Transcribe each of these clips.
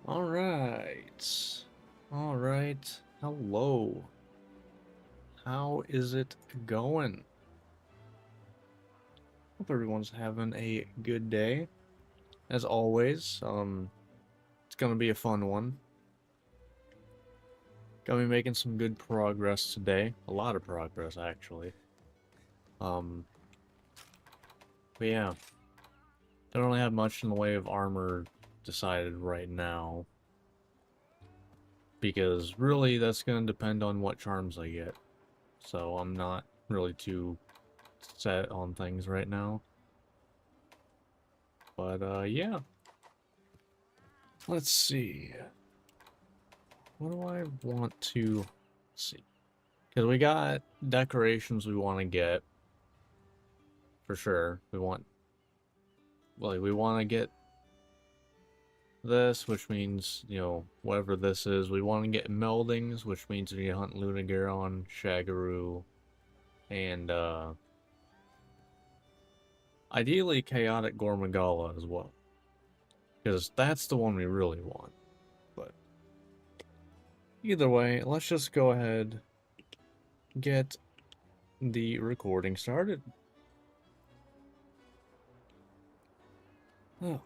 All right. All right. Hello. How is it going? Hope everyone's having a good day. As always, it's gonna be a fun one. Gonna be making some good progress today. A lot of progress, actually. Um, but yeah, don't really have much in the way of armor decided right now. Because really, that's gonna depend on what charms I get. So I'm not really too set on things right now. But yeah. Let's see. What do I want to see? Because we got decorations we want to get for sure. We want to get this, which means, whatever this is. We want to get meldings, which means we need to hunt Lunagaron, Shagaru, and ideally Chaotic Gormagala as well. Because that's the one we really want. But either way, let's just go ahead, get the recording started. Oh.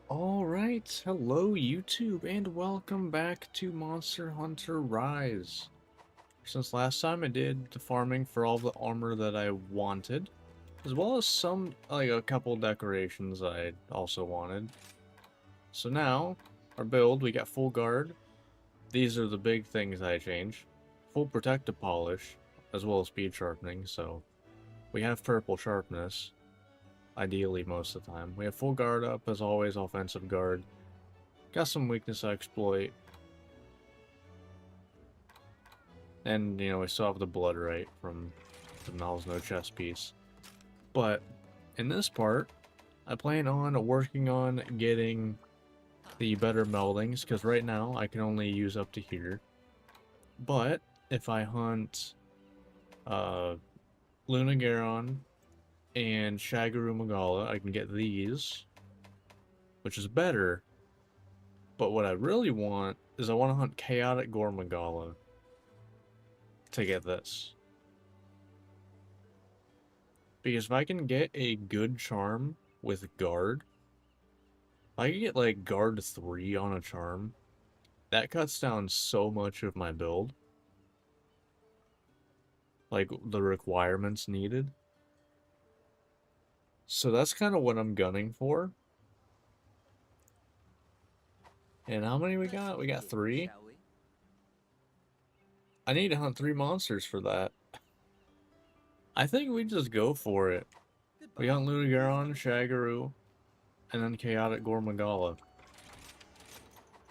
Alright, hello YouTube, and welcome back to Monster Hunter Rise. Since last time I did the farming for all the armor that I wanted, as well as a couple decorations I also wanted. So now, our build, we got full guard. These are the big things I changed. Full protective polish, as well as speed sharpening, so we have purple sharpness. Ideally, most of the time. We have full guard up, as always, offensive guard. Got some weakness I exploit. And, we still have the blood right from the Mal's No chest piece. But, in this part, I plan on working on getting the better meldings, because right now I can only use up to here. But, if I hunt Lunagaron and Shagaru Magala, I can get these, which is better. But what I really want is I want to hunt Chaotic Gormagala to get this. Because if I can get a good charm with guard, if I can get like guard 3 on a charm, that cuts down so much of my build. Like the requirements needed. So that's kind of what I'm gunning for. And how many we got? We got 3. I need to hunt 3 monsters for that. I think we just go for it. We hunt Lunagaron, Shagaru, and then Chaotic Gormagala.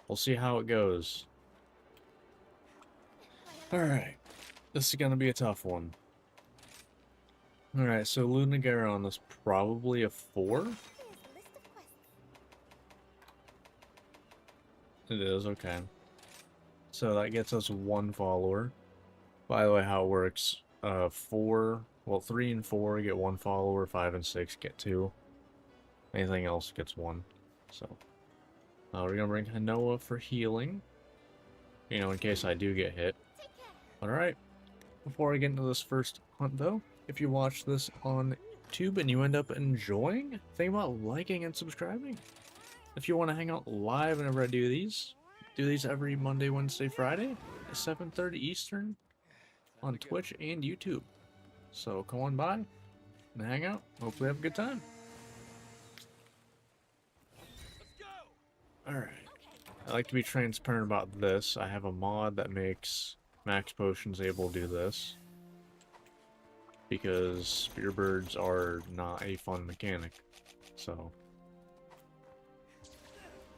We'll see how it goes. Alright. This is gonna be a tough one. Alright, so Lunagaron is probably a 4? It is, okay. So that gets us 1 follower. By the way, how it works, 3 and 4 get 1 follower, 5 and 6 get 2. Anything else gets 1. So, we're gonna bring Hanoa for healing. In case I do get hit. Alright, before I get into this first hunt though, if you watch this on YouTube and you end up enjoying, think about liking and subscribing. If you want to hang out live whenever I do these every Monday, Wednesday, Friday at 7:30 Eastern on Twitch and YouTube. So come on by and hang out. Hopefully have a good time. Alright. I like to be transparent about this. I have a mod that makes Max Potions able to do this. Because Spearbirds are not a fun mechanic. So,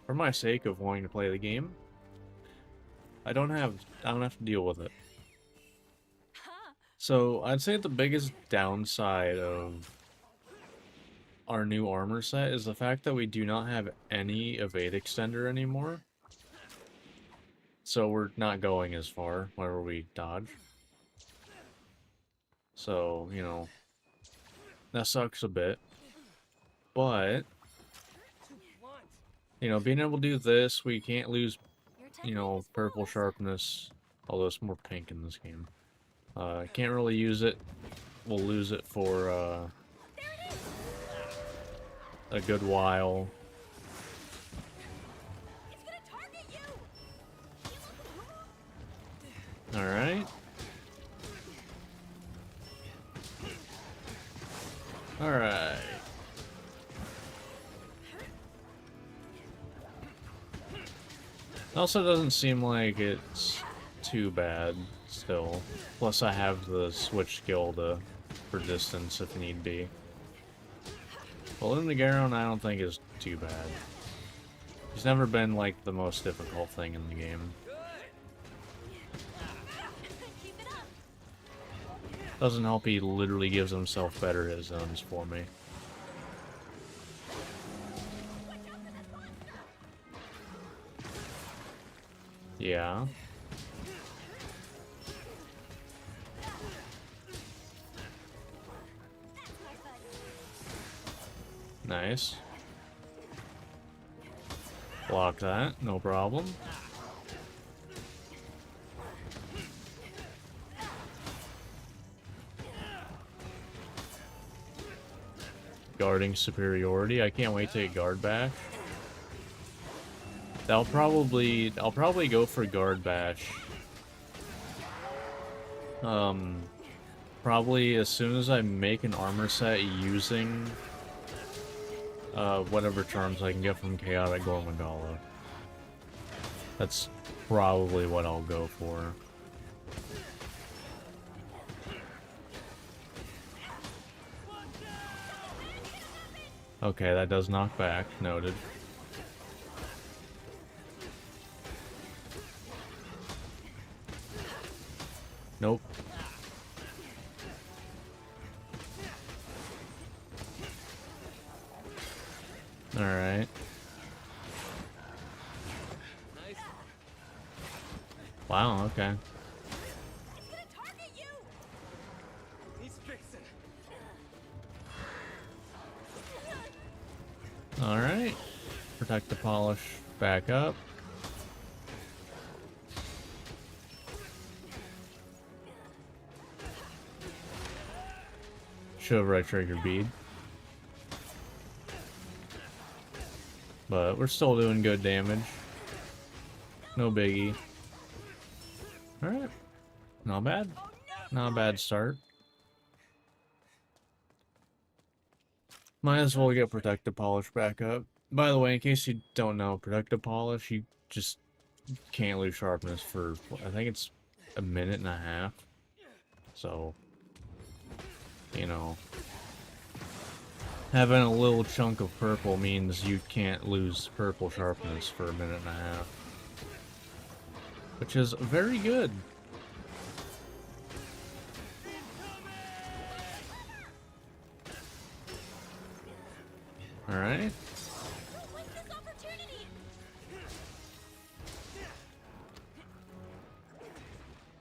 for my sake of wanting to play the game, I don't have to deal with it. So, I'd say the biggest downside of our new armor set is the fact that we do not have any evade extender anymore. So we're not going as far whenever we dodge. So, that sucks a bit. But you know, being able to do this, we can't lose, Your you technique know, is purple flawless. sharpness, although it's more pink in this game. Can't really use it. We'll lose it for, There it is. a good while. It's gonna target you. Alright. Alright. Also doesn't seem like it's too bad still. Plus I have the switch skill for distance if need be. Well, Garon I don't think is too bad. He's never been like the most difficult thing in the game. Keep it up. Doesn't help he literally gives himself better hit zones for me. Yeah. Nice. Block that, no problem. Guarding superiority. I can't wait to get guard bash. I'll probably go for guard bash. Probably as soon as I make an armor set using whatever charms I can get from Chaotic Gormagala. That's probably what I'll go for. Okay, that does knock back. Noted. Nope. Alright. Wow, okay. It's gonna target you. He's fixing. Alright. Protect the polish back up. Should have right trigger bead. But we're still doing good damage. No biggie. Alright. Not bad. Not a bad start. Might as well get Protective Polish back up. By the way, in case you don't know, Protective Polish, you just can't lose sharpness for, I think it's a minute and a half. So, you know, having a little chunk of purple means you can't lose purple sharpness for a minute and a half. Which is very good. Alright. Don't waste this opportunity.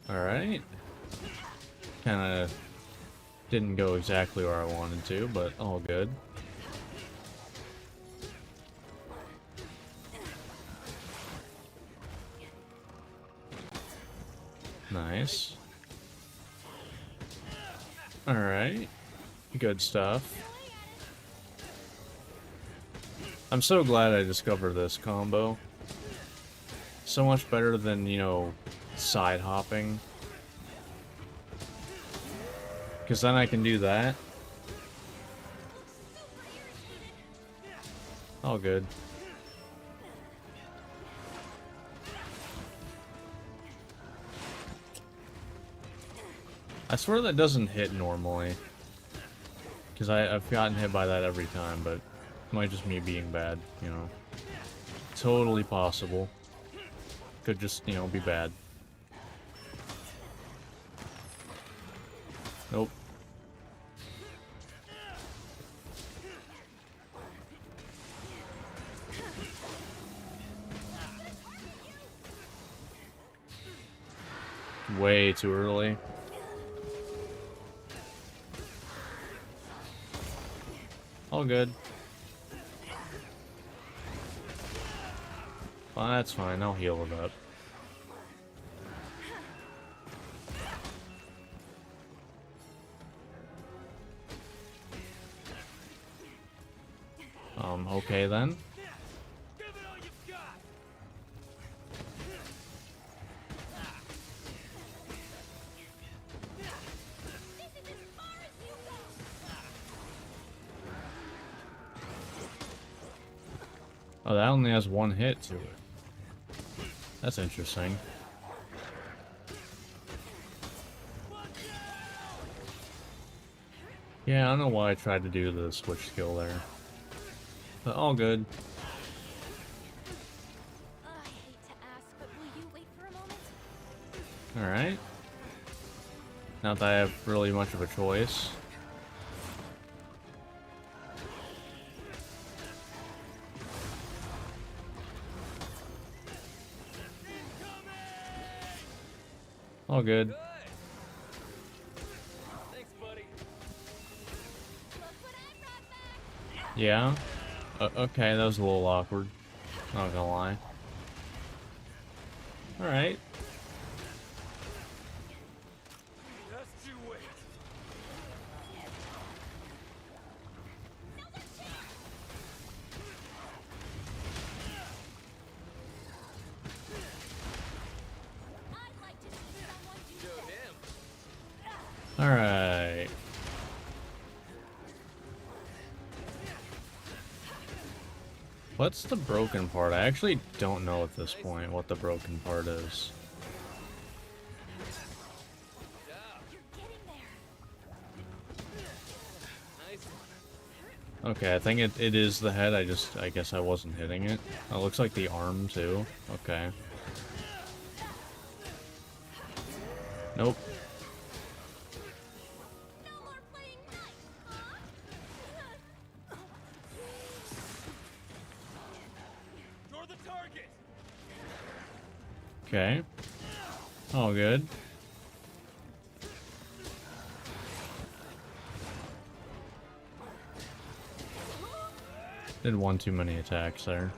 Alright. Kinda didn't go exactly where I wanted to, but all good. Nice. Alright. Good stuff. I'm so glad I discovered this combo. So much better than, you know, side hopping. Because then I can do that. All good. I swear that doesn't hit normally. Because I've gotten hit by that every time, but it might just me being bad, you know. Totally possible. Could just, you know, be bad. Nope. Way too early. All good. Well, that's fine. I'll heal it up. Okay then. Give it all you've got. This is as far as you go. Oh, that only has one hit to it. That's interesting. Yeah, I don't know why I tried to do the switch skill there. But all good. I hate to ask, but will you wait for a moment? Alright. Not that I have really much of a choice. All good. Good. Thanks, buddy. Look what I brought back. Yeah? Okay, that was a little awkward. Not gonna lie. Alright. Just you wait. I'd like to see someone do Show this. him. Alright. What's the broken part? I actually don't know at this point what the broken part is. Yeah. You're getting there. Nice one. Okay, I think it is the head. I guess I wasn't hitting it. It looks like the arm too. Okay. Nope. No more playing nice, huh? You're the target. Okay. All good. Did one too many attacks there.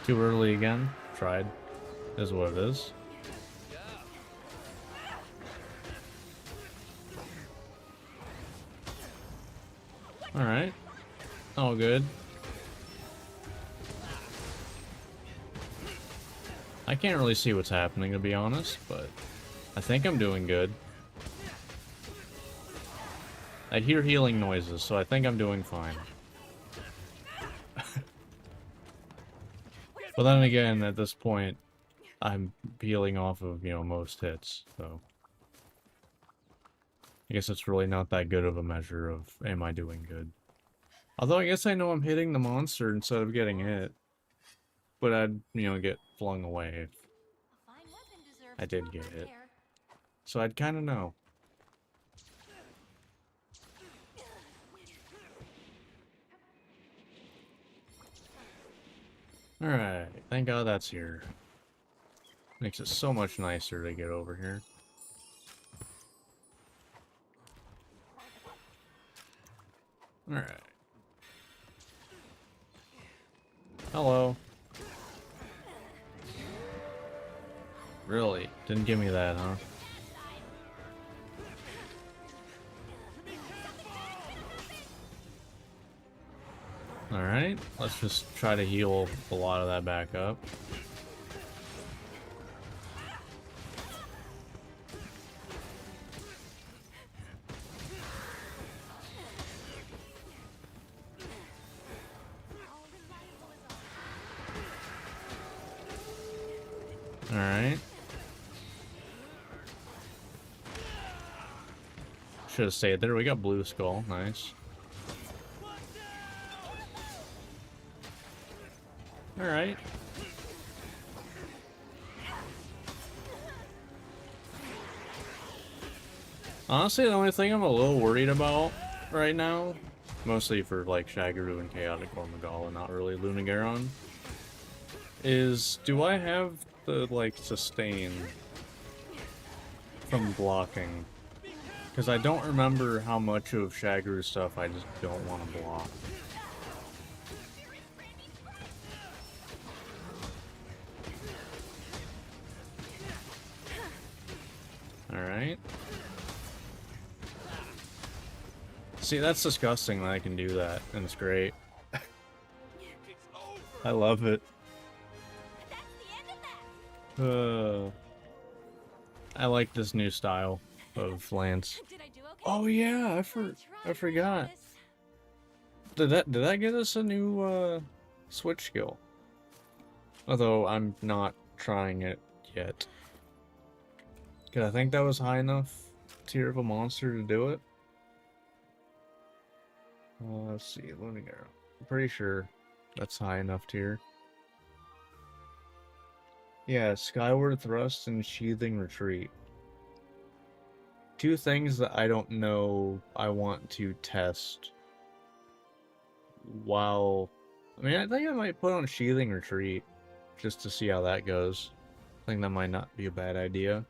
Too early again. Tried. Is what it is. Alright. All good. I can't really see what's happening, to be honest, but I think I'm doing good. I hear healing noises, so I think I'm doing fine. But then again, at this point, I'm healing off of, most hits, so... I guess it's really not that good of a measure of, am I doing good? Although I guess I know I'm hitting the monster instead of getting hit. But I'd, get flung away if A fine weapon deserves I did proper get hit. care. So I'd kind of know. Alright, thank God that's here. Makes it so much nicer to get over here. Alright. Hello. Really? Didn't give me that, huh? Alright, let's just try to heal a lot of that back up. Alright. Should have stayed there. We got Blue Skull. Nice. Alright. Honestly, the only thing I'm a little worried about right now, mostly for like Shaggaroo and Chaotic Gormagala, not really Lunagaron, is do I have the like sustain from blocking Because I don't remember how much of Shagru's stuff I just don't want to block. Alright. See, that's disgusting that I can do that, and it's great. It's over. I love it. That's the end of that. I like this new style of Lance. Did I do okay? Oh yeah, I forgot. Did that get us a new switch skill? Although I'm not trying it yet. Cause I think that was high enough tier of a monster to do it. Let's see, Lunar Arrow. I'm pretty sure that's high enough tier. Yeah, Skyward Thrust and Sheathing Retreat. Two things that I don't know I want to test while... I mean, I think I might put on Sheathing Retreat just to see how that goes. I think that might not be a bad idea.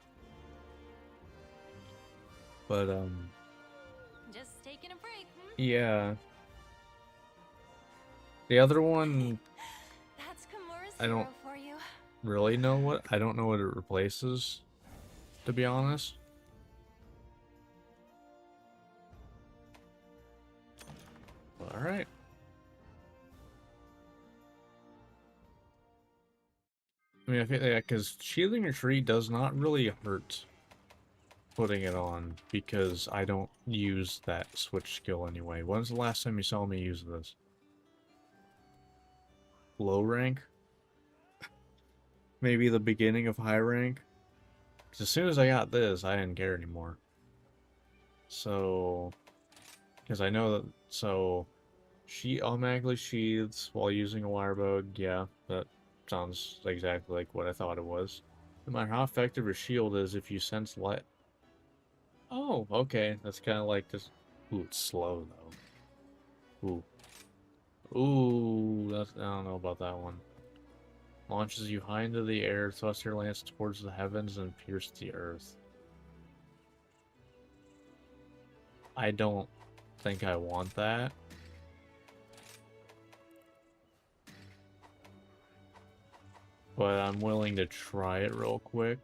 But, Just taking a break. yeah. The other one, That's Kimura's I don't- hero for you. really know what... I don't know what it replaces, to be honest. Alright. I mean, I feel, yeah, because Shielding Retreat does not really hurt putting it on, because I don't use that switch skill anyway. When's the last time you saw me use this? Low rank? Maybe the beginning of high rank? Because as soon as I got this, I didn't care anymore. So... Because I know that... So... She automatically sheathes while using a wire bow. Yeah, that sounds exactly like what I thought it was. No matter how effective your shield is, if you sense light... Oh, okay. That's kind of like this... Ooh, it's slow, though. Ooh. Ooh, that's... I don't know about that one. Launches you high into the air, thrusts your lance towards the heavens, and pierce the earth. I don't think I want that. But I'm willing to try it real quick.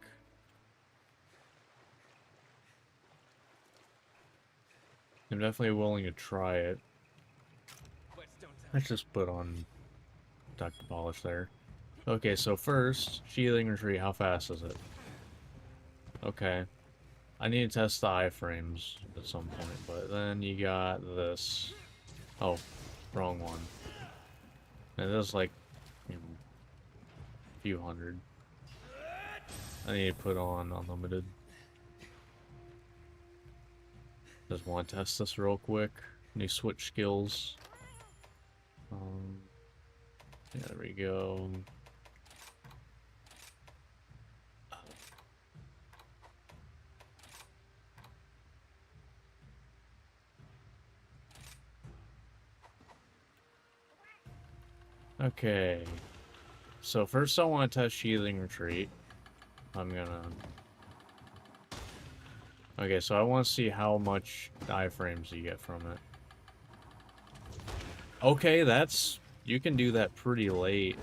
I'm definitely willing to try it. Whetstone time. Let's just put on Dr. Polish there. Okay, so first, Shielding Retreat, how fast is it? Okay. I need to test the iframes at some point, but then you got this. Oh, wrong one. And this is like, you know, a few hundred. I need to put on Unlimited. Just want to test this real quick. New switch skills. Yeah, there we go. Okay. So first I want to test Sheathing Retreat. I'm gonna... Okay, so I want to see how much iframes you get from it. Okay, that's... You can do that pretty late.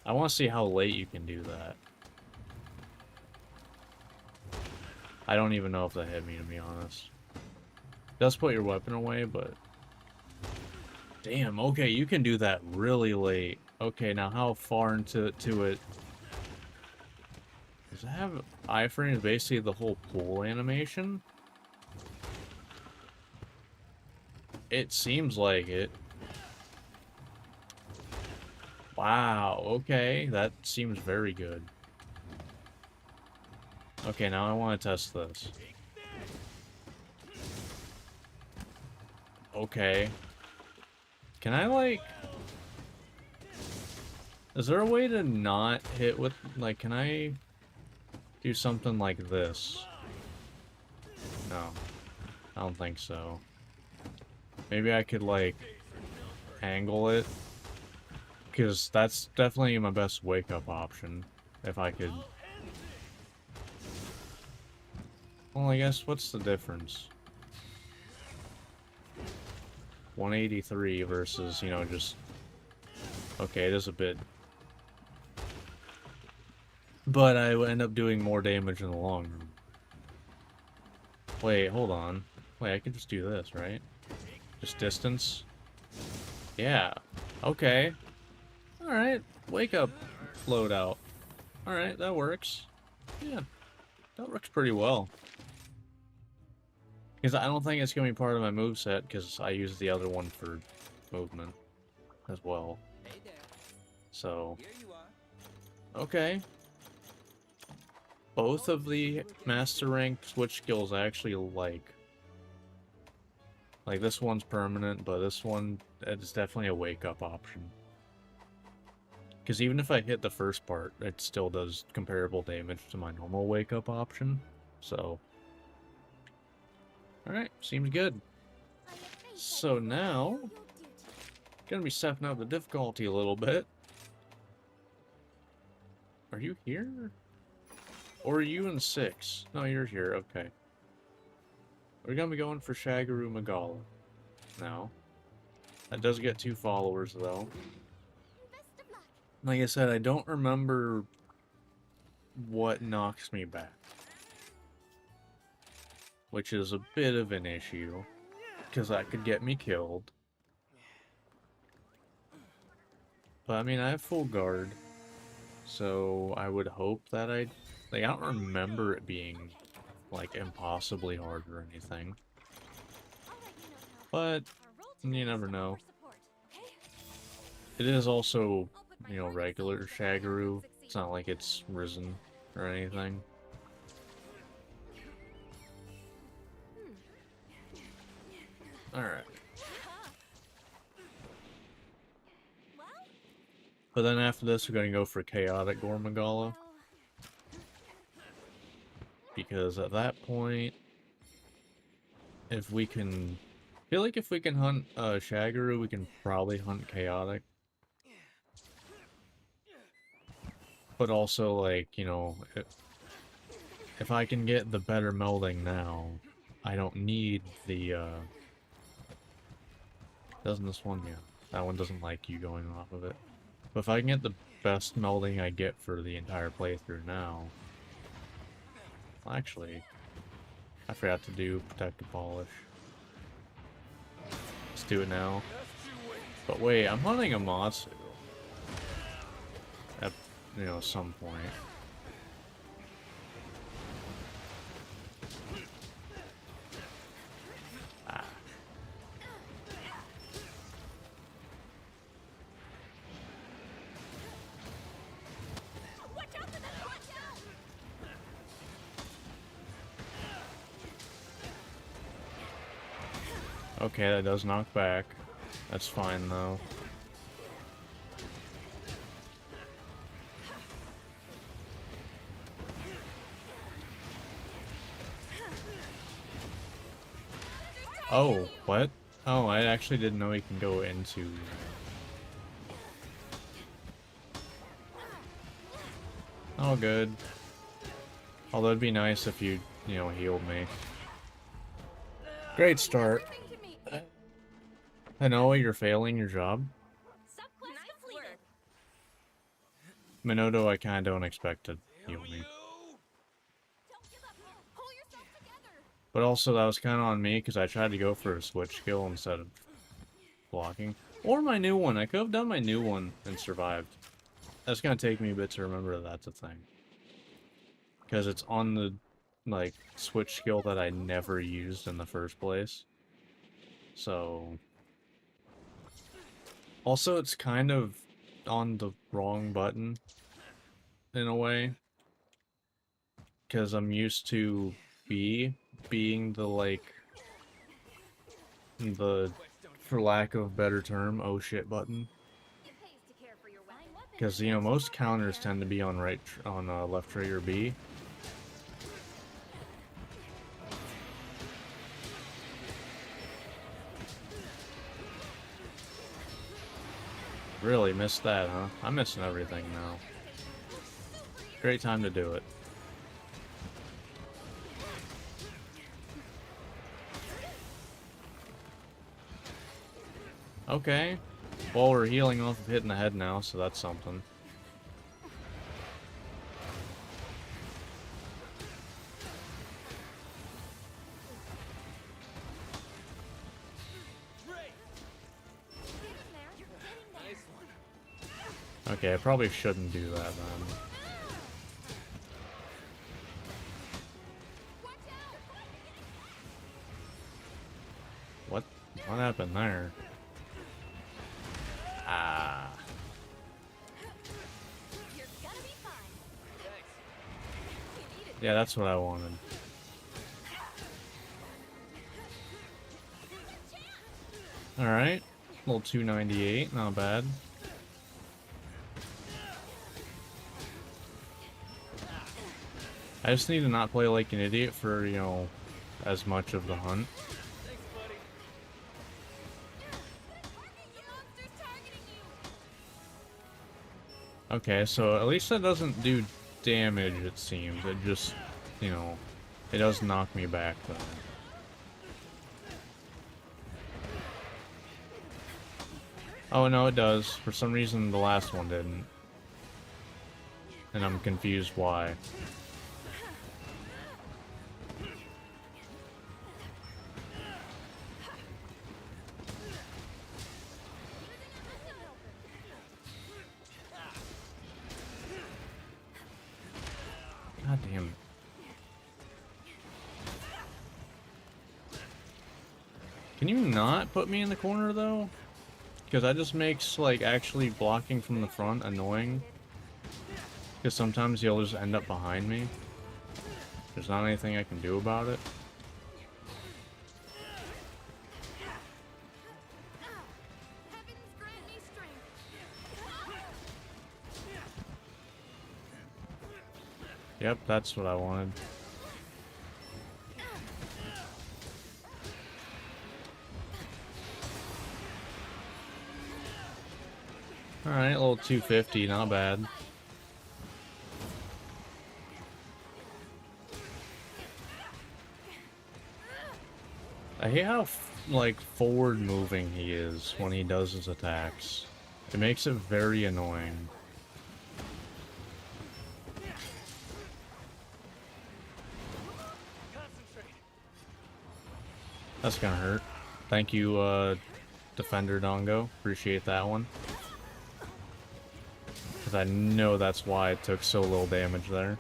I want to see how late you can do that. I don't even know if that hit me, to be honest. It does put your weapon away, but... Damn, okay, you can do that really late. Okay, now how far into it... Does it have iframes basically the whole pool animation? It seems like it. Wow, okay, that seems very good. Okay, now I want to test this. Okay. Can I, like... Is there a way to not hit with... Like, can I do something like this? No. I don't think so. Maybe I could, like, angle it. Because that's definitely my best wake-up option. If I could... Well, I guess what's the difference? 183 versus, you know, just... Okay, it is a bit... But I would end up doing more damage in the long run. Wait, hold on. Wait, I can just do this, right? Just distance? Yeah. Okay. Alright. Wake up loadout. Alright, that works. Yeah. That works pretty well. Because I don't think it's going to be part of my moveset, because I use the other one for movement as well. Hey there. So, Here you are. okay. Both of the master rank switch skills I actually like. Like, this one's permanent, but this one, it's definitely a wake-up option. Because even if I hit the first part, it still does comparable damage to my normal wake-up option. So, alright, seems good. I'm afraid So that now, your duty. gonna be stepping up the difficulty a little bit. Are you here? Or are you in 6? No, you're here, okay. We're gonna be going for Shagaru Magala now. That does get 2 followers, though. Best of luck. Like I said, I don't remember what knocks me back. Which is a bit of an issue, because that could get me killed. But I mean, I have full guard, so I would hope that I don't remember it being, like, impossibly hard or anything. But, you never know. It is also, you know, regular Shagaru. It's not like it's risen or anything. Alright. But then after this, we're gonna go for Chaotic Gormagala. Because at that point, if we can... I feel like if we can hunt Shagaru, we can probably hunt Chaotic. But also, like, you know, if I can get the better melding now, I don't need the, Doesn't this one? Yeah. That one doesn't like you going off of it. But if I can get the best melding I get for the entire playthrough now... Well, actually, I forgot to do Protective Polish. Let's do it now. But wait, I'm hunting Amatsu. At, you know, some point. Ah. Watch out for them! Watch out! Okay, that does knock back. That's fine, though. Oh, what? Oh, I actually didn't know he can go into... Oh, good. Although it'd be nice if you know, healed me. Great start. Everything to me. I know you're failing your job. Subquest completed. Minoto, I kinda don't expect to heal Damn me. you! Don't give up. Pull yourself together. But also, that was kinda on me, because I tried to go for a switch skill instead of blocking. Or my new one. I could have done my new one and survived. That's gonna take me a bit to remember that's a thing. Because it's on the, like, switch skill that I never used in the first place. So... Also, it's kind of on the wrong button, in a way. Because I'm used to B being the, like, the, for lack of a better term, oh shit button. It pays to care for your weapon. Because, you know, most counters tend to be on left trigger B. Really missed that, huh? I'm missing everything now. Great time to do it. Okay. Well, we're healing off of hitting the head now, so that's something. Okay, I probably shouldn't do that then. What happened there? Ah. You're gonna be fine. You need it. Yeah, that's what I wanted. Alright. Little 298, not bad. I just need to not play like an idiot for, you know, as much of the hunt. Okay, so at least that doesn't do damage, it seems. It just, you know, it does knock me back, though. Oh, no, it does. For some reason, the last one didn't. And I'm confused why. God damn it. Can you not put me in the corner, though? Because that just makes, like, actually blocking from the front annoying. Because sometimes you'll just end up behind me. There's not anything I can do about it. Heavens grant me strength. Yep, that's what I wanted. Alright, a little 250, not bad. I hate how, like, forward-moving he is when he does his attacks. It makes it very annoying. That's gonna hurt. Thank you, Defender Dongo. Appreciate that one. Because I know that's why it took so little damage there.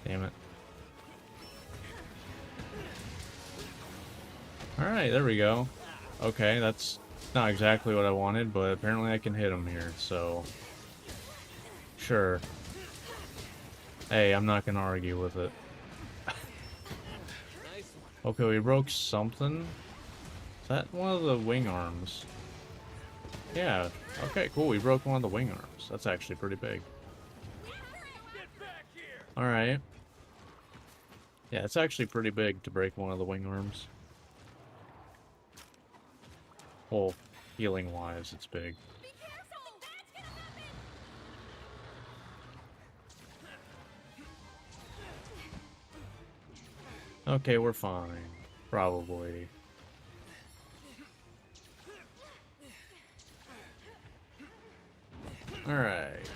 Damn it. Alright, there we go. Okay, that's not exactly what I wanted, but apparently I can hit him here, so... Sure. Hey, I'm not gonna argue with it. Okay, we broke something. Is that one of the wing arms? Yeah. Okay, cool. We broke one of the wing arms. That's actually pretty big. Alright. Yeah, it's actually pretty big to break one of the wing arms. Well, healing-wise, it's big. Okay, we're fine. Probably. Alright.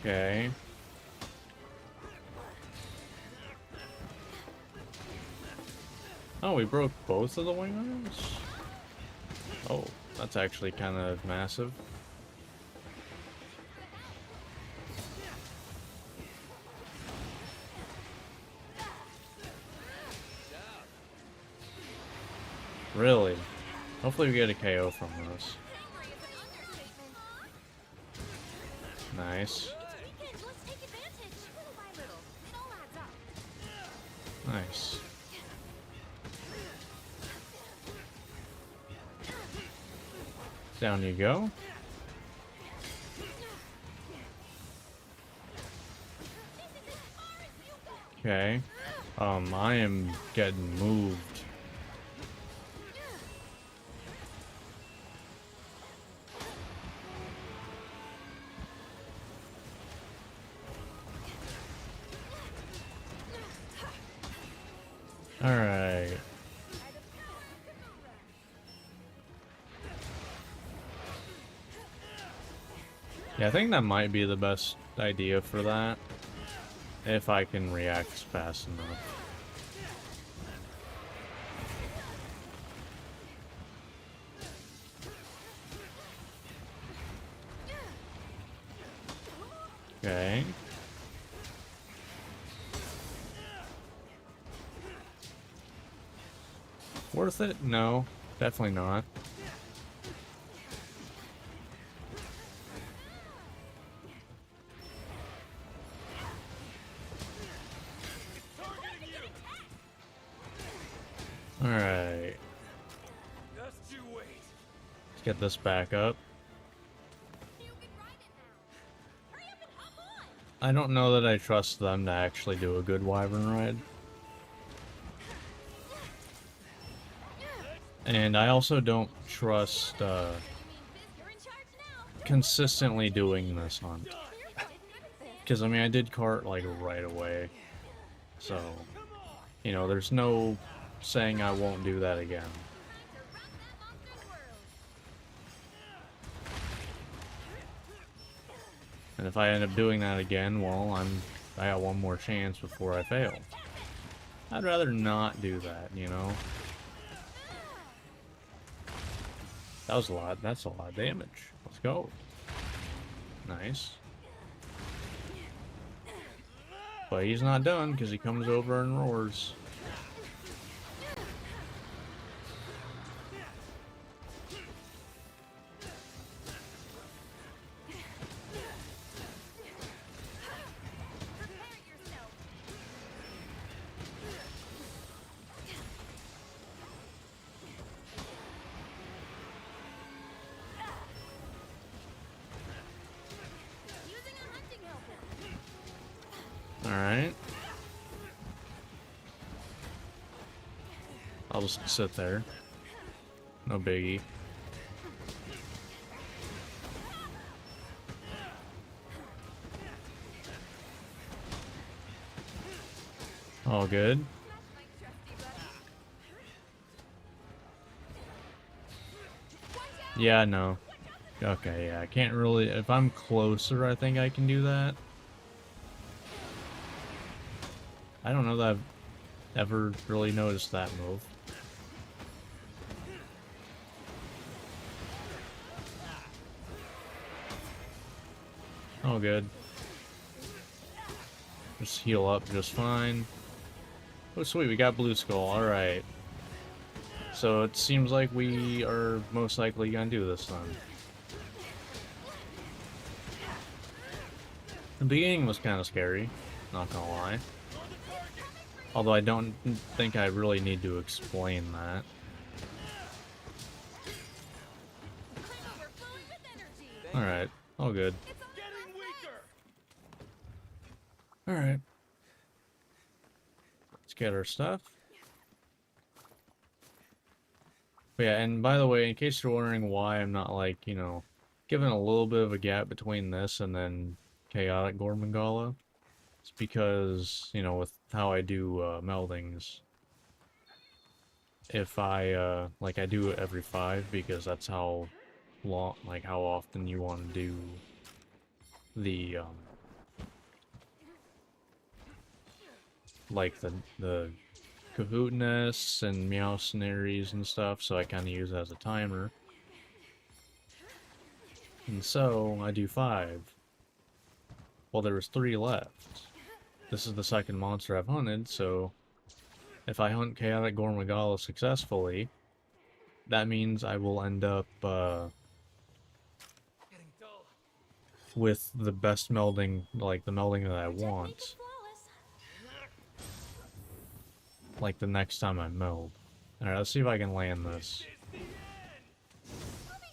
Okay. Oh, we broke both of the wing arms? Oh, that's actually kind of massive. Really? Hopefully we get a KO from this. Nice. Let's take advantage. Little by little. It all Nice. Down you go. Okay. I am getting moved. Alright. Yeah, I think that might be the best idea for that. If I can react fast enough. Okay. Worth it? No, definitely not. Alright. Just you wait. Let's get this back up. You can ride it now. Hurry up and hop on. I don't know that I trust them to actually do a good wyvern ride. And I also don't trust You mean Biz, you're in charge now. consistently doing this hunt. You're getting good at this. Because, I mean, I did cart, like, right away. So, you know, there's no saying I won't do that again. Time to run that monster's world. And if I end up doing that again, well, I got one more chance before I fail. I'd rather not do that, you know? That was a lot. That's a lot of damage. Let's go. Nice. But he's not done because he comes over and roars. Prepare yourself. Using a hunting helmet. Alright. I'll just sit there. No biggie. All good. My trusty buddy. Watch out. Yeah, no. Okay, yeah, I can't really... If I'm closer, I think I can do that. I don't know that I've ever really noticed that move. Oh, good. Just heal up just fine. Oh, sweet, we got Blue Skull. Alright. So it seems like we are most likely gonna do this then. The beginning was kind of scary, not gonna lie. Although I don't think I really need to explain that. I'm overflowing with energy. Alright, all good. It's only Getting weaker. Alright. Let's get our stuff. But yeah, and by the way, in case you're wondering why I'm not, like, you know, giving a little bit of a gap between this and then Chaotic Gormagala, it's because, you know, with how I do meldings, if I, like, I do it every 5 because that's how long, like, how often you want to do the, like, the Kahootness and Meowscenaries and stuff, so I kind of use it as a timer. And so, I do 5. Well, there was 3 left. This is the second monster I've hunted, so if I hunt Chaotic Gormagala successfully, that means I will end up Getting dull. with the best melding, like the melding that I Technique want. is flawless. like the next time I meld. Alright, let's see if I can land this. I'll be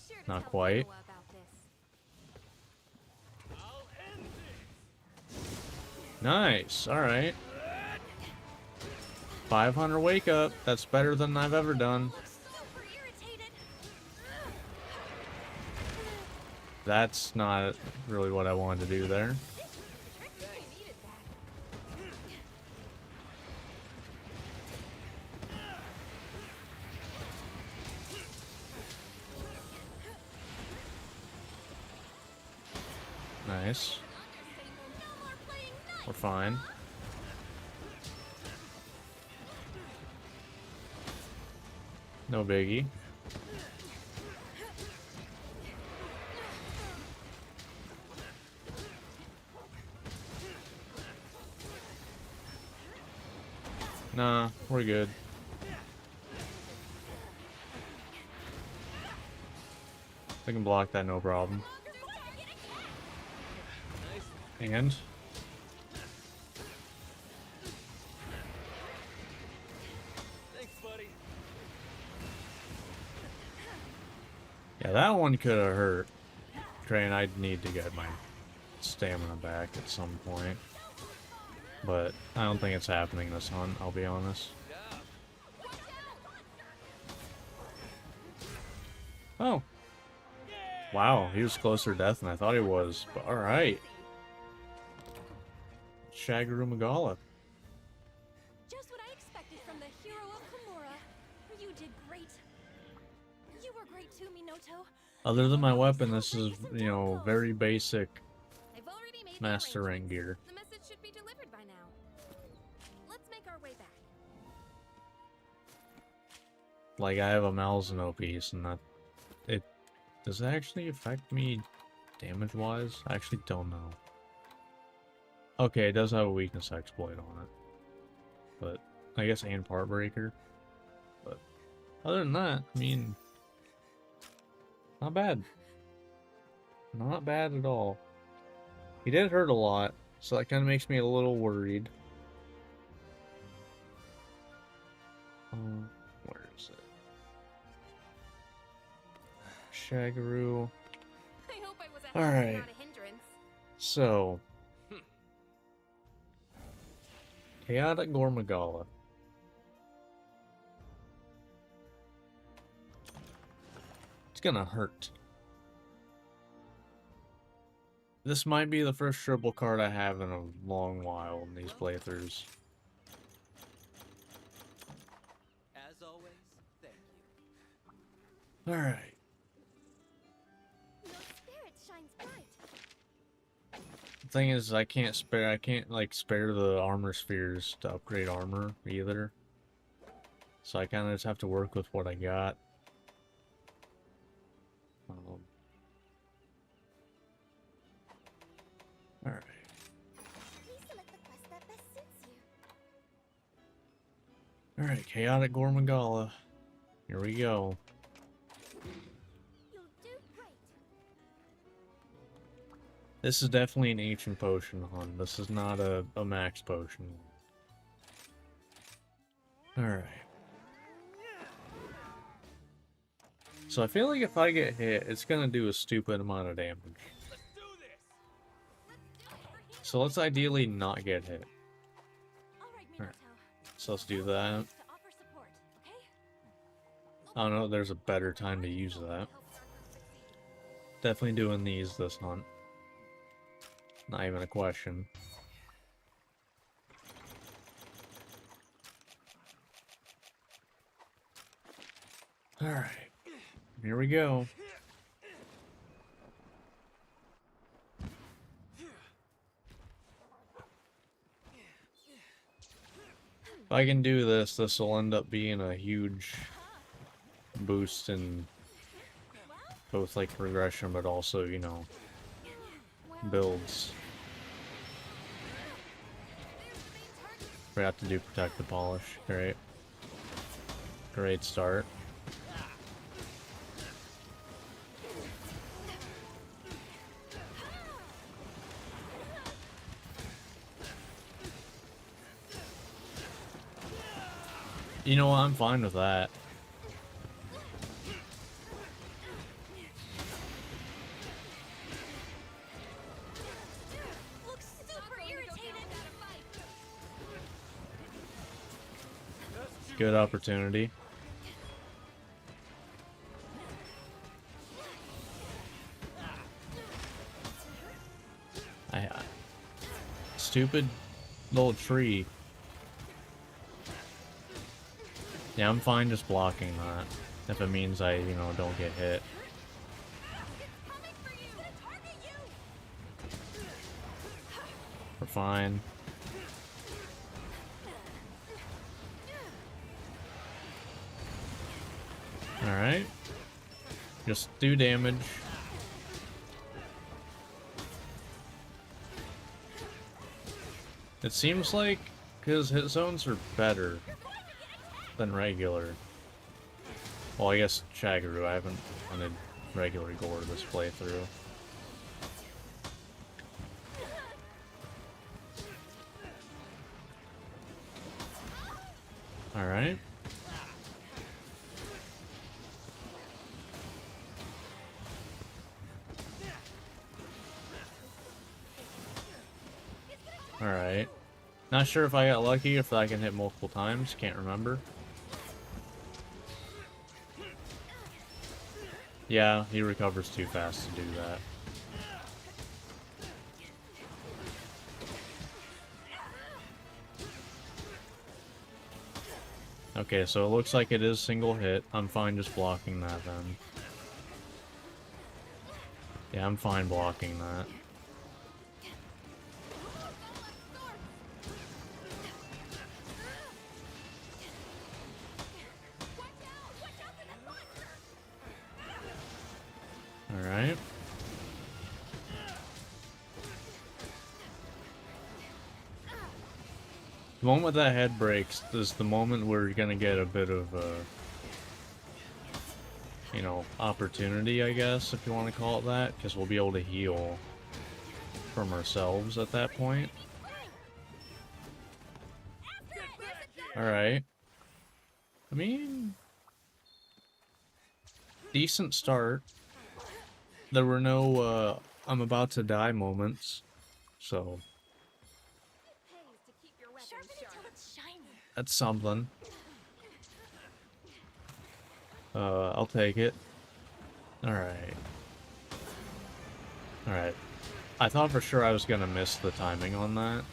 sure to Not tell quite. Noah about this. I'll end this. Nice, alright. 500 wake up. That's better than I've ever done. Looks super irritated. That's not really what I wanted to do there. Tricky, needed that. Nice. No more playing nice. We're fine. No biggie. Nah, we're good. I can block that, no problem. And Thanks, buddy. yeah, that one could have hurt. Train, I'd need to get my stamina back at some point. But I don't think it's happening this hunt, I'll be honest. Oh. Wow, he was closer to death than I thought he was. But alright. Shagaru Magala. Just what I expected from the hero of Kimura. You did great. You were great too, Minoto. Other than my weapon, this is, you know, very basic I've already made the Master Rank arrangements. gear. The message should be delivered by now. Let's make our way back. Like, I have a Malzeno piece, and that... Does it actually affect me damage-wise? I actually don't know. Okay, it does have a weakness exploit on it. But, I guess, and part breaker. But, other than that, I mean... Not bad. Not bad at all. He did hurt a lot, so that kind of makes me a little worried. Where is it? Shagaru. I hope I was a All help, right. not a hindrance. So, Chaotic Gormagala. It's gonna hurt. This might be the first triple card I have in a long while in these playthroughs. As always, thank you. Alright. No spirit shines bright. The thing is, I can't like spare the armor spheres to upgrade armor either. So I kind of just have to work with what I got. Alright. Please select the quest that best suits you. Alright, Chaotic Gormagala. Here we go. You'll do great. This is definitely an ancient potion hunt. This is not a max potion. Alright. So I feel like if I get hit, it's gonna do a stupid amount of damage. Let's do this. So let's ideally not get hit. All right, Alright. Minoto. So let's do that. To offer support, okay? I don't know, there's a better time to use that. Help Darkness succeed. Definitely doing these this hunt. Not even a question. Alright. Here we go. If I can do this, this will end up being a huge boost in both like progression, but also, you know, builds. Forgot to do protect the polish. Great. Great start. You know what? I'm fine with that. Looks super irritated. Good opportunity. Stupid little tree. Yeah, I'm fine just blocking that. If it means I, you know, don't get hit. Coming for you. Target you. We're fine. Alright. Just do damage. It seems like his hit zones are better than regular. Well, I guess Shagaru. I haven't hunted regular Gore this playthrough. Alright. Alright. Not sure if I got lucky, if I can hit multiple times. Can't remember. Yeah, he recovers too fast to do that. Okay, so it looks like it is single hit. I'm fine just blocking that then. Yeah, I'm fine blocking that. Alright. The moment that head breaks is the moment where you're gonna get a bit of you know, opportunity, I guess, if you want to call it that, because we'll be able to heal from ourselves at that point. Alright. I mean, decent start. There were no, I'm about to die moments, so Sharpen it till it's shiny. that's something. I'll take it. Alright. Alright. I thought for sure I was gonna miss the timing on that.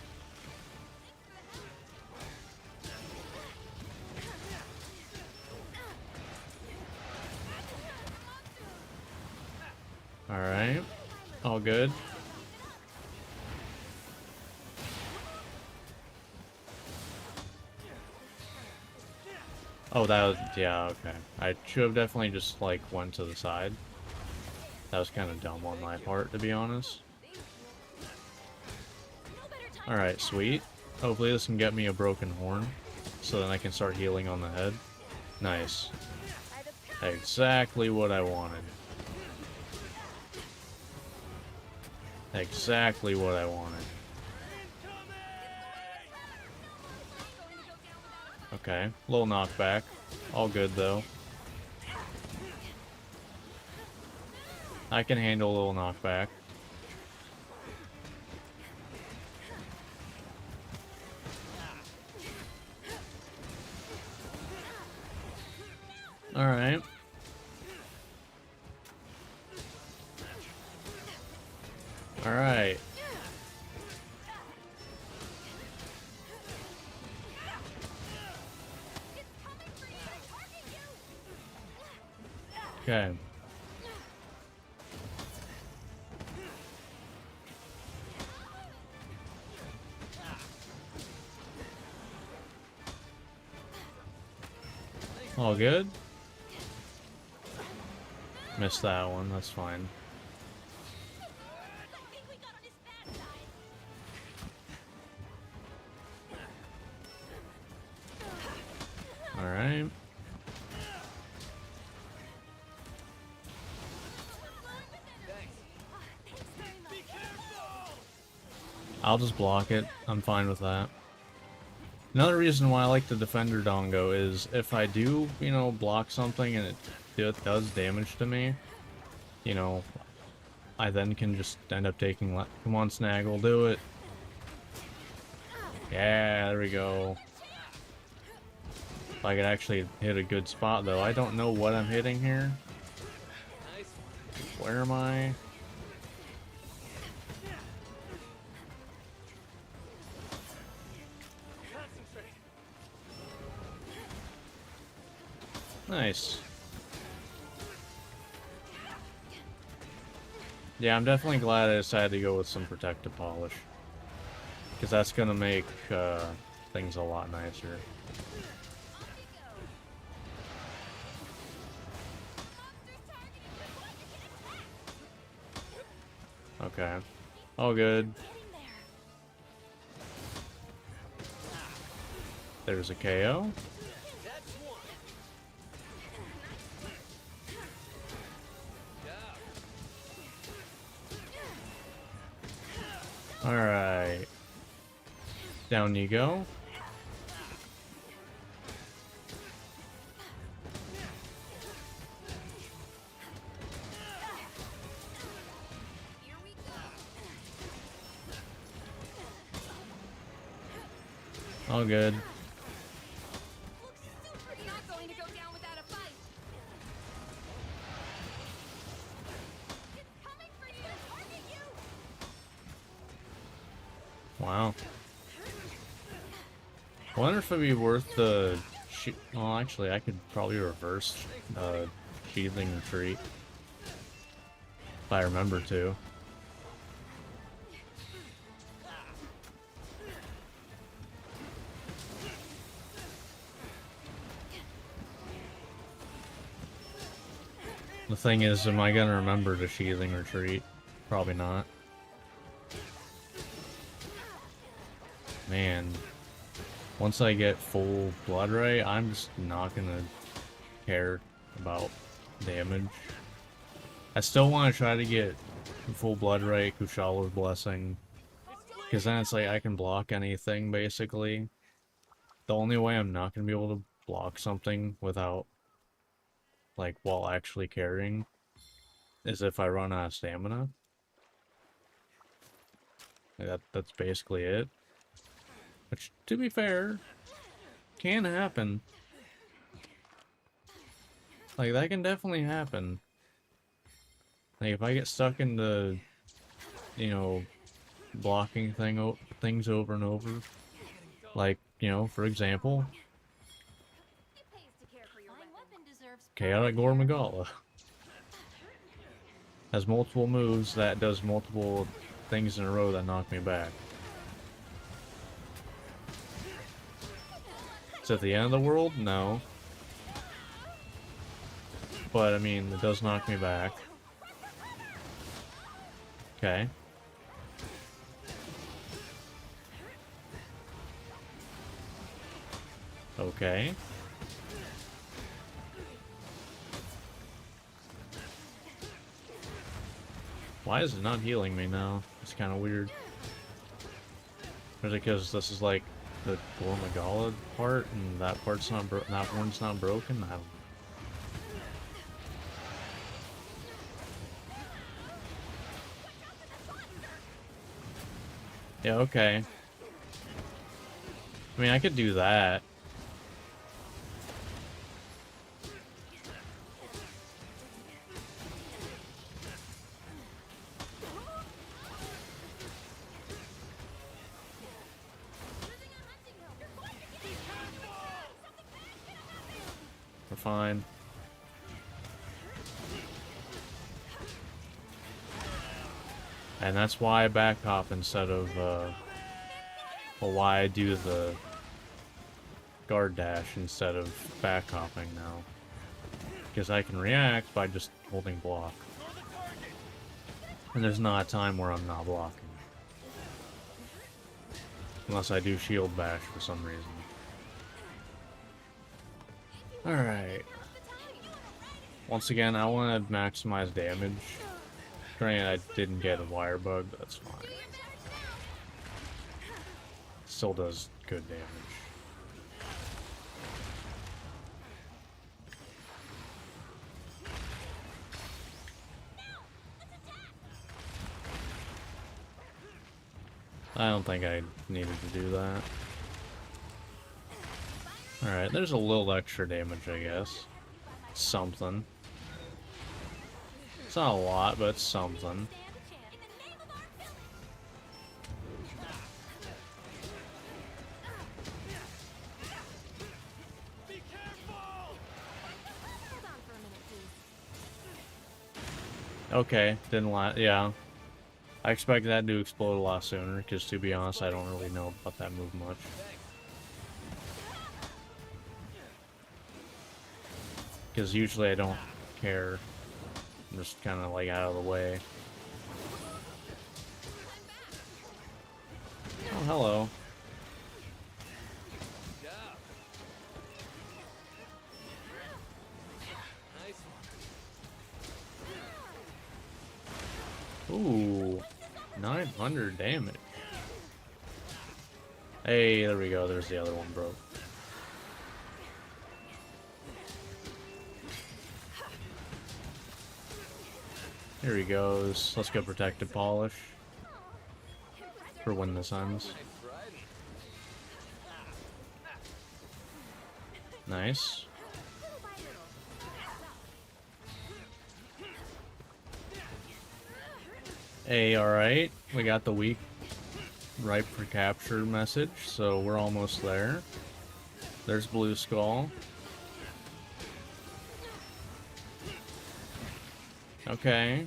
Alright. All good. Oh, that was, yeah, okay. I should have definitely just, like, went to the side. That was kind of dumb on my part, to be honest. Alright, sweet. Hopefully this can get me a broken horn, so then I can start healing on the head. Nice. Exactly what I wanted. Exactly what I wanted. Okay, little knockback. All good, though. I can handle a little knockback. Alright. Alright. Okay. All good? Missed that one, that's fine. Alright. I'll just block it. I'm fine with that. Another reason why I like the Defender Dongo is if I do, you know, block something and it does damage to me, you know, I then can just end up taking... Come on, Snaggle, do it. Yeah, there we go. If I could actually hit a good spot, though. I don't know what I'm hitting here. Nice one. Where am I? Concentrate. Nice. Yeah, I'm definitely glad I decided to go with some Protective Polish. Because that's going to make things a lot nicer. Okay. All good. There's a KO. That's one. Yeah. Alright. Down you go. Here we go. All good. Looks super. Not going to go down without a fight. It's coming for you. Target you. Wow. I wonder if it'd be worth the... Well, actually, I could probably reverse Sheathing Retreat. If I remember to. The thing is, am I gonna remember to Sheathing Retreat? Probably not. Man. Once I get full Blood Ray, I'm just not gonna care about damage. I still want to try to get full Blood Ray, Kushala's Blessing, because then it's like I can block anything, basically. The only way I'm not gonna be able to block something without, like, while actually carrying, is if I run out of stamina. Like, that's basically it. Which, to be fair, can happen. Like, that can definitely happen. Like, if I get stuck in the, you know, blocking things over and over, like, you know, for example, It pays to care for your weapon deserves Chaotic Gore Magala has multiple moves that does multiple things in a row that knock me back. Is it the end of the world? No. But, I mean, it does knock me back. Okay. Okay. Why is it not healing me now? It's kind of weird. Is it because this is like the Gore Magala part, and that part's not that one's not broken? I don't know. Yeah, okay. I mean, I could do that. We're fine. And that's why I back hop instead of, well, why I do the guard dash instead of back hopping now. Because I can react by just holding block. And there's not a time where I'm not blocking. Unless I do shield bash for some reason. Alright. Once again, I want to maximize damage. Granted, I didn't get a wire bug, but that's fine. Still does good damage. I don't think I needed to do that. Alright, there's a little extra damage, I guess. Something. It's not a lot, but it's something. Be careful! Hold on for a minute, please. Okay, didn't yeah. I expect that to explode a lot sooner, because to be honest, I don't really know about that move much. Because usually I don't care. I'm just kind of like out of the way. Oh, hello. Good job. Nice one. Ooh, 900 damage. Hey, there we go. There's the other one, bro. Here he goes. Let's go Protective Polish. For when this ends. Nice riding. Nice. Little by little. Hey, alright. We got the weak ripe for capture message, so we're almost there. There's Blue Skull. Okay.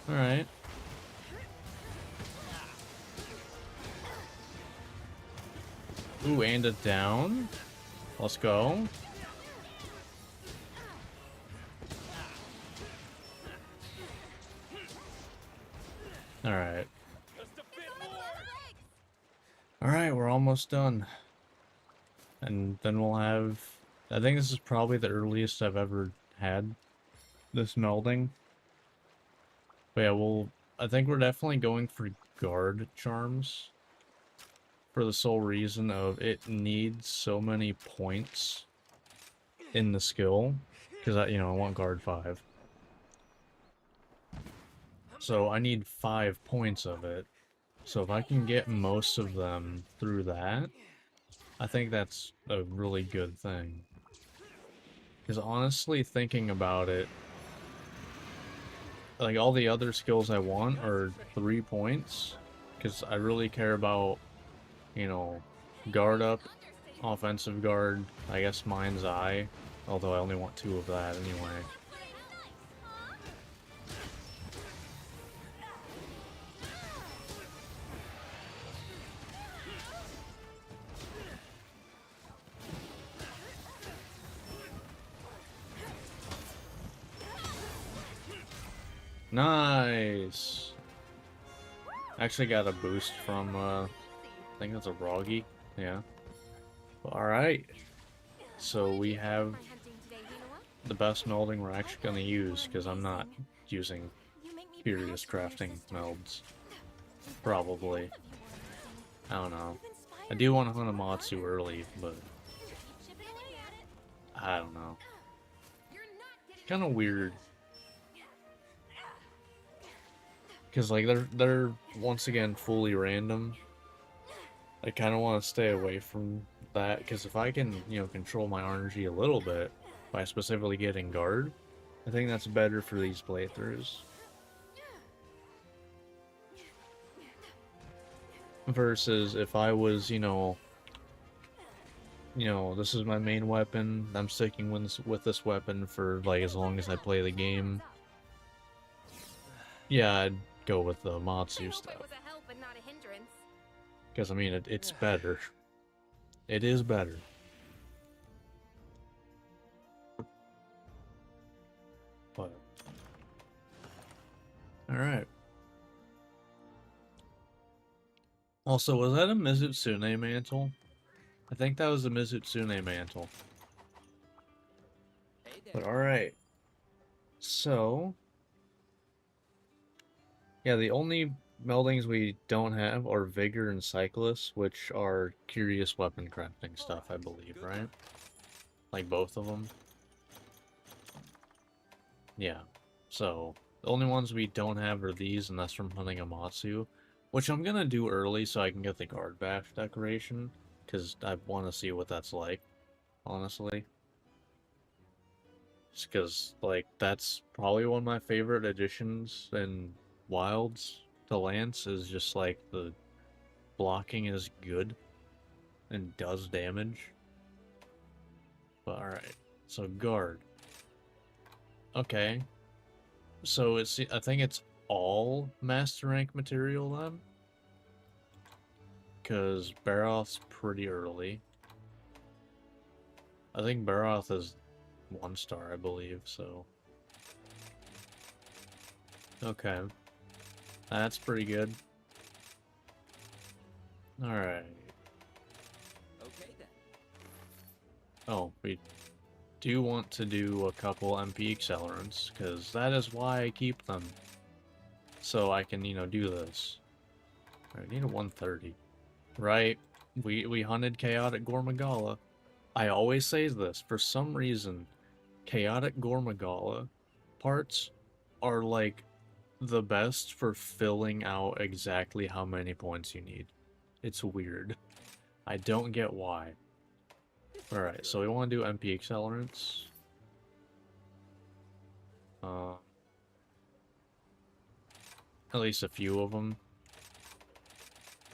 Alright. Ooh, and a down. Let's go. Alright. Just a bit more. Alright, we're almost done. And then we'll have... I think this is probably the earliest I've ever had this melding. But yeah, I think we're definitely going for guard charms. For the sole reason of it needs so many points in the skill. Because, I want guard 5. So I need 5 points of it. So if I can get most of them through that, I think that's a really good thing. Because honestly, thinking about it, like all the other skills I want are 3 points. Because I really care about, guard up, offensive guard, I guess Mind's Eye. Although I only want 2 of that anyway. Nice! Actually got a boost from, I think that's a Roggy. Yeah. Alright. So we have My hunting today, Hinoa. the best melding we're actually going to use, because I'm not using You make me Furious proud for your crafting sister. melds. Probably. Both of you want to see me. I don't know. You've inspired I do me want to to hunt a work Matsu harder. early, but Keep chipping away at it. I don't know. You're not getting Kind of weird. Because, like, they're once again fully random. I kind of want to stay away from that, because if I can, control my RNG a little bit by specifically getting guard, I think that's better for these playthroughs. Versus if I was, this is my main weapon, I'm sticking with this weapon for, like, as long as I play the game. Yeah, I'd go with the I Matsu hope stuff. it was a help and not a hindrance. Because, I mean, it's better. It is better. But... Alright. Also, was that a Mizutsune mantle? I think that was a Mizutsune mantle. Hey there. But alright. So... Yeah, the only meldings we don't have are Vigor and Cyclist, which are curious weapon crafting stuff, I believe, right? Like both of them. Yeah. So, the only ones we don't have are these, and that's from hunting Amatsu, which I'm gonna do early so I can get the guard bash decoration, because I want to see what that's like, honestly. Just because, like, that's probably one of my favorite additions in Wilds to Lance, is just, like, the blocking is good and does damage. But, alright. So, guard. Okay. So, I think it's all Master Rank material, then? Because Baroth's pretty early. I think Baroth is 1 star, I believe, so... Okay. That's pretty good. Alright. Okay then. Oh, we do want to do a couple MP accelerants, because that is why I keep them. So I can, you know, do this. I need a 130. Right? We hunted Chaotic Gormagala. I always say this, for some reason, Chaotic Gormagala parts are like the best for filling out exactly how many points you need. It's weird. I don't get why. Alright, so we want to do MP accelerants. At least a few of them.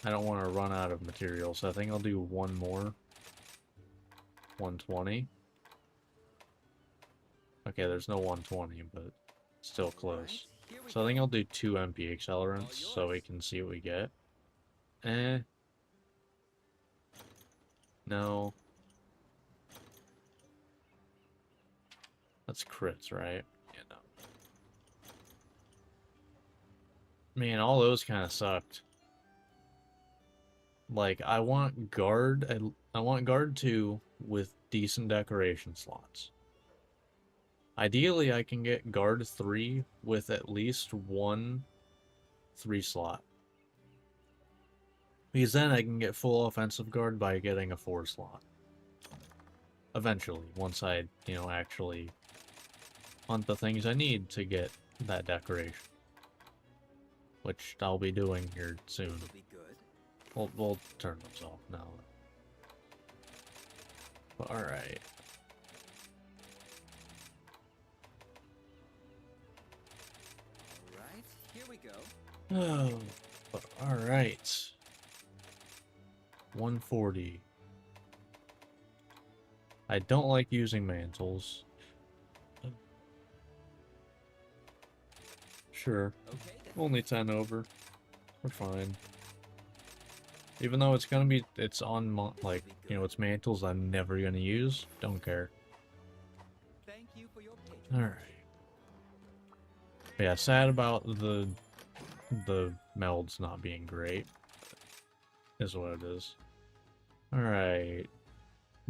I don't want to run out of material, so I think I'll do one more. 120. Okay, there's no 120, but still close. So I think I'll do 2 MP accelerants so we can see what we get. No. That's crits, right? Yeah, no. Man, all those kind of sucked. Like, I want guard 2 with decent decoration slots. Ideally, I can get guard 3 with at least 1 3 slot. Because then I can get full offensive guard by getting a 4 slot. Eventually, once I, you know, actually hunt the things I need to get that decoration. Which I'll be doing here soon. We'll turn those off now. But alright. Alright, here we go. Oh, but alright. 140. I don't like using mantles. Sure. Okay then. Only 10 over. We're fine. Even though it's gonna be, it's on, like, you know, it's mantles I'm never gonna use. Don't care. Thank you for your patience. Alright. Yeah, sad about the melds not being great. Is what it is. Alright.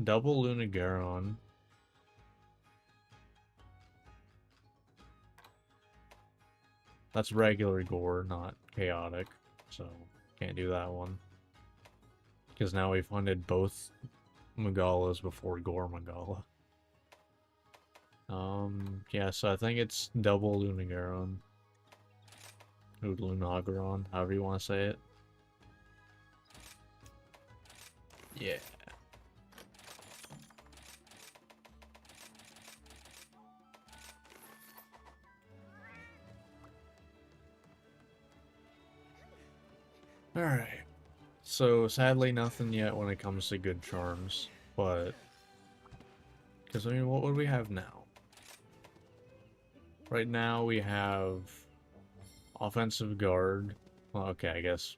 Double Lunagaron. That's regular gore, not chaotic. So, can't do that one. Because now we've hunted both Magalas before Gore Magala. Yeah, so I think it's double Lunagaron. Or Lunagaron, however you want to say it. Yeah. Alright. So, sadly, nothing yet when it comes to good charms, but... Because, I mean, what would we have now? Right now, we have... Offensive guard. Well, okay, I guess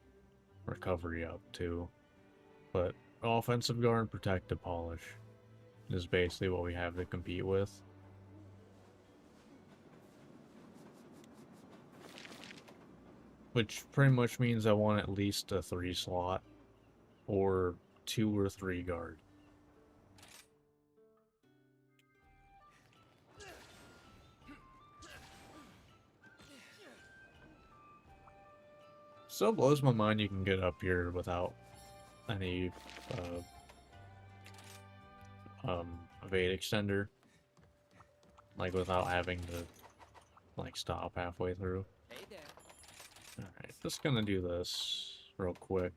recovery up, too. But offensive guard and protective polish is basically what we have to compete with. Which pretty much means I want at least a 3 slot. Or 2 or 3 guard. Still blows my mind you can get up here without any evade extender. Like without having to like stop halfway through. Hey there. Alright, just gonna do this real quick.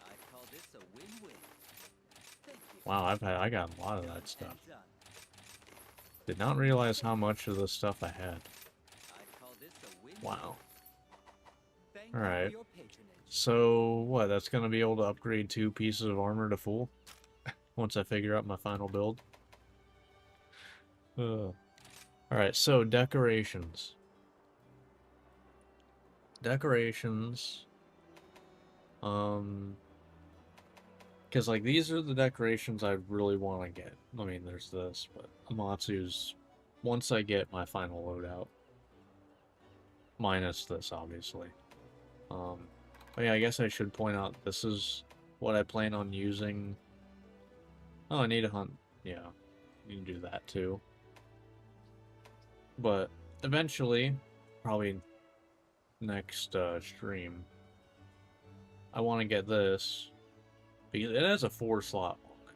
I call this a win-win. Thank you. Wow, I got a lot of that stuff. And done. Did not realize how much of this stuff I had. I call this a win-win. Wow. Thank you Alright. for your patronage. So what, that's gonna be able to upgrade 2 pieces of armor to full? Once I figure out my final build. Alright, so decorations. Decorations. Because, like, these are the decorations I really want to get. I mean, there's this, but Amatsu's, once I get my final loadout. Minus this, obviously. But yeah, I guess I should point out, this is what I plan on using. Oh, I need to hunt. Yeah, you can do that too. But eventually, probably next stream, I want to get this because it has a 4-slot on it.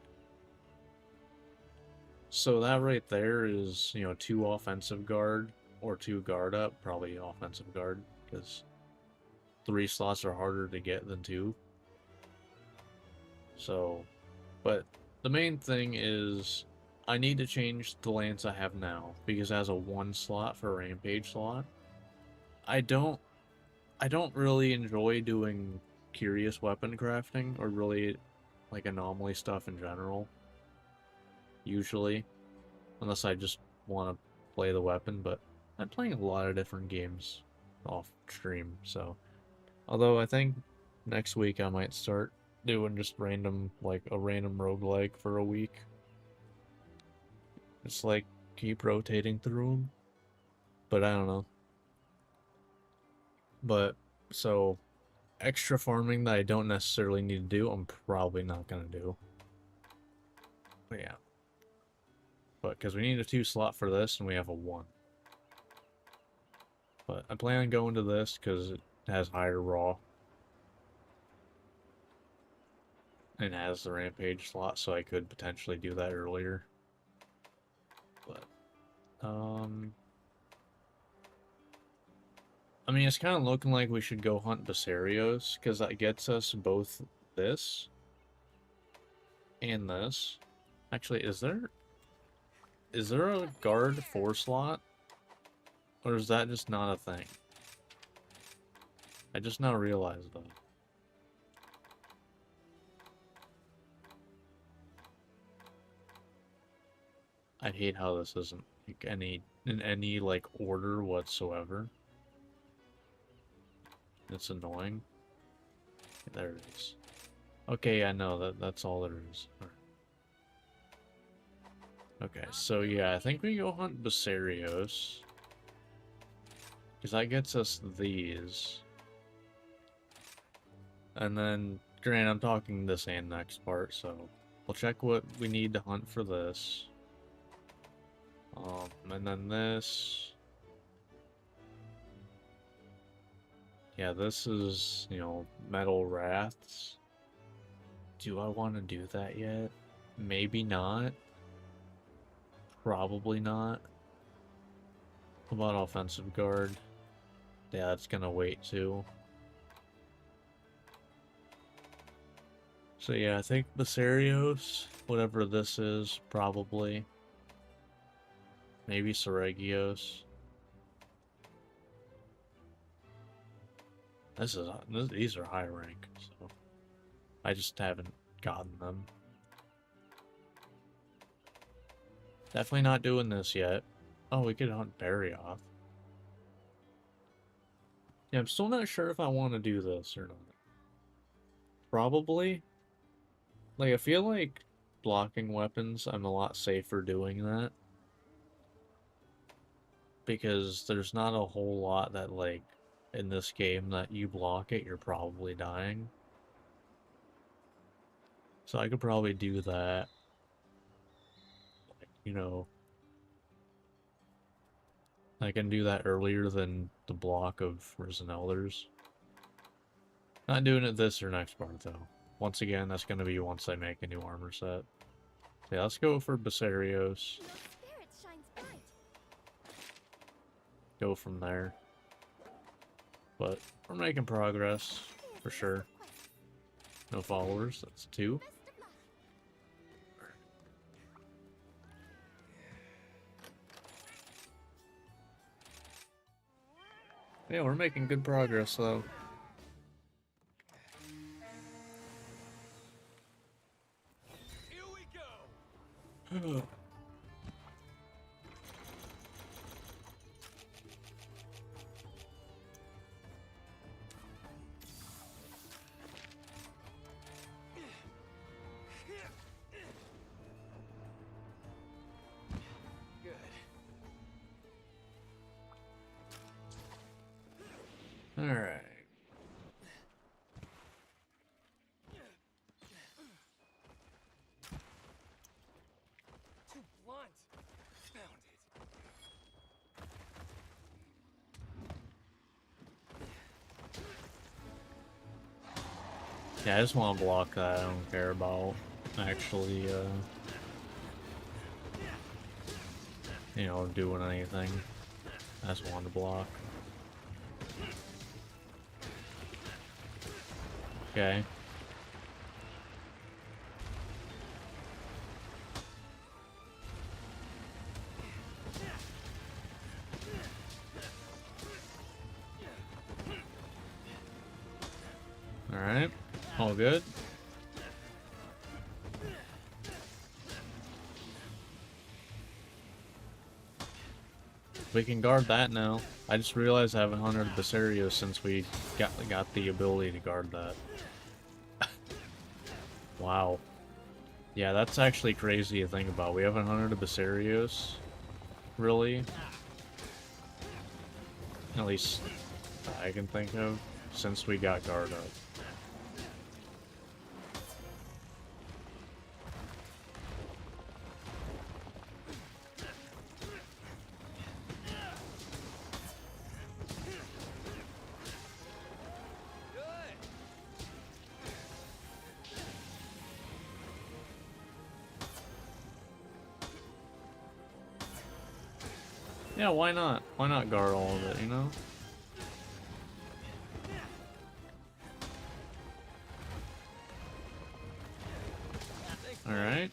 So that right there is, you know, 2 offensive guard or 2 guard up, probably offensive guard because 3 slots are harder to get than 2. So, but the main thing is I need to change the lance I have now because it has a 1 slot for a rampage slot. I don't really enjoy doing curious weapon crafting or really like anomaly stuff in general. Usually, unless I just want to play the weapon, but I'm playing a lot of different games off stream, so although I think next week I might start doing just random, like a random roguelike for a week. It's like keep rotating through them. But I don't know. But so extra farming that I don't necessarily need to do, I'm probably not gonna do. But yeah. But because we need a 2 slot for this and we have a 1. But I plan on going to this because it has higher raw. And has the rampage slot, so I could potentially do that earlier. But I mean, it's kind of looking like we should go hunt Basarios, because that gets us both this and this. Actually, is there a guard 4 slot? Or is that just not a thing? I just now realized that. I hate how this isn't like in any like order whatsoever. It's annoying. There it is. Okay, I know that's all there is. Okay, so yeah, I think we go hunt Basarios. Because that gets us these. And then, granted, I'm talking this and next part, so we'll check what we need to hunt for this. And then this. Yeah, this is, you know, Metal Wraths. Do I want to do that yet? Maybe not. Probably not. What about Offensive Guard? Yeah, that's gonna wait too. So yeah, I think Basarios, whatever this is, probably. Maybe Seregios. These are high rank, so I just haven't gotten them. Definitely not doing this yet. Oh, we could hunt Barrioth. Yeah, I'm still not sure if I want to do this or not. Probably. Like, I feel like blocking weapons, I'm a lot safer doing that. Because there's not a whole lot that, like, in this game that you block it, you're probably dying. So I could probably do that. Like, you know. I can do that earlier than the block of Risen Elders. Not doing it this or next part, though. Once again, that's going to be once I make a new armor set. So yeah, let's go for Basarios. No spirit shines bright. Go from there. But we're making progress, for sure. No followers, that's 2. Best of luck. Yeah, we're making good progress, though. Here we go. Good. Alright. Too blunt. Found it. Yeah, I just want to block that. I don't care about actually, you know, doing anything. I just want to block. Okay. Alright. All good. We can guard that now. I just realized I haven't hunted Basarios since we got the ability to guard that. Wow. Yeah, that's actually crazy to think about. We haven't hunted a Basarios, really. At least I can think of, since we got guard up. Good. Yeah, why not? Why not guard all of it, you know? Alright.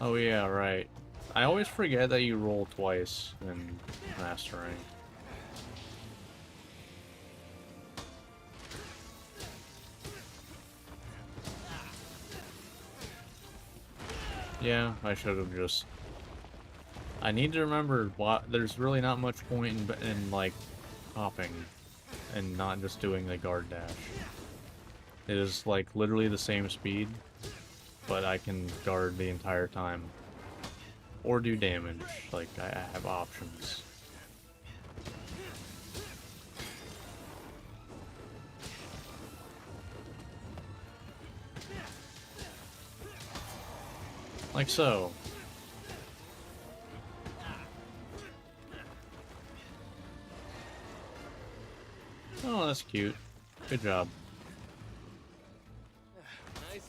Oh yeah, right. I always forget that you roll twice in Master Rank. Yeah, I should have just... I need to remember what... There's really not much point in like, hopping and not just doing the guard dash. It is, like, literally the same speed, but I can guard the entire time. Or do damage. Like, I have options. Like so. Oh, that's cute. Good job. Nice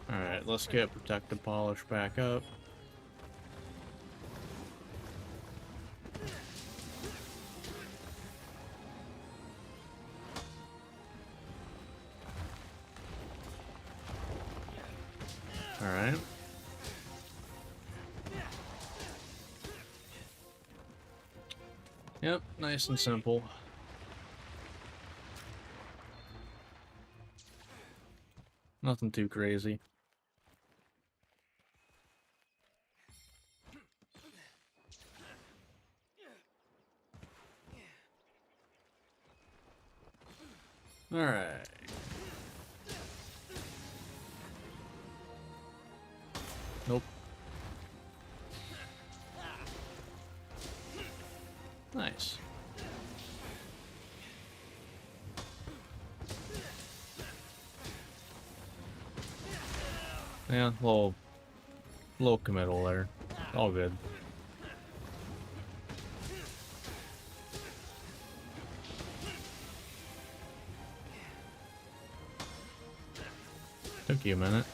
one. Alright, let's get Protective Polish back up. Alright. Yep, nice and simple. Nothing too crazy. Alright. Nope. Nice. Yeah, little committal there. All good. Took you a minute.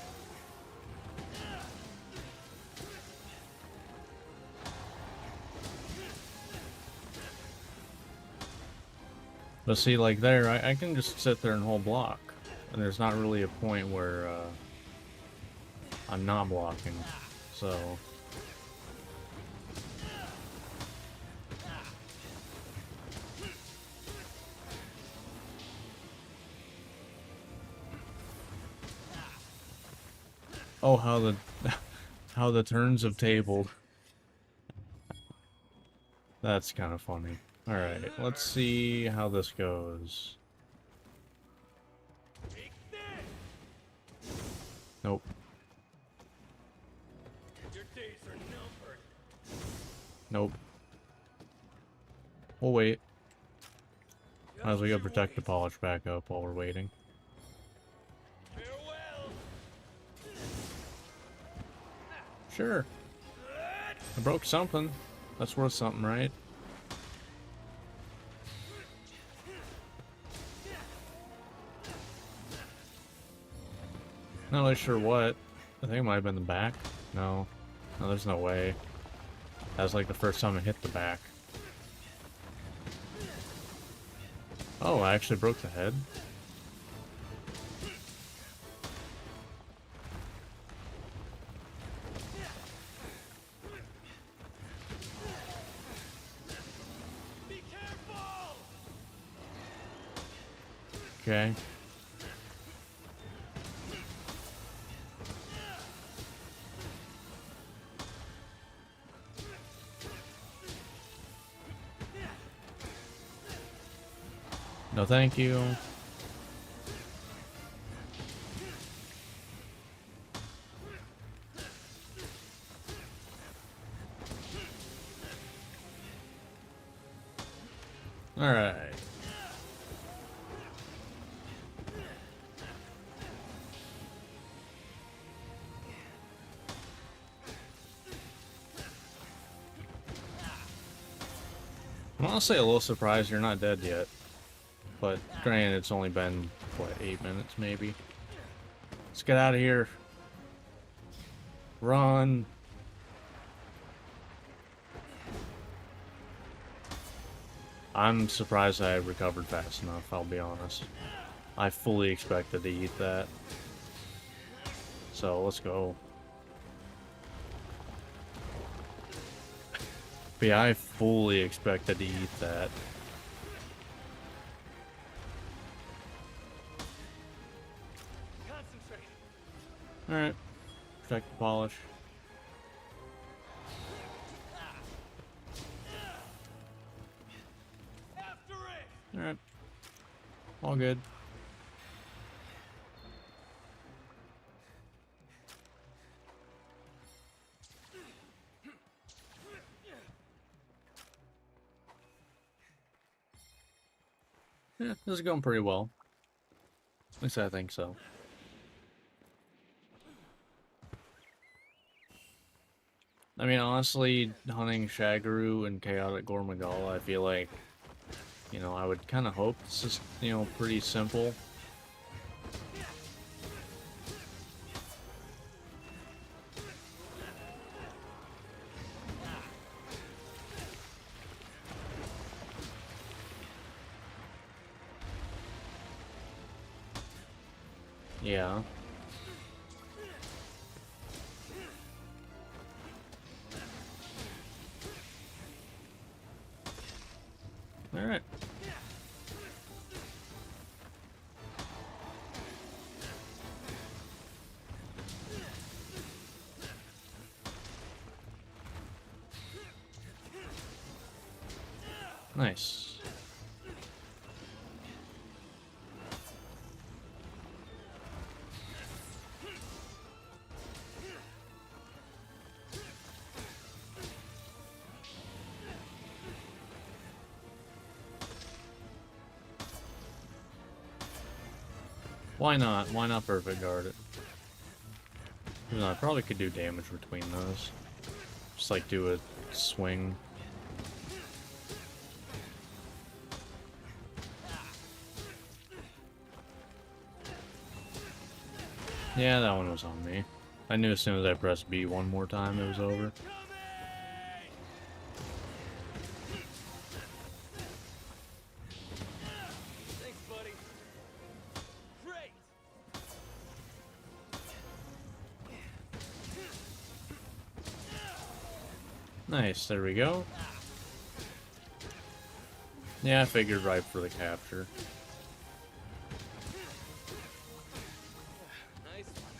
But see, like there, I can just sit there and hold block. And there's not really a point where I'm not blocking. So... Oh, how the how the turns have tabled. That's kind of funny. All right, let's see how this goes. Nope. Your days are numbered. Nope. We'll wait. Might as well go protect the polish back up while we're waiting. Farewell. Sure. I broke something. That's worth something, right? Not really sure what. I think it might have been the back. No. No, there's no way. That was like the first time I hit the back. Oh, I actually broke the head. Be careful. Okay. No, thank you. All right. I'm honestly a little surprised you're not dead yet. But granted, it's only been, what, 8 minutes maybe? Let's get out of here. Run. I'm surprised I recovered fast enough, I'll be honest. I fully expected to eat that. So, let's go. But yeah, I fully expected to eat that. Concentrate. Alright. Protect the polish. After it. Alright. All good. Yeah, this is going pretty well. At least I think so. I mean, honestly, hunting Shagaru and Chaotic Gormagala, I feel like, you know, I would kind of hope this is, you know, pretty simple. Yeah. Alright. Nice. Why not? Why not perfect guard it? Even though I probably could do damage between those. Just like do a swing. Yeah, that one was on me. I knew as soon as I pressed B one more time it was over. Thanks, buddy. Great. Nice, there we go. Yeah, I figured right for the capture. Nice one.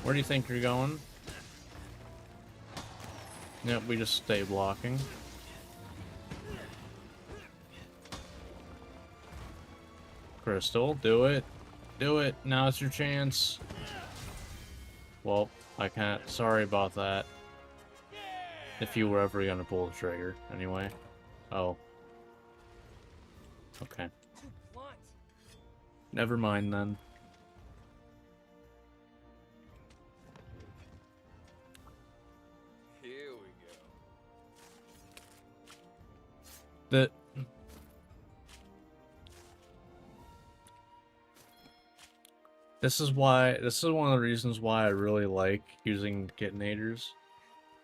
Where do you think you're going? Yep, we just stay blocking. Crystal, do it. Do it. Now it's your chance. Well, I can't. Sorry about that. If you were ever gonna pull the trigger, anyway. Oh. Okay. Too blunt. Never mind then. Here we go. That. This is one of the reasons why I really like using Kitinators.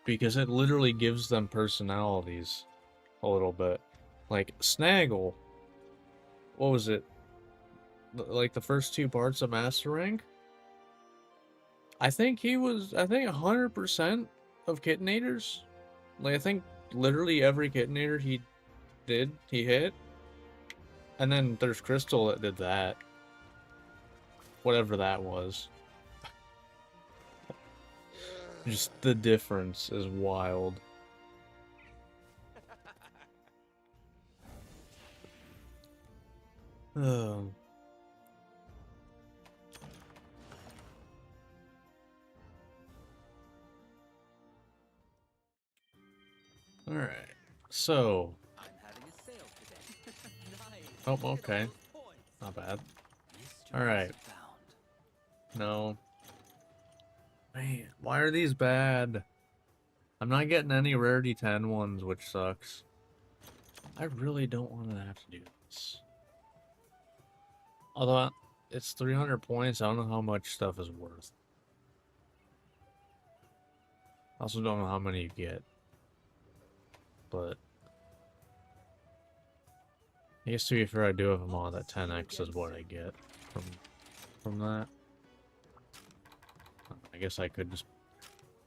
Because it literally gives them personalities a little bit. Like, Snaggle. What was it? Like, the first two parts of Master Rank? I think 100% of Kitinators. Like, I think literally every Kitinator he hit. And then there's Crystal that did that. Whatever that was. Just the difference is wild. Oh. Alright. So. I'm having a sale today. Nice. Oh, Look at all okay. those points. Not bad. Mysteries Alright. abound. No. Man, why are these bad? I'm not getting any rarity 10 ones, which sucks. I really don't want to have to do this. Although, it's 300 points, I don't know how much stuff is worth. I also don't know how many you get. But I guess to be fair, I do have them all. That 10x is what I get from that. I guess I could just.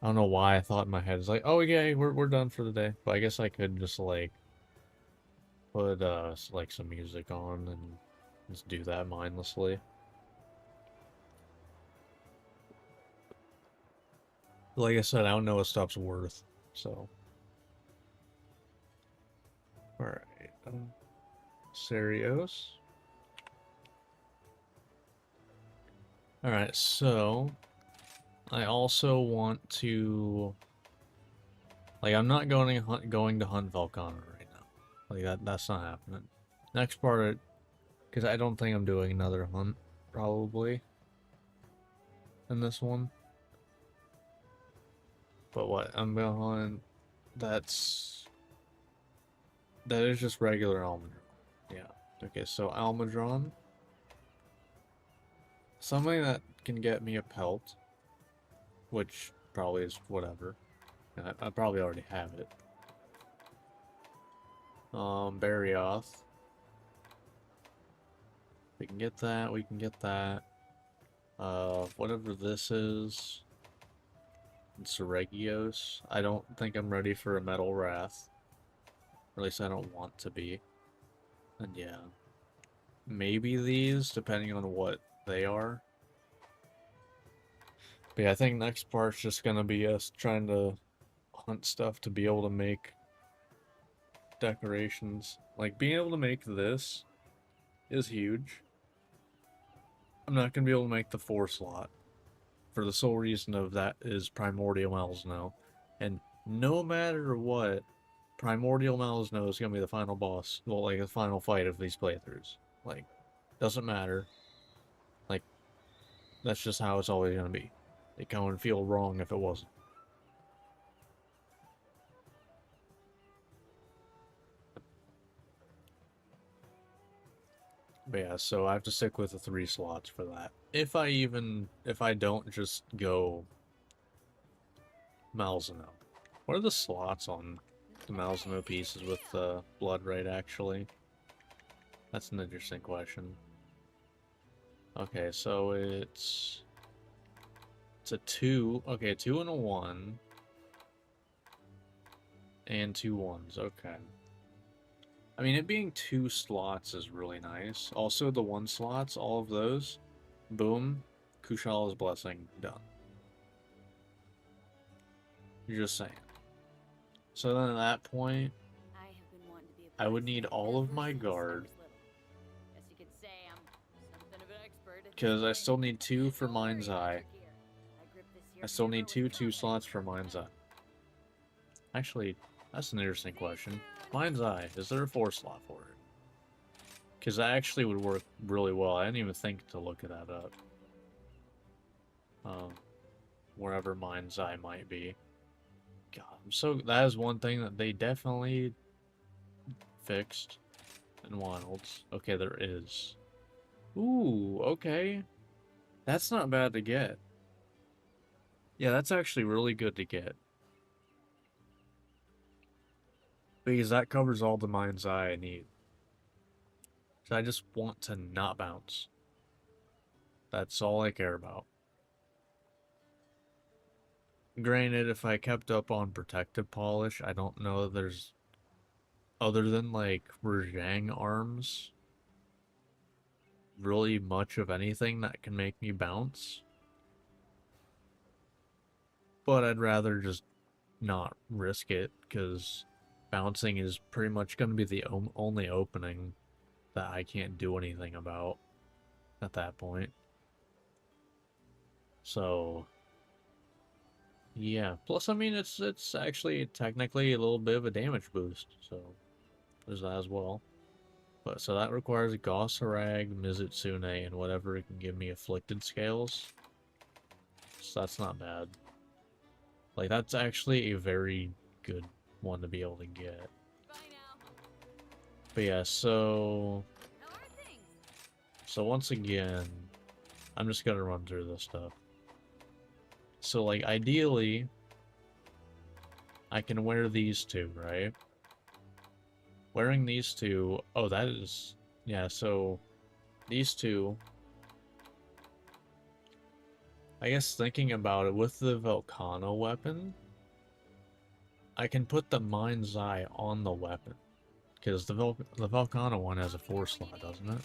I don't know why I thought in my head it's like, oh yeah, we're done for the day. But I guess I could just like put like some music on and just do that mindlessly. Like I said, I don't know what stuff's worth, so. Alright, Serios. Alright, so I also want to, like, I'm not going to hunt Volcano right now. Like that's not happening. Next part, because I don't think I'm doing another hunt probably in this one. But what I'm gonna hunt, that is just regular Almudron. Yeah. Okay, so Almudron. Something that can get me a pelt. Which probably is whatever. I probably already have it. Barioth. We can get that, we can get that. Whatever this is. Seregios. I don't think I'm ready for a Metal Wrath. Or at least I don't want to be. And yeah. Maybe these, depending on what they are. But yeah, I think next part's just gonna be us trying to hunt stuff to be able to make decorations. Like, being able to make this is huge. I'm not going to be able to make the 4 slot. For the sole reason of that is Primordial Malzno. And no matter what, Primordial Malzno is going to be the final boss. Well, like, the final fight of these playthroughs. Like, doesn't matter. Like, that's just how it's always going to be. It kind of would feel wrong if it wasn't. But yeah, so I have to stick with the 3 slots for that. If I don't just go Malzeno. What are the slots on the Malzeno pieces with the blood rate, actually? That's an interesting question. Okay, so it's a 2. Okay, a 2 and a 1. And 2 1s, okay. I mean, it being 2 slots is really nice. Also, the 1 slots, all of those, boom, Kushal's Blessing, done. You're just saying. So then at that point, I would need all of my guard. Because I still need 2 for Mind's Eye. I still need 2 slots for Mind's Eye. Actually, that's an interesting question. Mind's Eye, is there a 4 slot for it? Because that actually would work really well. I didn't even think to look that up. Wherever Mind's Eye might be. God, that is one thing that they definitely fixed in Wilds. Okay, there is. Ooh, okay. That's not bad to get. Yeah, that's actually really good to get. Because that covers all the Mind's Eye I need. So I just want to not bounce. That's all I care about. Granted, if I kept up on Protective Polish, I don't know that there's... Other than, like, Rajang arms... really much of anything that can make me bounce. But I'd rather just not risk it, because bouncing is pretty much going to be the only opening that I can't do anything about at that point. So, yeah. Plus, I mean, it's actually technically a little bit of a damage boost, so there's that as well. But so that requires Gossarag, Mizutsune, and whatever it can give me afflicted scales. So that's not bad. Like, that's actually a very good one to be able to get. But yeah, so once again, I'm just gonna run through this stuff. So, like, ideally, I can wear these 2, right? Wearing these 2, oh, that is, yeah, so these 2, I guess thinking about it, with the Volcano weapon, I can put the Mind's Eye on the weapon. Because the Volcano one has a 4 slot, doesn't it?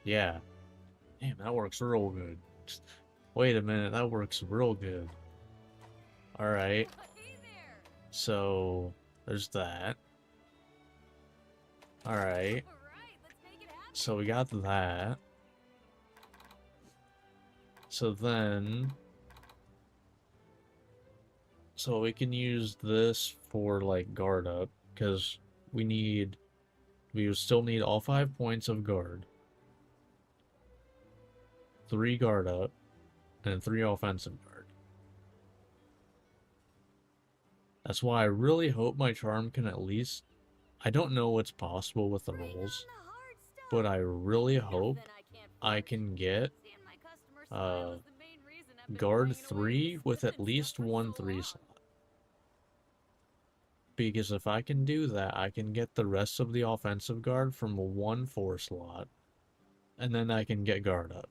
Yeah. Damn, that works real good. Wait a minute, that works real good. Alright. So, there's that. Alright. So we got that. So then... So we can use this for, like, guard up, because we still need all 5 points of guard. 3 guard up, and 3 offensive guard. That's why I really hope my charm can at least... I don't know what's possible with the rolls, but I really hope I can get guard 3 with at least 1 3 slot. Because if I can do that, I can get the rest of the offensive guard from 1 4 slot, and then I can get guard up.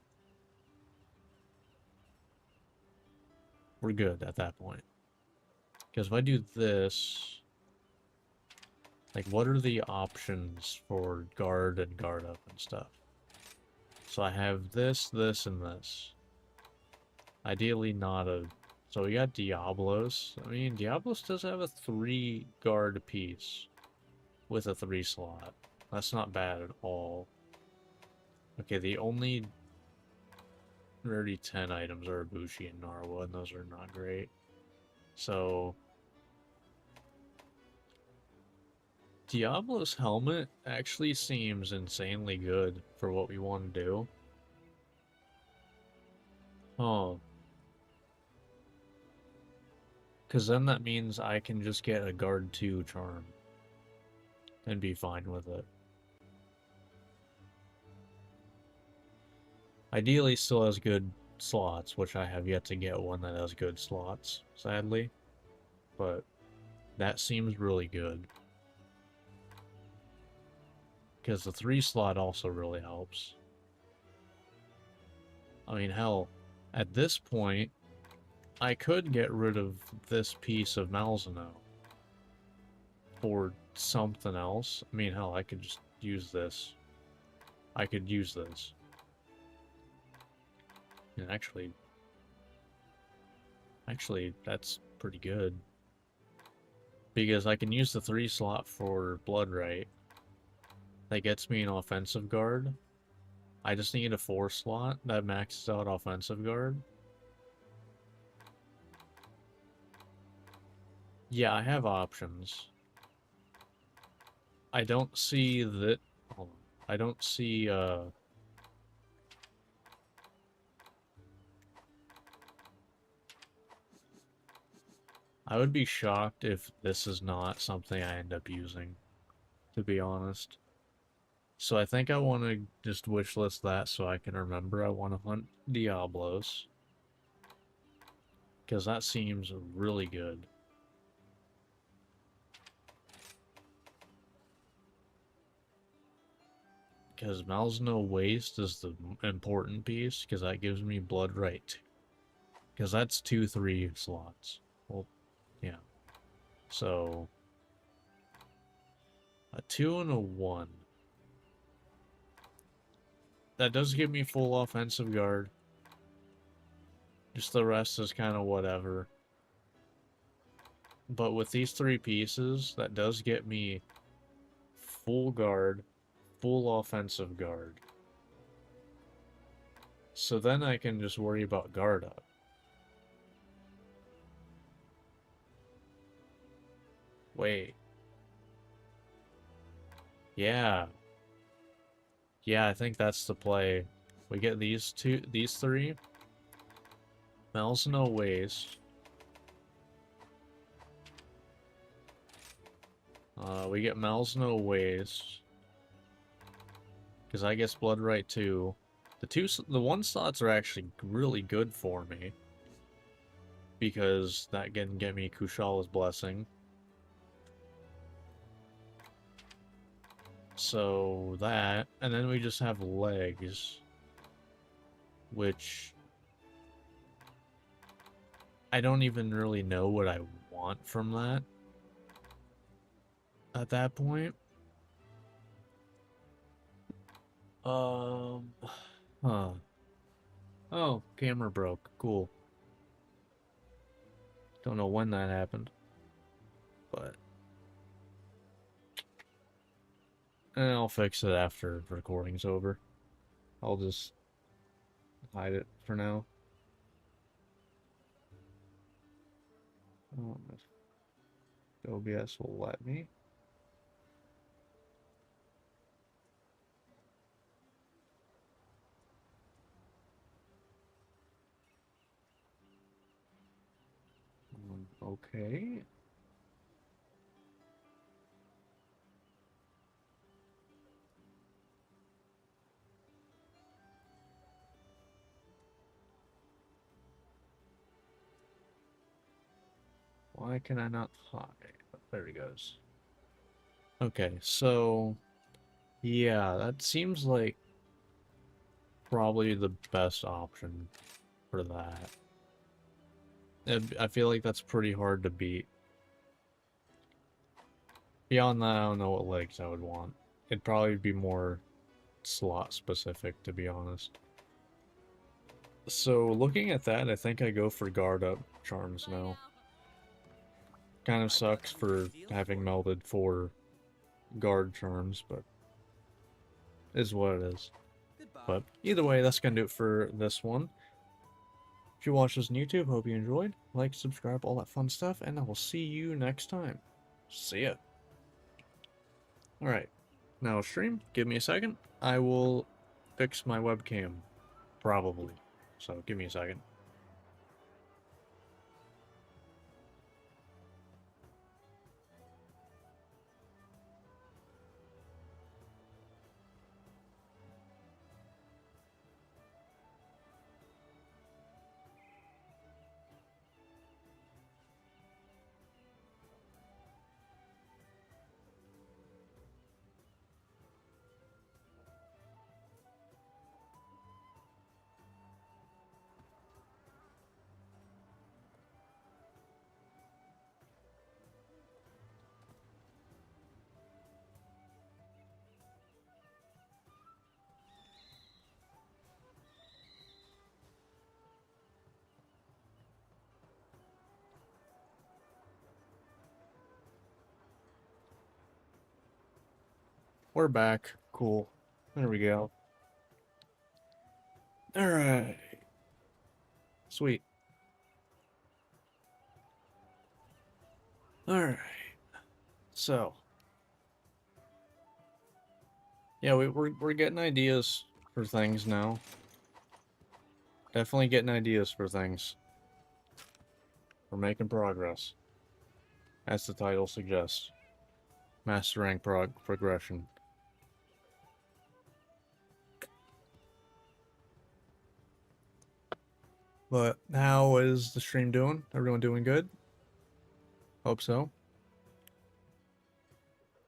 We're good at that point. Because if I do this, like, what are the options for guard and guard up and stuff? So I have this, this, and this. Ideally not a... So we got Diablos. I mean, Diablos does have a 3 guard piece with a 3 slot. That's not bad at all. Okay, the only rarity 10 items are Ibushi and Narwa, and those are not great. So Diablo's helmet actually seems insanely good for what we want to do. Oh. Because then that means I can just get a guard 2 charm and be fine with it. Ideally still has good slots, which I have yet to get one that has good slots, sadly. But that seems really good. Because the 3 slot also really helps. I mean, hell, at this point, I could get rid of this piece of Malzeno for something else. I mean, hell, I could just use this. I could use this. And actually, that's pretty good. Because I can use the 3 slot for Bloodright. That gets me an offensive guard. I just need a 4 slot that maxes out offensive guard. Yeah, I have options. I don't see that... Hold on. I don't see, I would be shocked if this is not something I end up using, to be honest. So I think I want to just wishlist that so I can remember I want to hunt Diablos. Because that seems really good. Because Malzeno Waste is the important piece, because that gives me Bloodright. Because that's 2-3 slots. Well, yeah. So, a 2 and a 1. That does give me full offensive guard. Just the rest is kind of whatever. But with these 3 pieces, that does get me full guard, full offensive guard. So then I can just worry about guard up. Wait. Yeah. Yeah, I think that's the play. We get these 3. Malzeno Waste. We get Malzeno Waste. Because I guess Bloodright 2. The 1 slots are actually really good for me. Because that can get me Kushal's Blessing. So that, and then we just have legs, which I don't even really know what I want from that at that point. Huh. Oh, camera broke. Cool. Don't know when that happened, but and I'll fix it after the recording's over. I'll just hide it for now. I don't know if OBS will let me. Okay. Why can I not hide? There he goes. Okay, so yeah, that seems like probably the best option for that. I feel like that's pretty hard to beat. Beyond that, I don't know what legs I would want. It'd probably be more slot specific, to be honest. So looking at that, I think I go for guard up charms now. Kind of sucks for having melded 4 guard charms, but is what it is. But either way, that's gonna do it for this one. If you watch this on YouTube, hope you enjoyed. Like, subscribe, all that fun stuff, and I will see you next time. See ya. Alright, now stream, give me a second. I will fix my webcam, probably. So, give me a second. We're back. Cool. There we go. Alright. Sweet. Alright. So. Yeah, we're getting ideas for things now. Definitely getting ideas for things. We're making progress. As the title suggests. Master rank progression. But how is the stream doing? Everyone doing good? Hope so.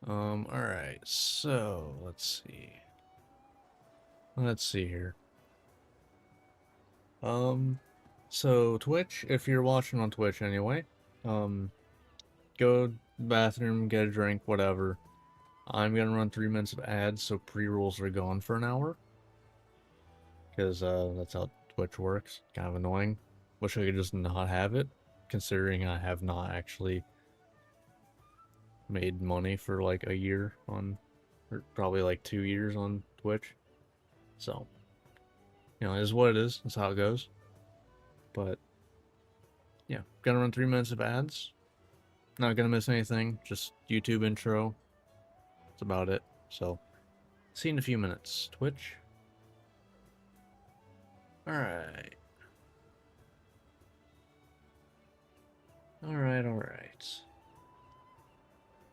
Alright, so let's see. Let's see here. So Twitch, if you're watching on Twitch anyway, go to the bathroom, get a drink, whatever. I'm gonna run 3 minutes of ads, so pre-rolls are gone for an hour. Because that's how Twitch works. Kind of annoying. Wish I could just not have it, considering I have not actually made money for like a year on, or probably like 2 years on Twitch. So, you know, it is what it is. That's how it goes. But, yeah, gonna run 3 minutes of ads. Not gonna miss anything. Just YouTube intro. That's about it. So, see you in a few minutes. Twitch. Alright. Alright.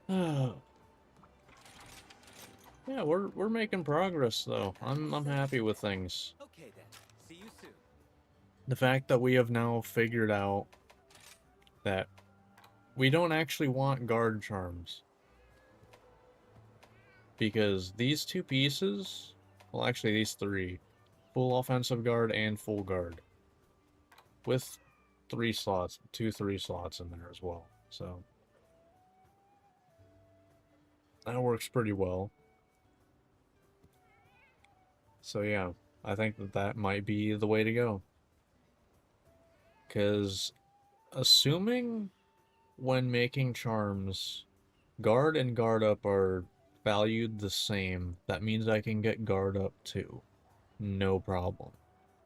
Oh. Yeah, we're making progress though. I'm happy with things. Okay then. See you soon. The fact that we have now figured out that we don't actually want guard charms. Because these two pieces, well actually these three, full offensive guard and full guard. With 3 slots, 3 slots in there as well. So that works pretty well. So yeah, I think that might be the way to go. Because assuming when making charms, guard and guard up are valued the same, that means I can get guard up 2. No problem.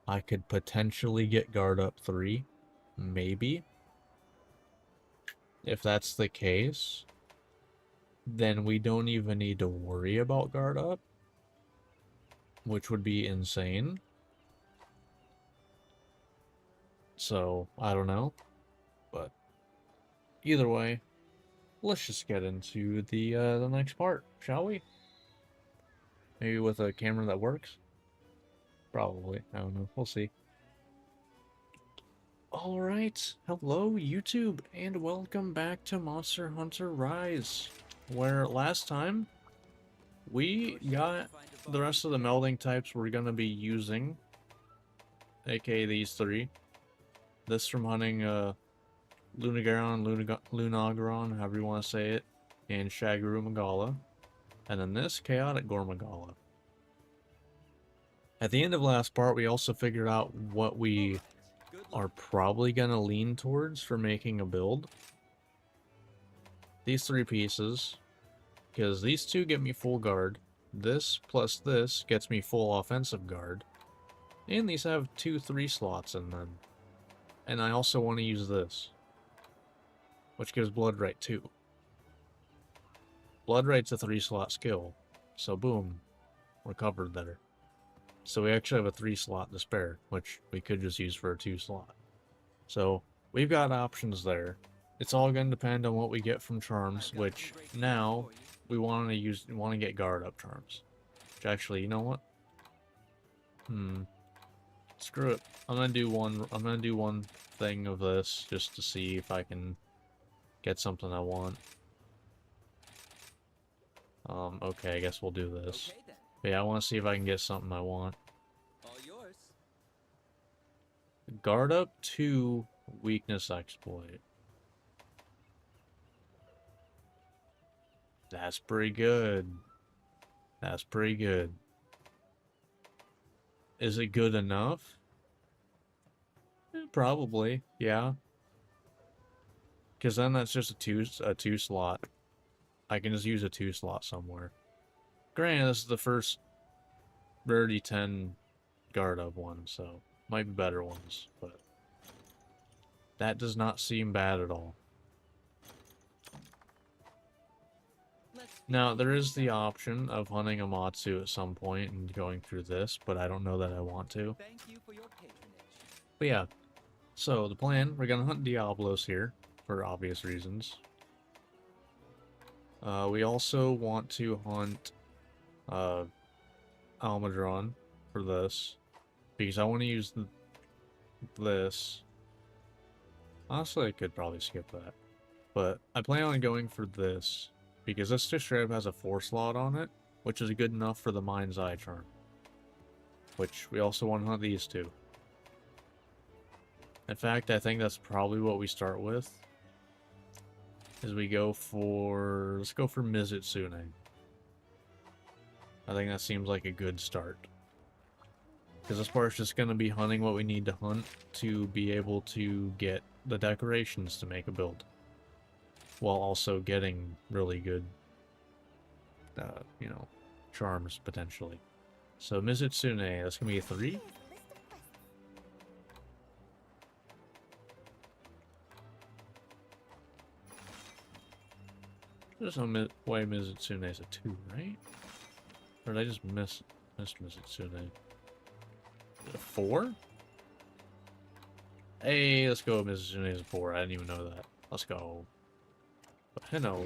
I could potentially get guard up 3. Maybe. If that's the case, then we don't even need to worry about guard up, which would be insane. So, I don't know. But either way, let's just get into the next part, shall we? Maybe with a camera that works? Probably. I don't know. We'll see. Alright, hello YouTube, and welcome back to Monster Hunter Rise, where last time we got the rest of the melding types we're going to be using, aka these 3. This from hunting Lunagaron, however you want to say it, and Shaguru Magala, and then this Chaotic Gormagala. At the end of last part, we also figured out what we are probably going to lean towards for making a build. These 3 pieces, because these 2 get me full guard, this plus this gets me full offensive guard, and these have 2 3 slots in them. And I also want to use this, which gives Blood Right 2. Blood Right's a 3-slot skill, so boom, we're covered there. So we actually have a 3-slot to spare, which we could just use for a 2-slot. So we've got options there. It's all going to depend on what we get from charms, I've got which some great now news for you. we want to get guard up charms. Which actually, you know what? Screw it. I'm gonna do one thing of this just to see if I can get something I want. Okay, I guess we'll do this. Okay then. But yeah, I want to see if I can get something I want. All yours. Guard up 2 weakness exploit. That's pretty good. That's pretty good. Is it good enough? Probably, yeah. Because then that's just a two slot. I can just use a 2-slot somewhere. Granted, this is the first Rarity 10 guard up one, so might be better ones, but that does not seem bad at all. Let's Now, there is the option of hunting a Matsu at some point and going through this, but I don't know that I want to. thank you for your patronage. But yeah, so the plan, we're gonna hunt Diablos here, for obvious reasons. We also want to hunt Almudron for this, because I want to use this. Honestly, I could probably skip that, but I plan on going for this, because this just straight up has a 4-slot on it, which is good enough for the Mind's Eye charm. Which we also want to hunt these two. In fact, I think that's probably what we start with. Is we go for... let's go for Mizutsune. I think that seems like a good start. Because this part's just going to be hunting what we need to hunt to be able to get the decorations to make a build. While also getting really good, you know, charms, potentially. So Mizutsune, that's going to be a 3? There's no way Mizutsune is a 2, right? Or did I just missed Mizutsune? A 4? Hey, let's go. Mizutsune is a 4. I didn't even know that. Let's go. But hello.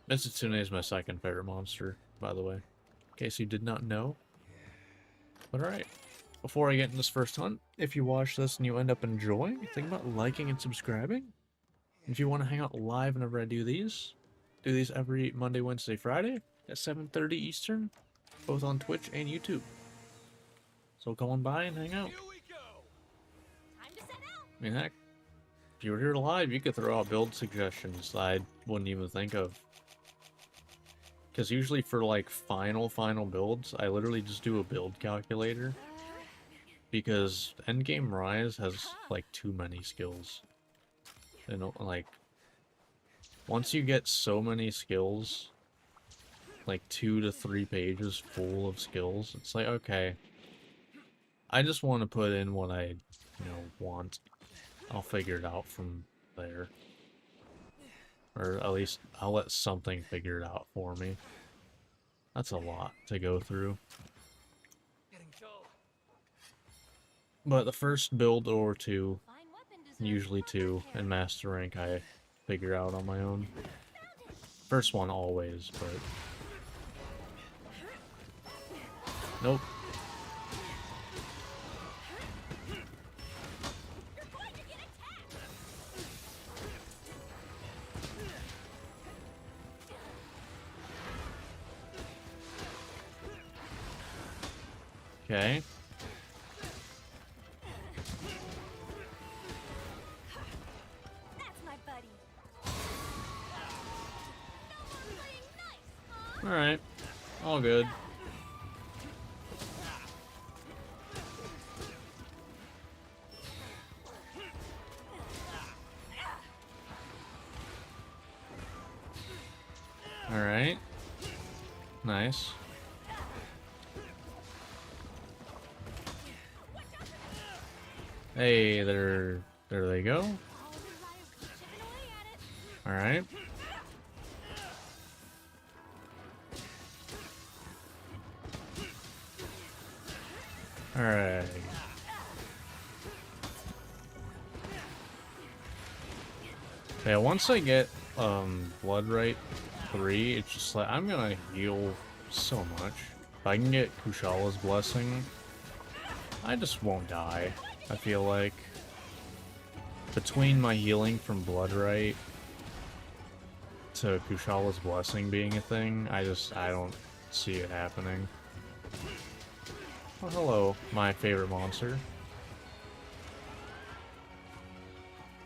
Mizutsune is my second favorite monster, by the way. In case you did not know. But alright. Before I get in this first hunt, if you watch this and you end up enjoying, think about liking and subscribing. If you want to hang out live whenever I do these every Monday, Wednesday, Friday at 7:30 Eastern, both on Twitch and YouTube. So come on by and hang out. Here we go. Time to set out. I mean, heck, if you were here live, you could throw out build suggestions I wouldn't even think of. Because usually for like final builds, I literally just do a build calculator. Because Endgame Rise has like too many skills. You know, like, once you get so many skills, like 2 to 3 pages full of skills, it's like, okay, I just want to put in what I, you know, want. I'll figure it out from there. Or at least I'll let something figure it out for me. That's a lot to go through. Getting dull. But the first build or 2, Fine weapon deserves usually proper 2, care. and Master Rank I figure out on my own. First one always, but... nope. You're going to get attacked. Okay. That's my buddy. No more playing nice, huh? Alright. All good. Alright. Nice. Hey, they're There they go. All of his lives chipping away at it. Alright. Alright. Yeah, once I get Blood Right 3, it's just like I'm gonna heal so much. If I can get Kushala's Blessing, I just won't die. I feel like between my healing from Blood Right to Kushala's Blessing being a thing, I don't see it happening. Well, hello, my favorite monster.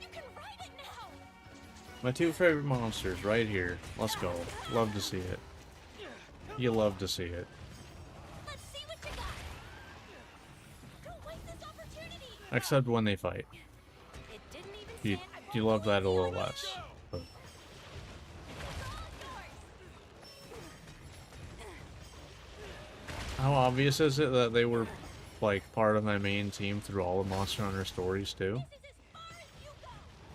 You can ride it now. My two favorite monsters right here. Let's go. Love to see it. You love to see it. Let's see what you got. Don't waste this opportunity. Except when they fight. It didn't even You, stand. you love that a little less. But how obvious is it that they were like part of my main team through all the Monster Hunter stories too?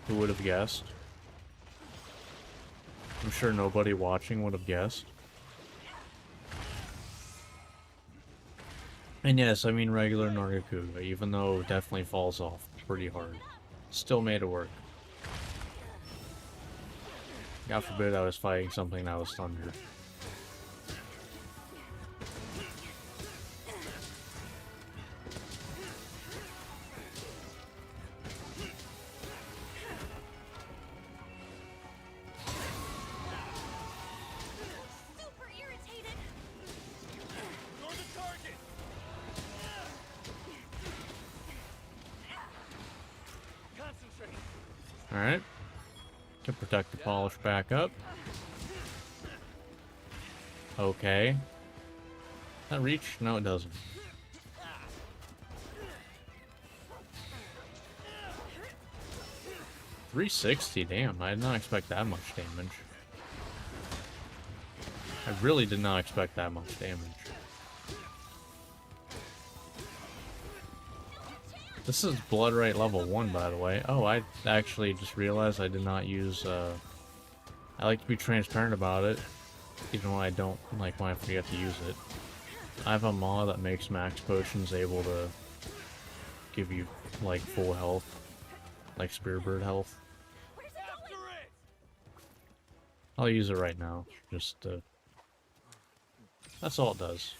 Who would have guessed? I'm sure nobody watching would have guessed. And yes, I mean regular Nargacuga, even though it definitely falls off pretty hard. Still made it work. God forbid I was fighting something that was thunder. Super irritated. You're the target. Concentrate. Alright. Can protect the polish back up. Okay. That reach? No, it doesn't. $360, damn, I did not expect that much damage. I really did not expect that much damage. This is Blood Right level 1, by the way. Oh, I actually just realized I did not use, I like to be transparent about it, even though I don't like when I forget to use it. I have a mod that makes max potions able to give you, like, full health. Like Spearbird health. Where's it going? After it. I'll use it right now. Just, that's all it does.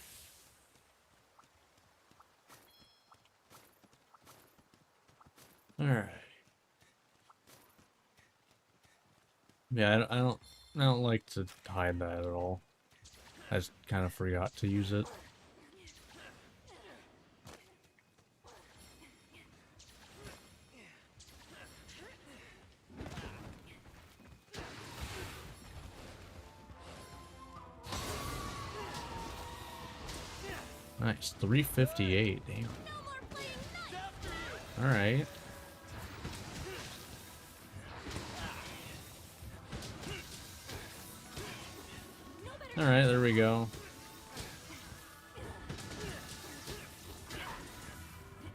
Alright. Yeah, I don't like to hide that at all. I just kind of forgot to use it. Nice, 358, damn. No more playing nice. Alright. Alright, there we go.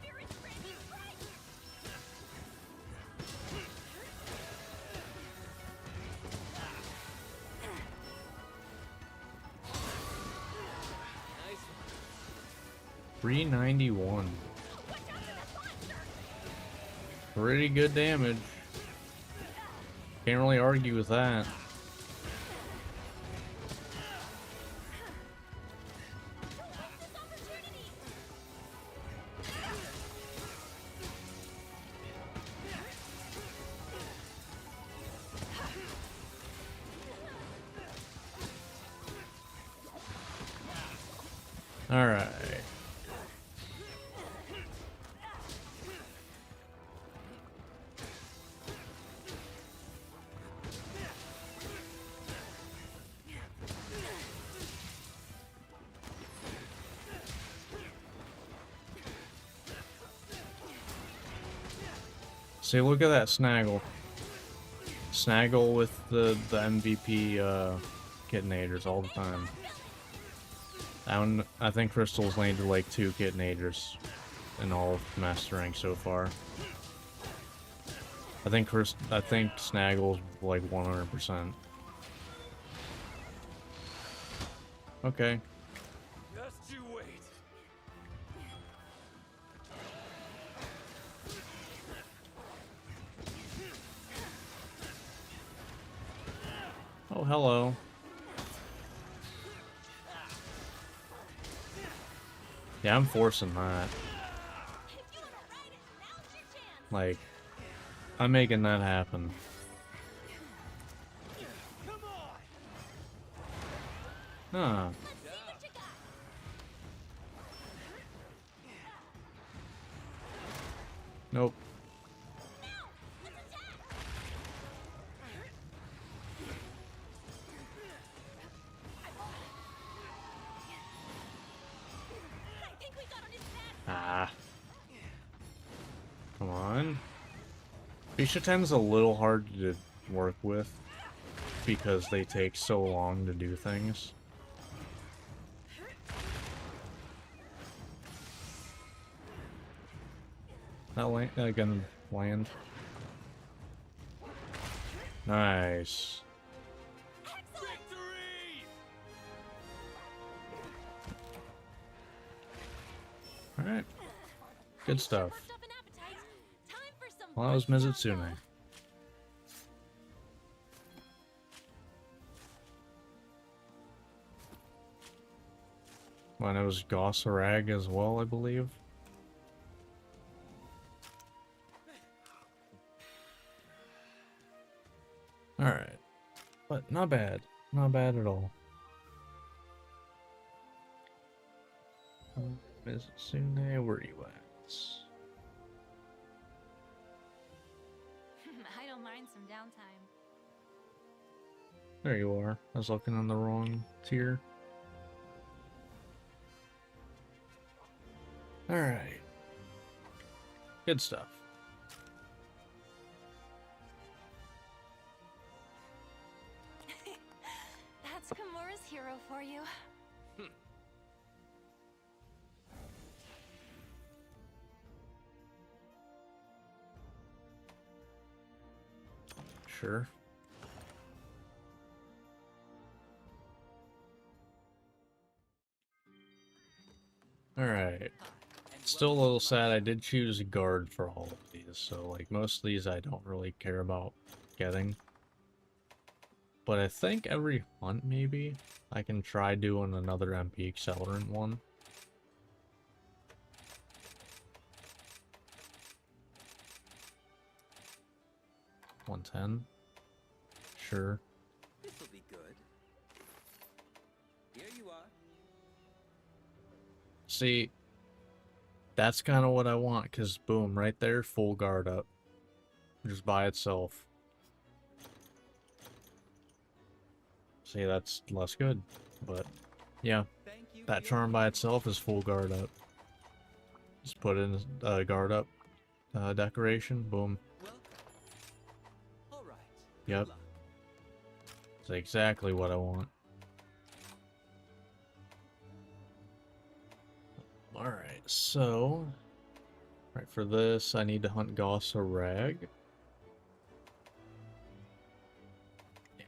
Here is Randy Price. Nice. 391. Watch out for that monster. Pretty good damage. Can't really argue with that. Don't waste this opportunity. Alright. See, look at that Snaggle. Snaggle with the MVP Kitnaders all the time. That one, I think Crystal's landed like 2 Kitnaders in all of Master Rank so far. I think Snaggle's like 100%. Okay. Just you wait. Oh, hello. Yeah, I'm forcing that. If you wanna ride it, now's your chance. Like, I'm making that happen. Come on. Huh. Let's see what you got. Nope. Now, let's attack. I think we got on his back. Ah. Come on. Bishaten's a little hard to work with because they take so long to do things. That gonna land. Nice. Victory! Alright. Good stuff. Worked up an appetite. Time for some Well, that was fun Mizutsune. salsa. Well, and it was Gossarag as well, I believe. Alright. But not bad. Not bad at all. Mizutsune, where are you at? I don't mind some downtime. There you are. I was looking on the wrong tier. Alright. Good stuff. That's Kimura's hero for you. Sure. Alright. And Still a welcome little to my sad I did choose a guard for all of these, so like most of these I don't really care about getting. But I think every hunt maybe I can try doing another MP accelerant one. $110. Sure. This'll be good. Here you are. See, that's kind of what I want, because boom, right there, full guard up. Just by itself. See, that's less good, but yeah, Thank you. that for your charm by time. itself is full guard up. Just put in a guard up decoration, boom. Welcome. All right. Yep. Good luck. It's exactly what I want. Alright, so... Right, for this, I need to hunt Gossarag. Yeah.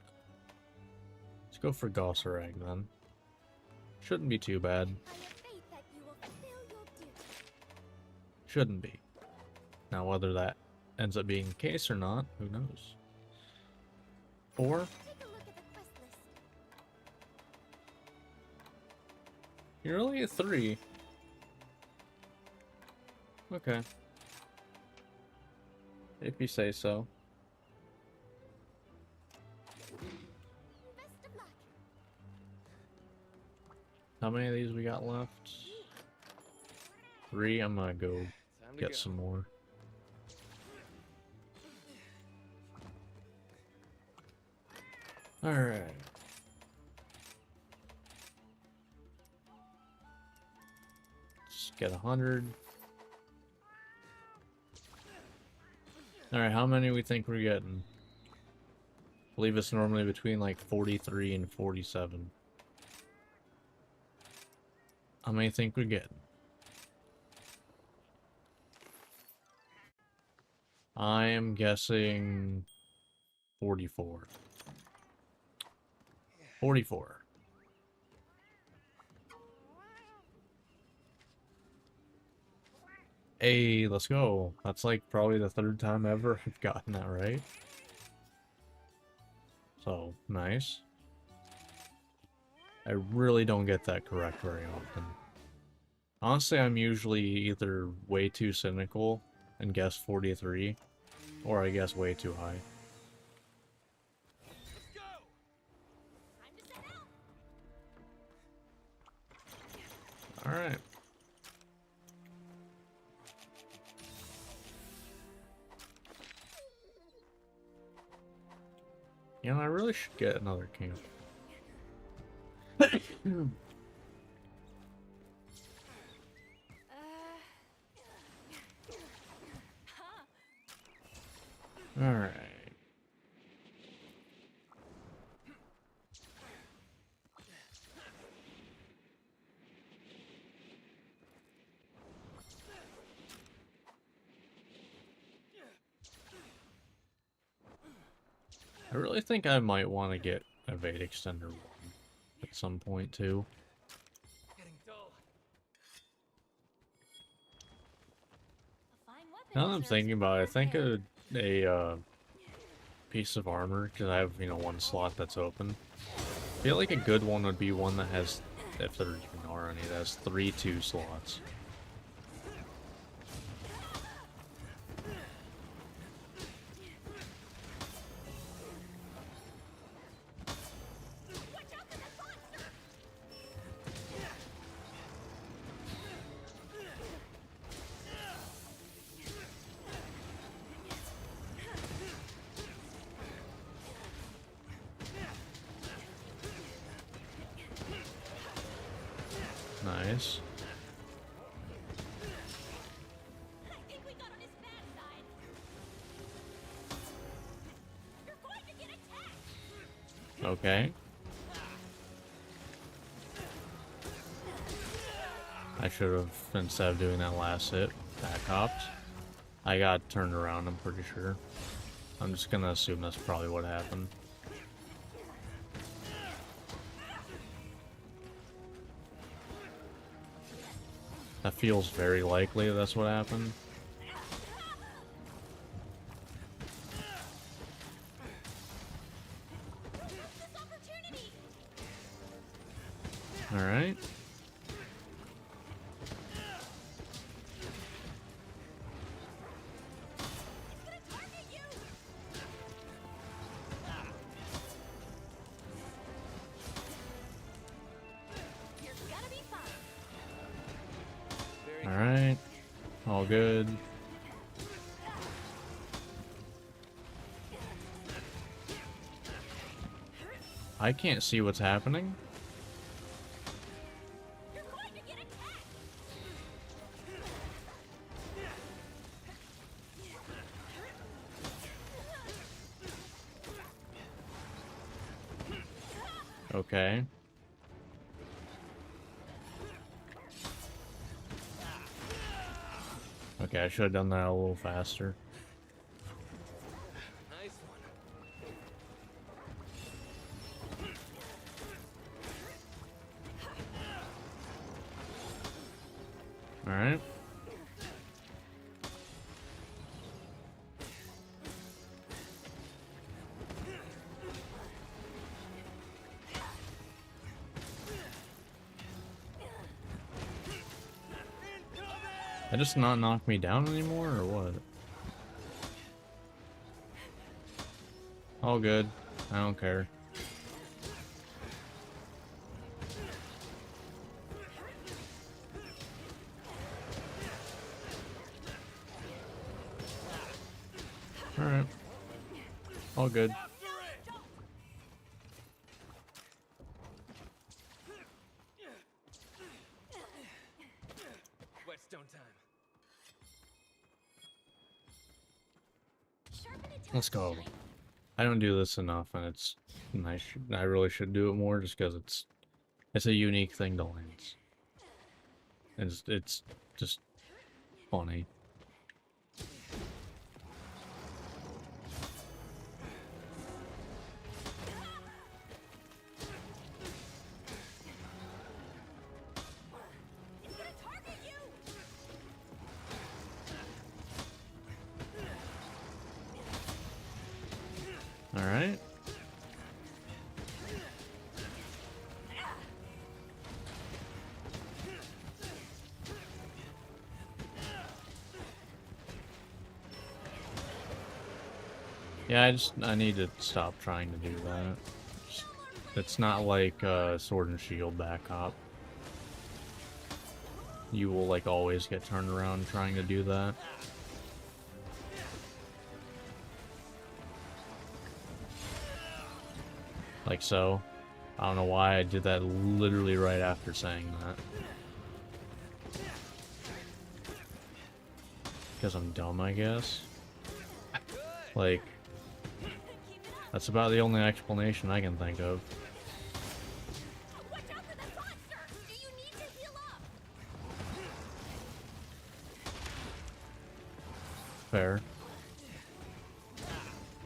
Let's go for Gossarag then. Shouldn't be too bad. I have faith that you will fulfill your duty. Shouldn't be. Now, whether that ends up being the case or not, who knows? 4? Take a look at the quest list. You're only at 3. Okay. If you say so. Best of luck. How many of these we got left? 3. I'm gonna go Time to get go. some more. Alright. Just get 100. Alright, how many we think we're getting? I believe it's normally between like 43 and 47. How many think we're getting? I am guessing 44. 44. Hey, let's go. That's like probably the third time ever I've gotten that right. So, nice. I really don't get that correct very often. Honestly, I'm usually either way too cynical and guess 43, or I guess way too high. Time to set out. Alright. You know, I really should get another camp. Huh. Alright. I really think I might want to get a Evade Extender 1 at some point too. Getting dull. A fine weapon Now that I'm deserves thinking about it, I think repair. a piece of armor, because I have, you know, one slot that's open. I feel like a good one would be one that has, if there even are any, that has 3 2 slots. Watch out for that monster! Nice. I think we got on his bad side. You're going to get attacked! Okay. I should have, instead of doing that last hit, back hopped. I got turned around, I'm pretty sure. I'm just gonna assume that's probably what happened. That feels very likely that's what happened. This opportunity! Alright. It's gonna target you! You're gonna be fine. Very Alright. All good. I can't see what's happening. You're going to get attacked! Okay. Okay, I should have done that a little faster. nice one. Alright. That just not knock me down anymore, or what? All good. I don't care. Alright. All good. Whetstone time. Sharpen attack Let's go. strength. I don't do this enough, and I really should do it more, just because it's a unique thing to Lance. It's just funny. Yeah, I need to stop trying to do that. It's not like Sword and Shield back up. You will like always get turned around trying to do that. Like so. I don't know why I did that literally right after saying that. Because I'm dumb, I guess. Like, that's about the only explanation I can think of. Watch out for that monster! Do you need to heal up? Fair.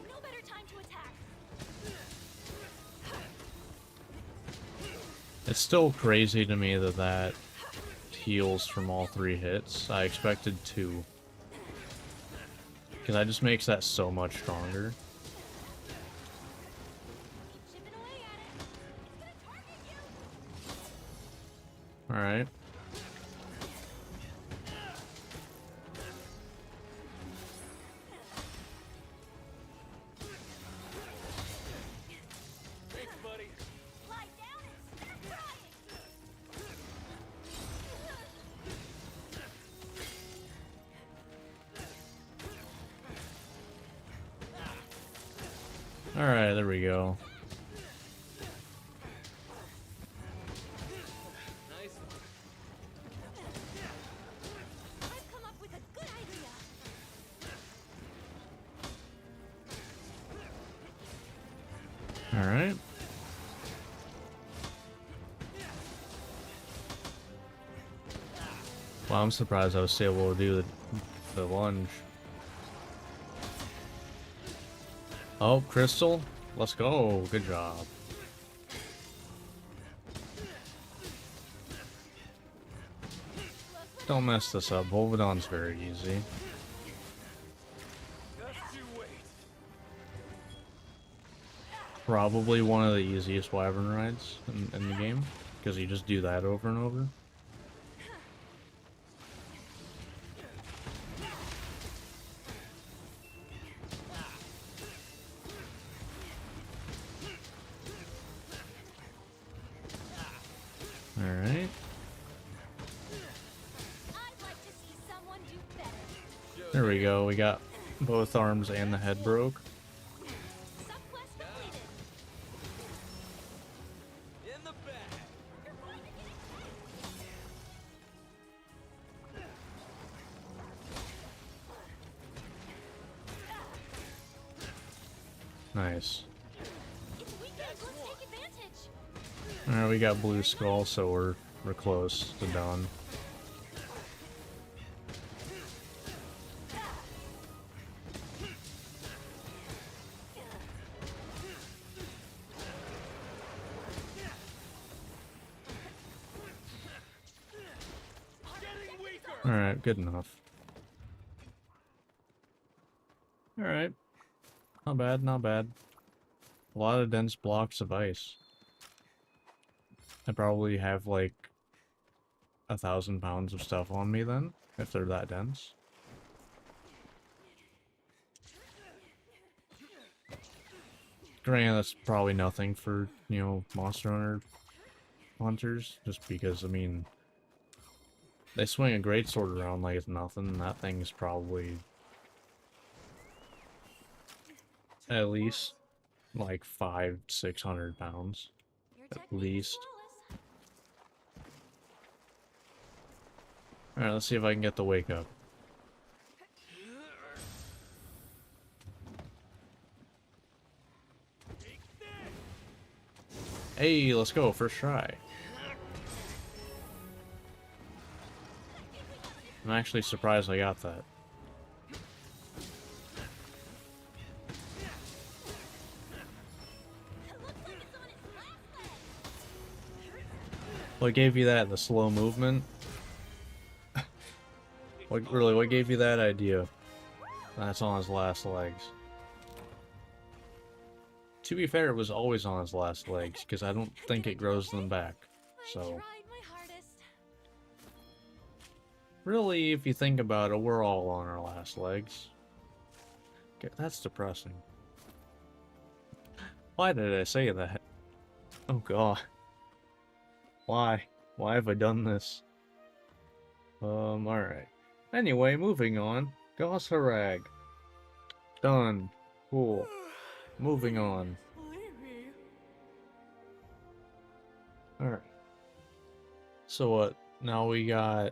No better time to attack. It's still crazy to me that that heals from all 3 hits. I expected 2. Because that just makes that so much stronger. Keep chipping away at it. It's gonna target you. Alright. Thanks, buddy. Lie down and start crying. Alright, there we go. Nice one. I've come up with a good idea. Alright. Well, I'm surprised I was able to do the lunge. Oh, Crystal? Let's go. Good job. Don't mess this up. Volvidon's very easy. Just you wait. Probably one of the easiest Wyvern rides in the game. Because you just do that over and over. Alright. I'd like to see someone do better. There we go. We got both arms and the head broke. Subquest completed. In the bag. You're going to get it. Nice. It's weekend. Let's take advantage. Alright, we got Blue Skull, so we're close to done. Getting weaker. Alright, good enough. Alright. Not bad, not bad. A lot of dense blocks of ice. I probably have like 1,000 pounds of stuff on me then, if they're that dense. Granted, that's probably nothing for, you know, Monster Hunter hunters, just because, I mean, they swing a greatsword around like it's nothing, and that thing's probably at least like 500-600 pounds. Your At technique is least. flawless. Alright, let's see if I can get the wake up. Hey, let's go, first try. I'm actually surprised I got that. It looks like it's on its last leg. What gave you that? The slow movement? What gave you that idea? That's on his last legs. To be fair, it was always on his last legs, because I don't think it grows them back. I So, tried my hardest. really, if you think about it, we're all on our last legs. Okay, that's depressing. Why did I say that? Oh god. Why? Why have I done this? Alright. Anyway, moving on. Gosharag. Done. Cool. Moving on. Alright. So what? Now we got...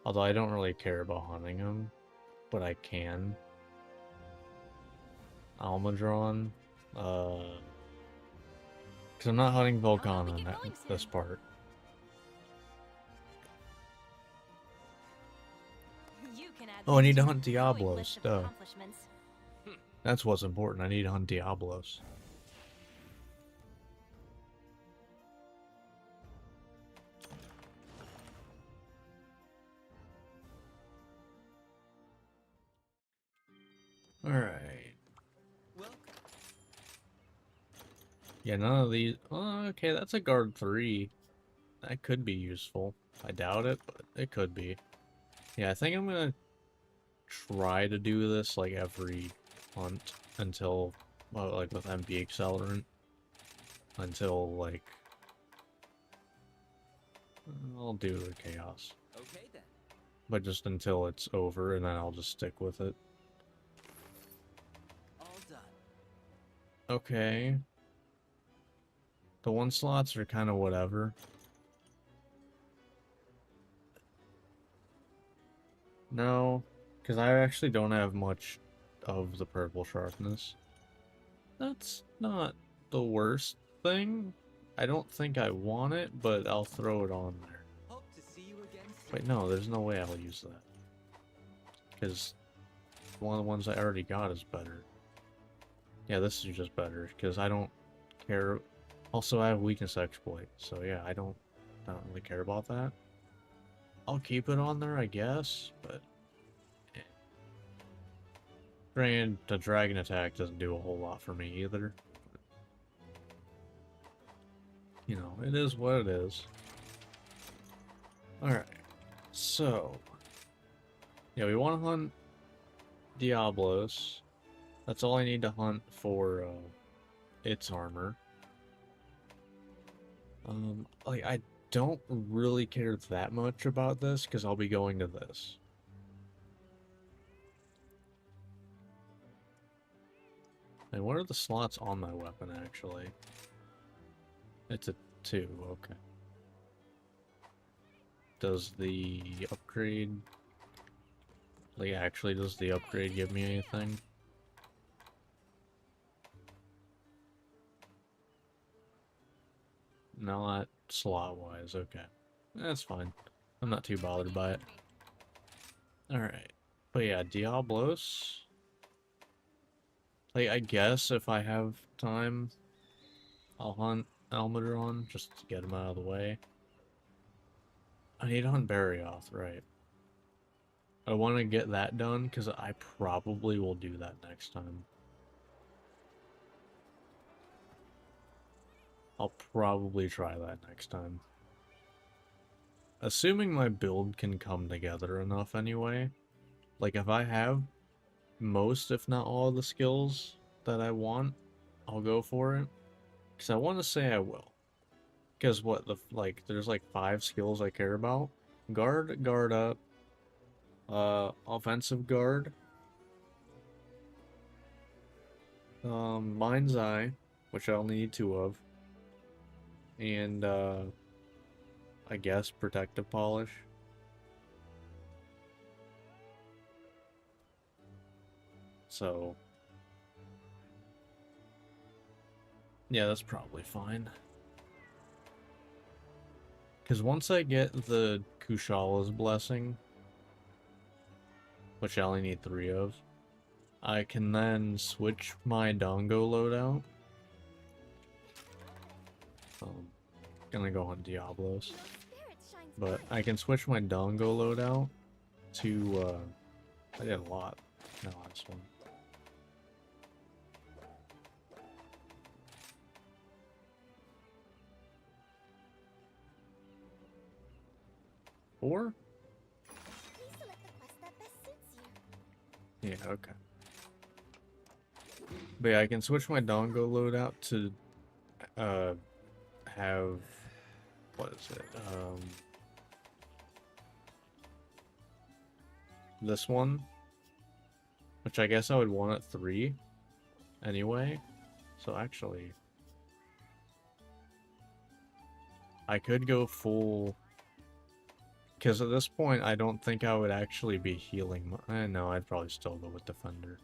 Although I don't really care about hunting him, but I can. Almadron. Because I'm not hunting Volcana in this part. You can add Oh, I need to these hunt to your growing Diablos. list of Duh. accomplishments. That's what's important. I need to hunt Diablos. Alright. Welcome. Yeah, none of these... Oh, okay, that's a guard 3. That could be useful. I doubt it, but it could be. Yeah, I think I'm gonna try to do this like every hunt until, well, like with MP Accelerant. Until, like... I'll do the Chaos. Okay then. But just until it's over, and then I'll just stick with it. All done. Okay. The 1 slots are kind of whatever. No, because I actually don't have much of the purple sharpness. That's not the worst thing. I don't think I want it, but I'll throw it on there. Hope to see you again soon. Wait, no, there's no way I'll use that. Because one of the ones I already got is better. Yeah, this is just better, because I don't care. Also, I have weakness exploit, so yeah, I don't really care about that. I'll keep it on there, I guess, but... eh. Granted, the dragon attack doesn't do a whole lot for me either. You know, it is what it is. Alright, so... yeah, we want to hunt Diablos. That's all I need to hunt for its armor. Like, I don't really care that much about this, because I'll be going to this. And what are the slots on my weapon, actually? It's a 2, okay. Does the upgrade... like, actually, does the upgrade give me anything? Not slot-wise, okay. That's fine. I'm not too bothered by it. Alright. But yeah, Diablos... like, I guess if I have time, I'll hunt Almadron, just to get him out of the way. I need to hunt Barioth, right. I want to get that done, because I probably will do that next time. I'll probably try that next time. Assuming my build can come together enough anyway. Like, if I have most, if not all, of the skills that I want, I'll go for it. Because I want to say I will. Because what, there's like 5 skills I care about. Guard, guard up. Offensive guard. Mind's Eye, which I only need 2 of. And, I guess Protective Polish. So, yeah, that's probably fine. Because once I get the Kushala's Blessing, which I only need 3 of, I can then switch my Dongo loadout. Gonna go on Diablos. But I can switch my Dongo loadout to, I did a lot in the last one. Four? Please select the quest that best suits you. Yeah, okay. But yeah, I can switch my Dongo loadout to have, what is it? This one, which I guess I would want at 3 anyway. So actually, I could go full, because at this point I don't think I would actually be healing. No, I'd probably still go with Defender.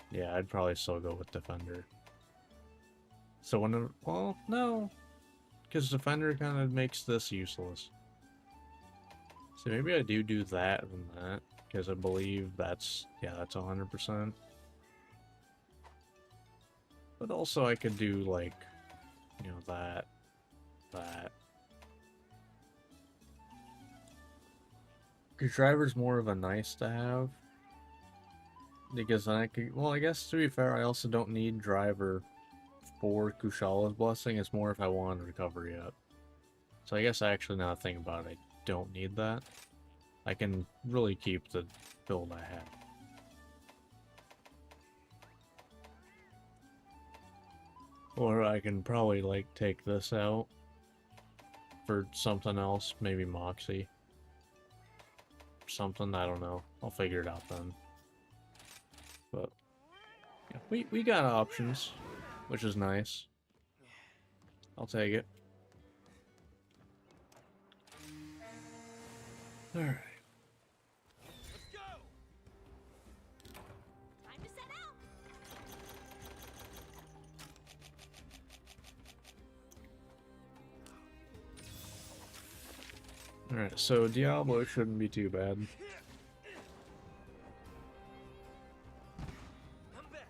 Yeah, I'd probably still go with Defender. So when, well, no, because Defender kind of makes this useless. So maybe I do that and that, because I believe that's, yeah, that's 100%. But also I could do, like, you know, that. Because Driver's more of a nice to have. Because then I could, well, I guess to be fair, I also don't need Driver for Kushala's Blessing. It's more if I want Recovery up. So I guess actually, now that I think about it, I don't need that. I can really keep the build I have. Or I can probably, like, take this out for something else, maybe Moxie. Something, I don't know. I'll figure it out then. But yeah, we got options, which is nice. I'll take it. Alright. Let's go! Time to set out. Alright, so Diablo shouldn't be too bad. I'm back.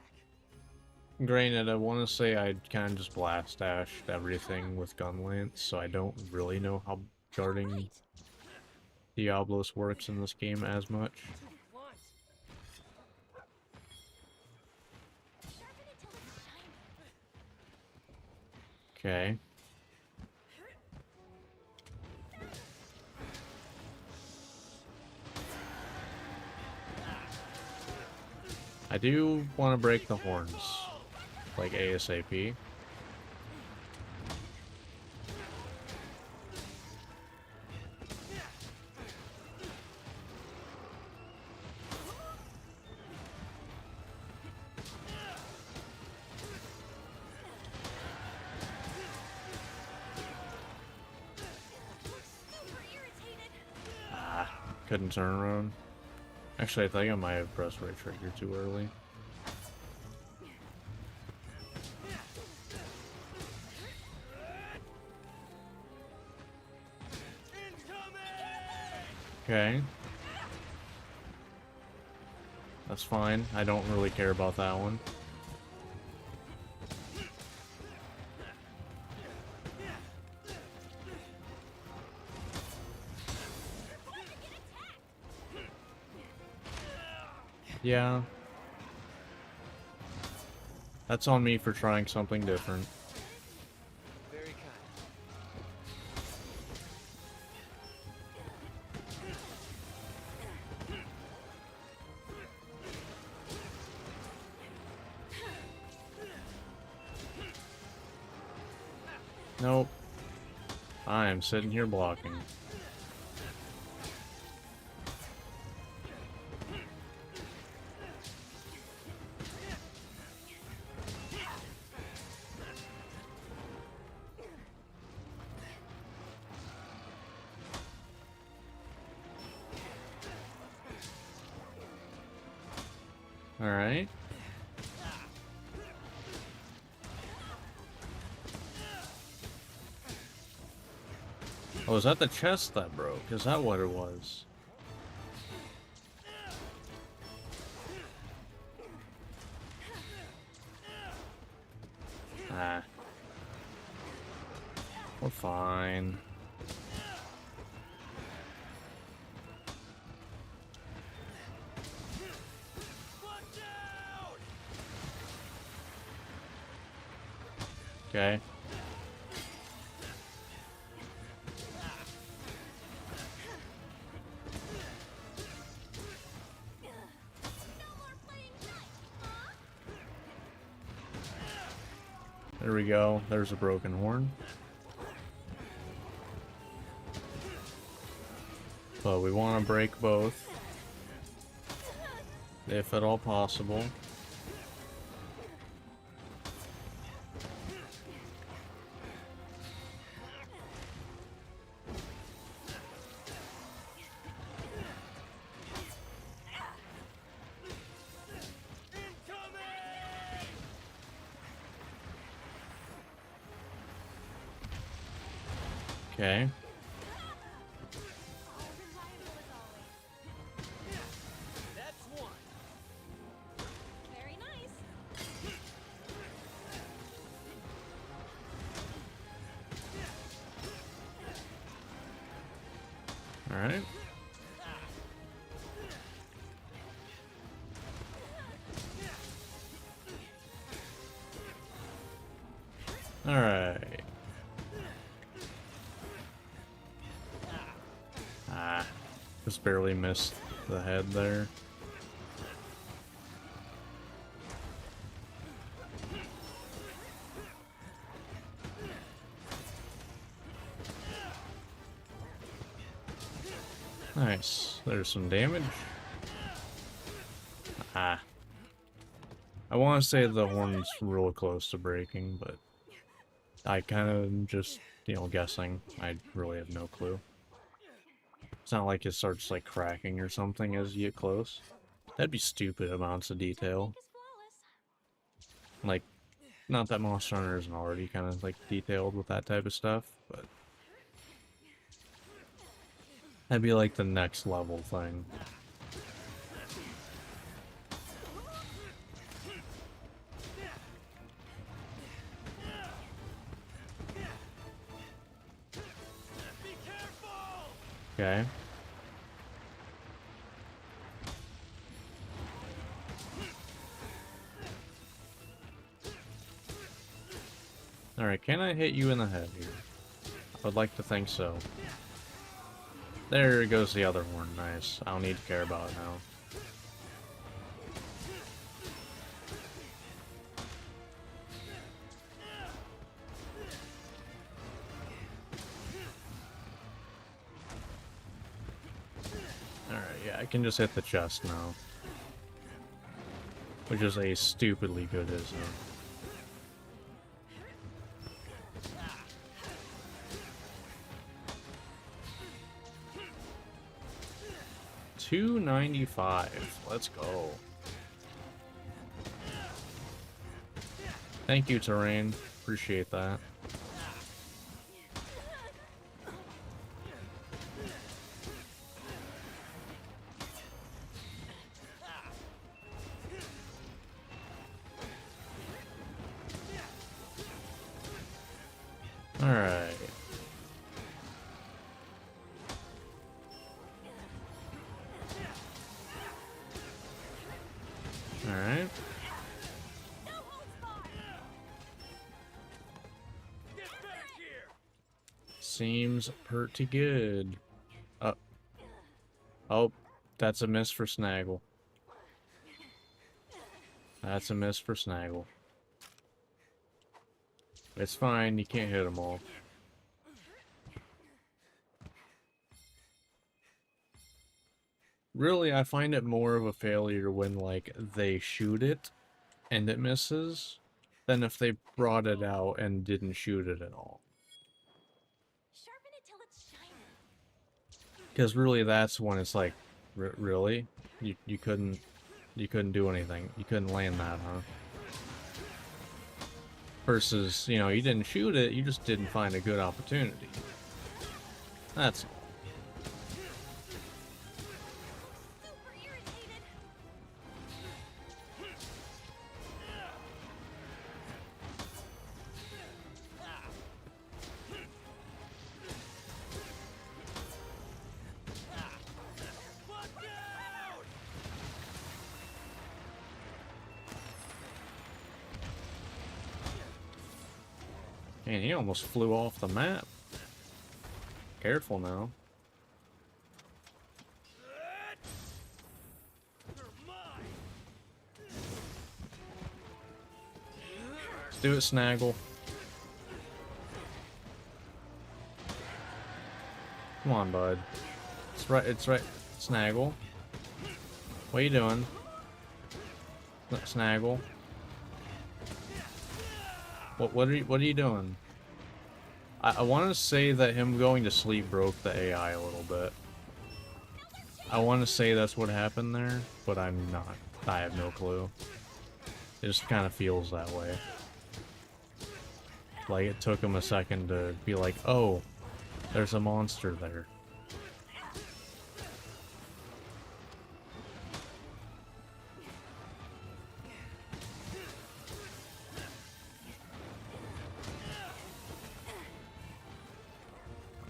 Granted, I want to say I kind of just blast dashed everything with Gunlance, so I don't really know how guarding Right. Diablos works in this game as much. Too blunt. Sharpen it till it's shiny. Okay. I do want to break the horns, like ASAP. Super irritated. Ah, couldn't turn around. Actually, I think I might have pressed right trigger too early. Okay. That's fine. I don't really care about that one. Yeah. That's on me for trying something different. Very kind. Nope. I am sitting here blocking. Alright. Oh, is that the chest that broke? Is that what it was? Ah. We're fine. Watch out! Okay. No more playing nice, huh? There we go. There's a broken horn. But we want to break both, if at all possible. Okay. That's one. Very nice. All right. All right. Just barely missed the head there. Nice. There's some damage. I want to say the horn's real close to breaking, but I kind of just, guessing. I really have no clue. It's not like it starts like cracking or something as you get close. That'd be stupid amounts of detail. Technique is flawless. Like, not that Monster Hunter isn't already kind of like detailed with that type of stuff, but that'd be like the next level thing. Okay. Alright, can I hit you in the head here? I would like to think so. There goes the other horn. Nice. I don't need to care about it now. Alright, yeah, I can just hit the chest now. Which is a stupidly good ism. $295. Let's go. Thank you, Terrain. Appreciate that. All right. All right. No holds barred. Get back here. Seems pretty good. Oh, that's a miss for Snaggle. That's a miss for Snaggle. It's fine, you can't hit them all. Really, I find it more of a failure when, like, they shoot it and it misses, than if they brought it out and didn't shoot it at all. Sharpen it till it's shiny. Because really, that's when it's like, really? You couldn't do anything. You couldn't land that, huh? Versus, you didn't shoot it, you just didn't find a good opportunity. That's all. Super irritated. Look out! Man, he almost flew off the map. Careful now. You're mine. Let's do it, Snaggle. Come on, bud. It's right. Snaggle. What are you doing? Look, Snaggle. What are you doing? I want to say that him going to sleep broke the AI a little bit. I want to say that's what happened there, but I'm not. I have no clue. It just kind of feels that way. Like it took him a second to be like, oh, there's a monster there.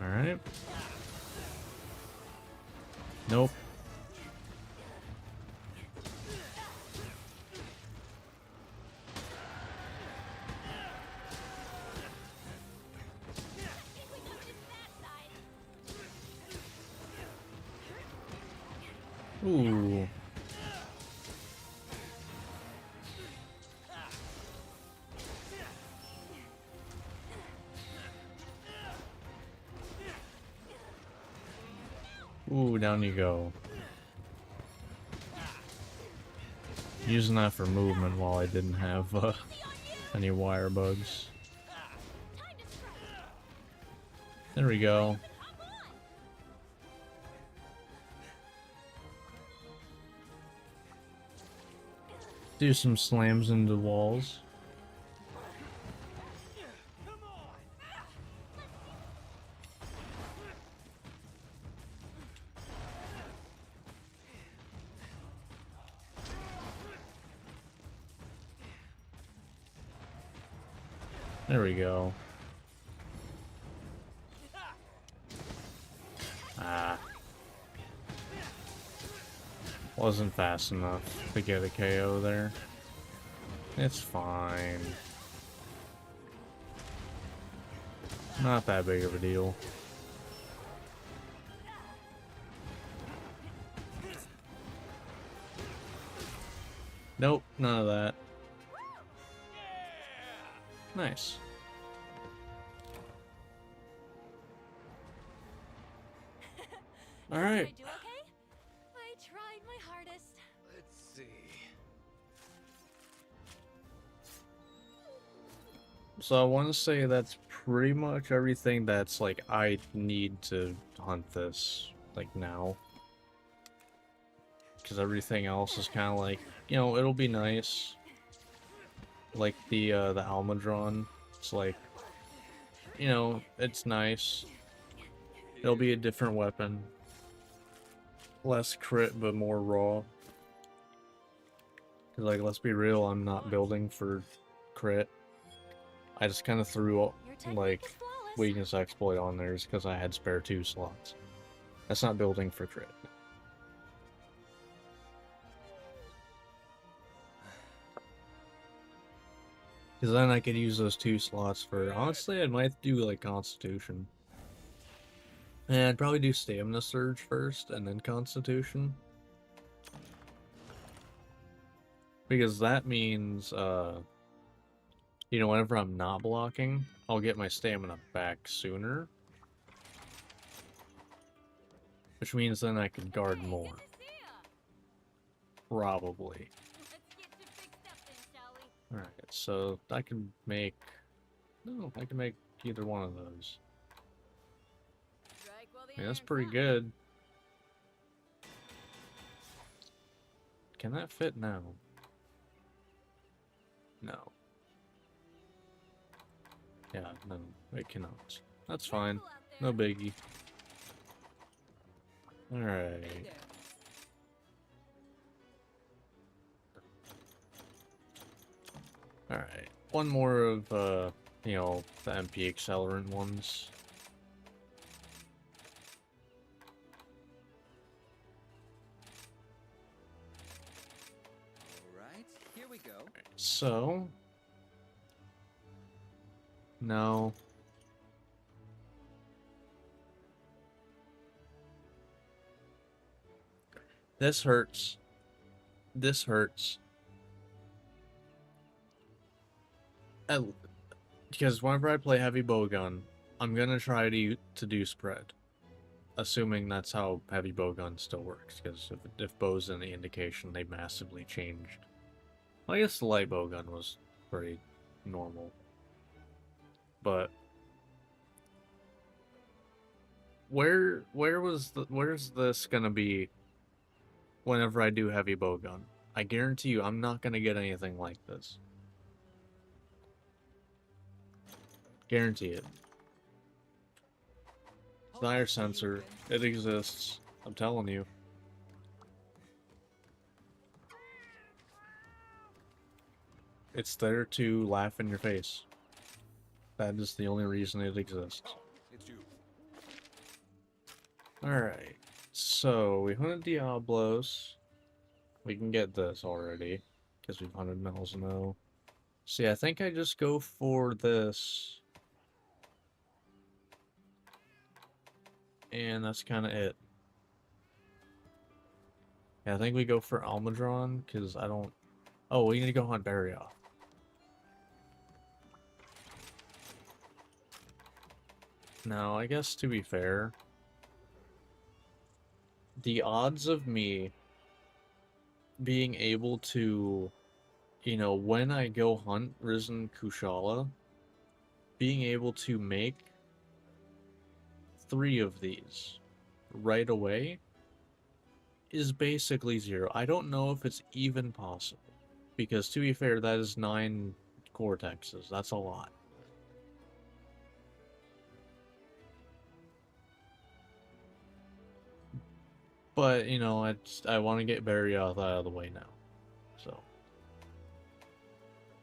Alright. Nope. Ooh. Ooh, down you go. Using that for movement while I didn't have any wire bugs. There we go. Do some slams into walls. There we go. Ah. Wasn't fast enough to get a KO there. It's fine. Not that big of a deal. Nope, none of that. Nice. All right. Did I do okay? I tried my hardest. Let's see. So I want to say that's pretty much everything that's like I need to hunt this like now. Because everything else is kind of like, you know, it'll be nice. Like the Almadron, it's like, you know, it's nice. It'll be a different weapon. Less crit, but more raw. 'Cause, like, let's be real, I'm not building for crit. I just kind of threw, Your technique like, is flawless. weakness exploit on there because I had spare 2 slots. That's not building for crit. Because then I could use those 2 slots for, honestly, I might do, like, Constitution. And I'd probably do Stamina Surge first, and then Constitution. Because that means, you know, whenever I'm not blocking, I'll get my stamina back sooner. Which means then I can guard more. Good to see ya. Probably. Let's get you fixed up then, shall we? Alright, so I can make... No, I can make either one of those. Strike while the I mean, that's iron's pretty hot. good. Can that fit now? No. Yeah, no, it cannot. That's fine. Careful out No there. biggie. Alright. Hey there. Alright. One more of, you know, the MP accelerant ones. All right, here we go. So... No. This hurts. This hurts. Because whenever I play heavy bowgun, I'm gonna try to do spread. assuming that's how heavy bowgun still works, because if bow's any indication, they massively changed. Well, I guess the light bowgun was pretty normal. But where's this gonna be whenever I do heavy bowgun? I guarantee you I'm not gonna get anything like this. Guarantee it. Fire sensor, it exists. I'm telling you. It's there to laugh in your face. That is the only reason it exists. It's you. Alright, so we hunted Diablos. We can get this already, because we've hunted Malzeno. See, I think I just go for this. And that's kind of it. Yeah, I think we go for Almudron, because I don't... Oh, we need to go hunt Barioth. Now, I guess to be fair, the odds of me being able to, you know, when I go hunt Risen Kushala, being able to make 3 of these right away is basically 0. I don't know if it's even possible, because to be fair, that is 9 Cortexes. That's a lot. But, you know, I want to get Barioth out of the way now. So.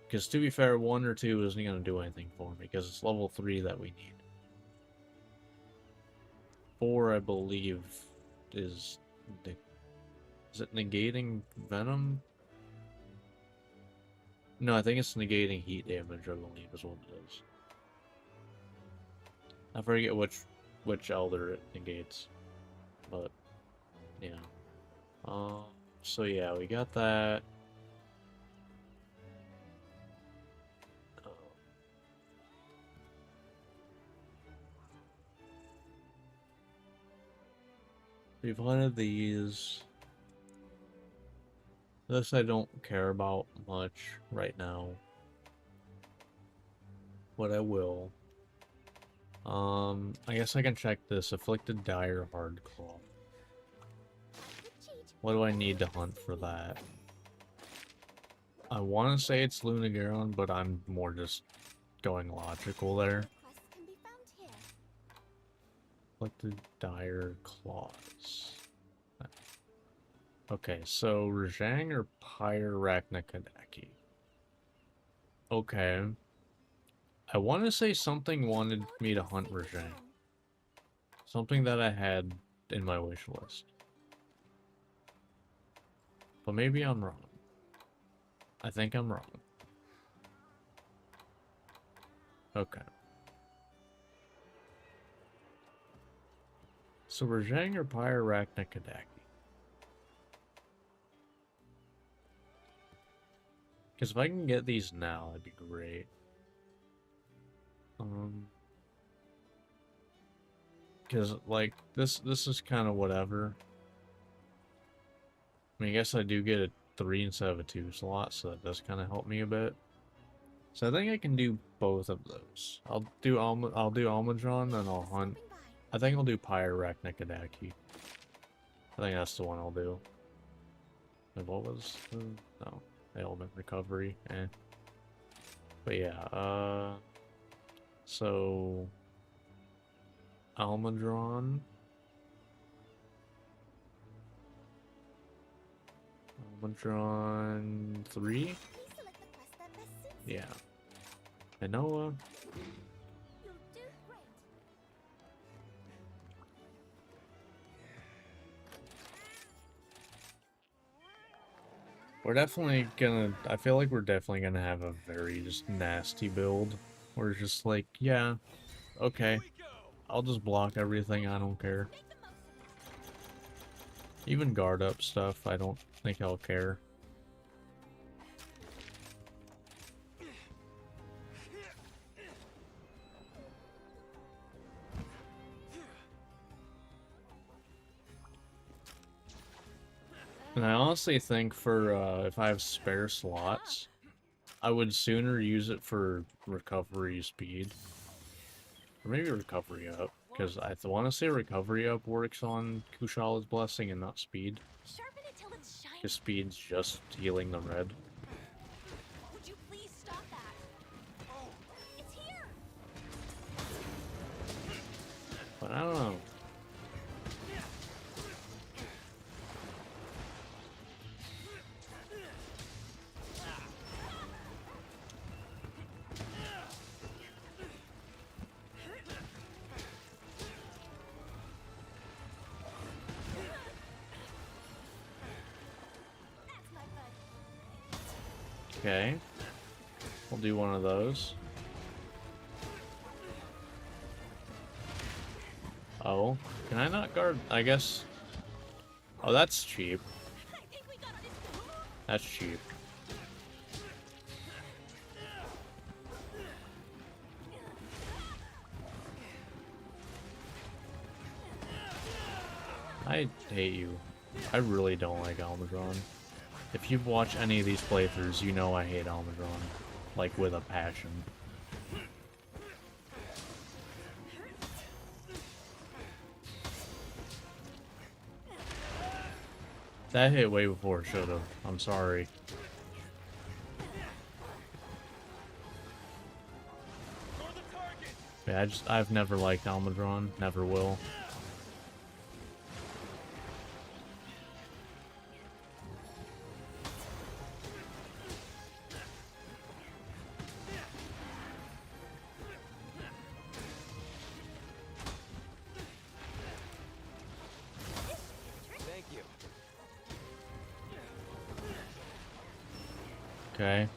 Because to be fair, 1 or 2 isn't going to do anything for me, because it's level 3 that we need. 4, I believe, is it negating Venom? No, I think it's negating heat damage, I believe, is what it is. I forget which Elder it negates. But, yeah. So yeah, we got that. We've hunted these. This I don't care about much right now. But I will. I guess I can check this. Afflicted Dire Hardclaw. What do I need to hunt for that? I want to say it's Lunagaron, but I'm more just going logical there. Afflicted Dire Claws. Okay, so Rajang or Pyrarachnakadaki? Okay. I want to say something wanted me to hunt Rajang. Something that I had in my wish list. But maybe I'm wrong. I think I'm wrong. Okay. So Rajang or Pyrarachnakadaki? Because if I can get these now, that'd be great. Because, like, this is kind of whatever. I mean, I guess I do get a 3 instead of a 2 slot, so that does kind of help me a bit. So I think I can do both of those. I'll do Almudron, then I'll hunt. I think I'll do Pyrarachnakadaki. I think that's the one I'll do. And what was the... No. Element recovery, But yeah, so Almudron. Almudron 3? Yeah. Enoa. We're definitely gonna, I feel like we're definitely gonna have a very just nasty build. Where it's just like, yeah, okay, I'll just block everything, I don't care. Even guard up stuff, I don't think I'll care. And I honestly think for if I have spare slots, I would sooner use it for recovery speed. Or maybe recovery up. Because I want to say recovery up works on Kushala's Blessing and not speed. Sharpen it till it's shiny. Because speed's just healing the red. Would you please stop that? Oh, it's here. But I don't know. That's my bud. Okay. We'll do one of those. Oh, can I not guard? I guess. Oh, that's cheap. I think we got it. That's cheap. I hate you. I really don't like Almudron. If you've watched any of these playthroughs, you know I hate Almudron. Like, with a passion. That hit way before it should've. I'm sorry. Yeah, I've never liked Almudron. Never will. Thank you. Okay.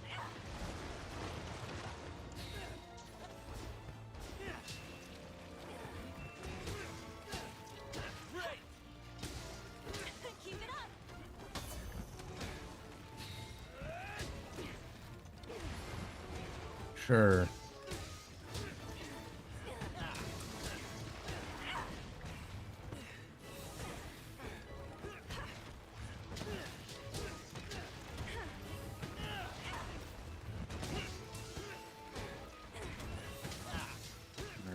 Keep it up. Sure.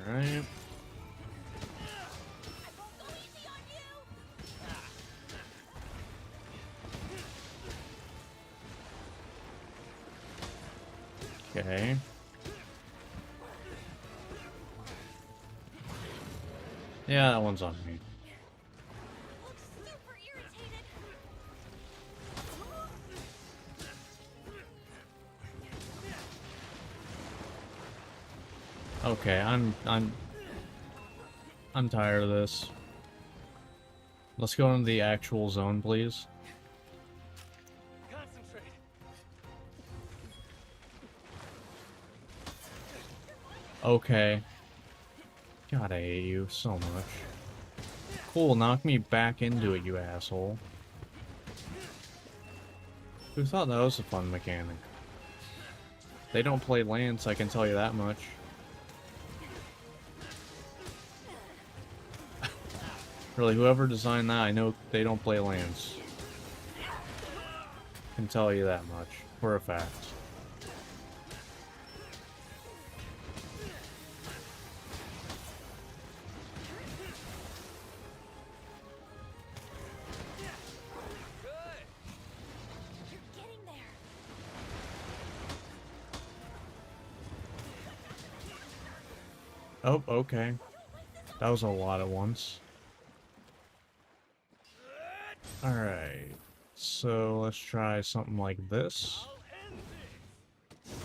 Alright. I won't go easy on you. Okay. Yeah, that one's on me. Looks super irritated. Okay, I'm tired of this. Let's go into the actual zone, please. Concentrate. Okay. God, I hate you so much. Cool, knock me back into it, you asshole. Who thought that was a fun mechanic? They don't play Lance, I can tell you that much. Really, whoever designed that, I know they don't play Lance. Can tell you that much, for a fact. Good. You're getting there. Oh, okay. That was a lot at once. Alright. So let's try something like this. I'll end this.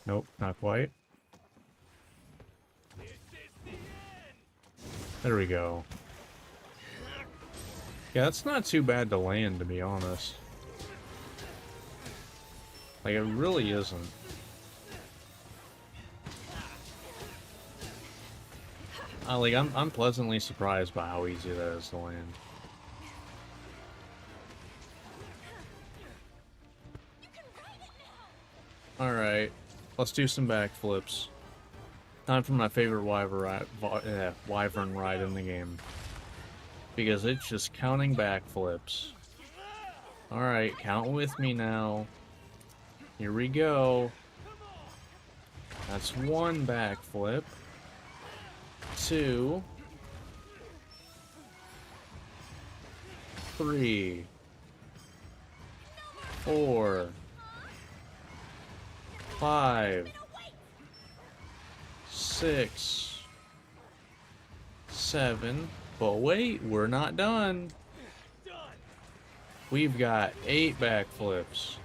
Nope, not quite. This is the end. There we go. Yeah, that's not too bad to land, to be honest. Like, it really isn't. I'm pleasantly surprised by how easy that is to land. You can ride it now. Alright, let's do some backflips. Time for my favorite wyvern ride in the game. Because it's just counting backflips. Alright, count with me now. Here we go. That's one backflip. 2. 3. 4. 5. 6. 7. But wait, we're not done. We've got 8 backflips.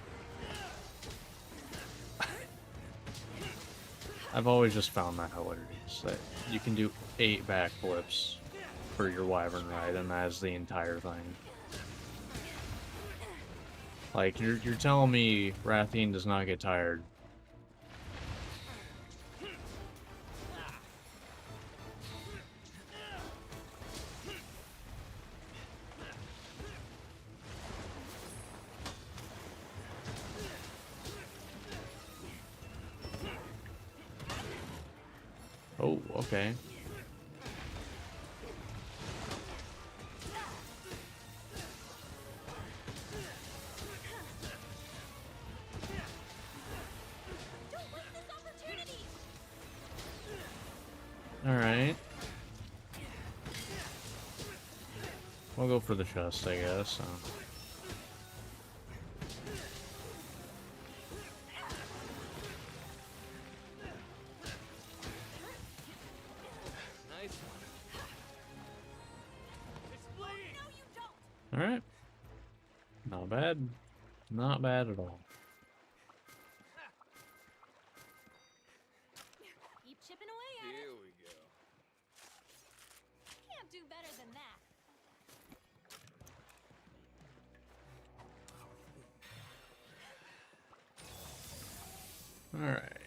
I've always just found that hilarious, that you can do 8 backflips for your Wyvern ride, and that is the entire thing. Like, you're telling me Rathian does not get tired. Oh, okay. Alright. We'll go for the chest, I guess. Nice one. Alright. Not bad. Not bad at all. Keep chipping away at it. Here we go. Can't do better than that. Alright.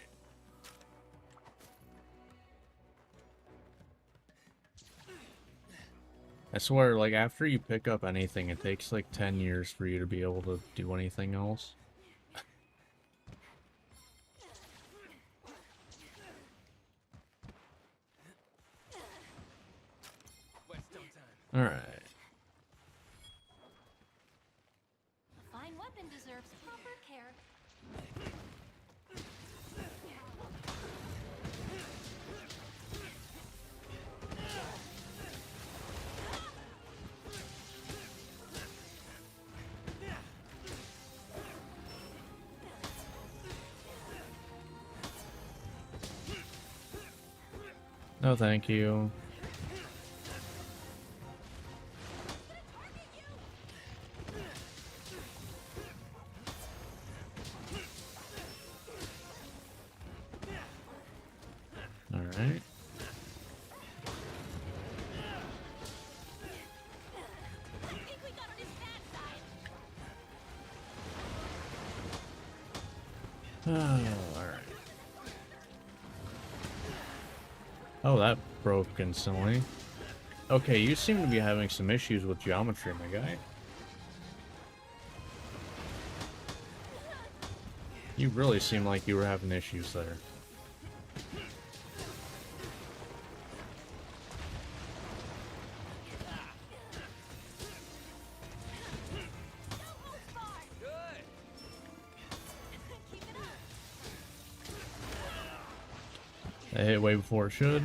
I swear, like, after you pick up anything, it takes like 10 years for you to be able to do anything else. Whetstone time. Alright. A fine weapon deserves proper care. No, thank you. Alright. I think we got on his bad side. Alright. Oh, that broke instantly. Okay, you seem to be having some issues with geometry, my guy. You really seem like you were having issues there. Good. Keep it up. That hit way before it should.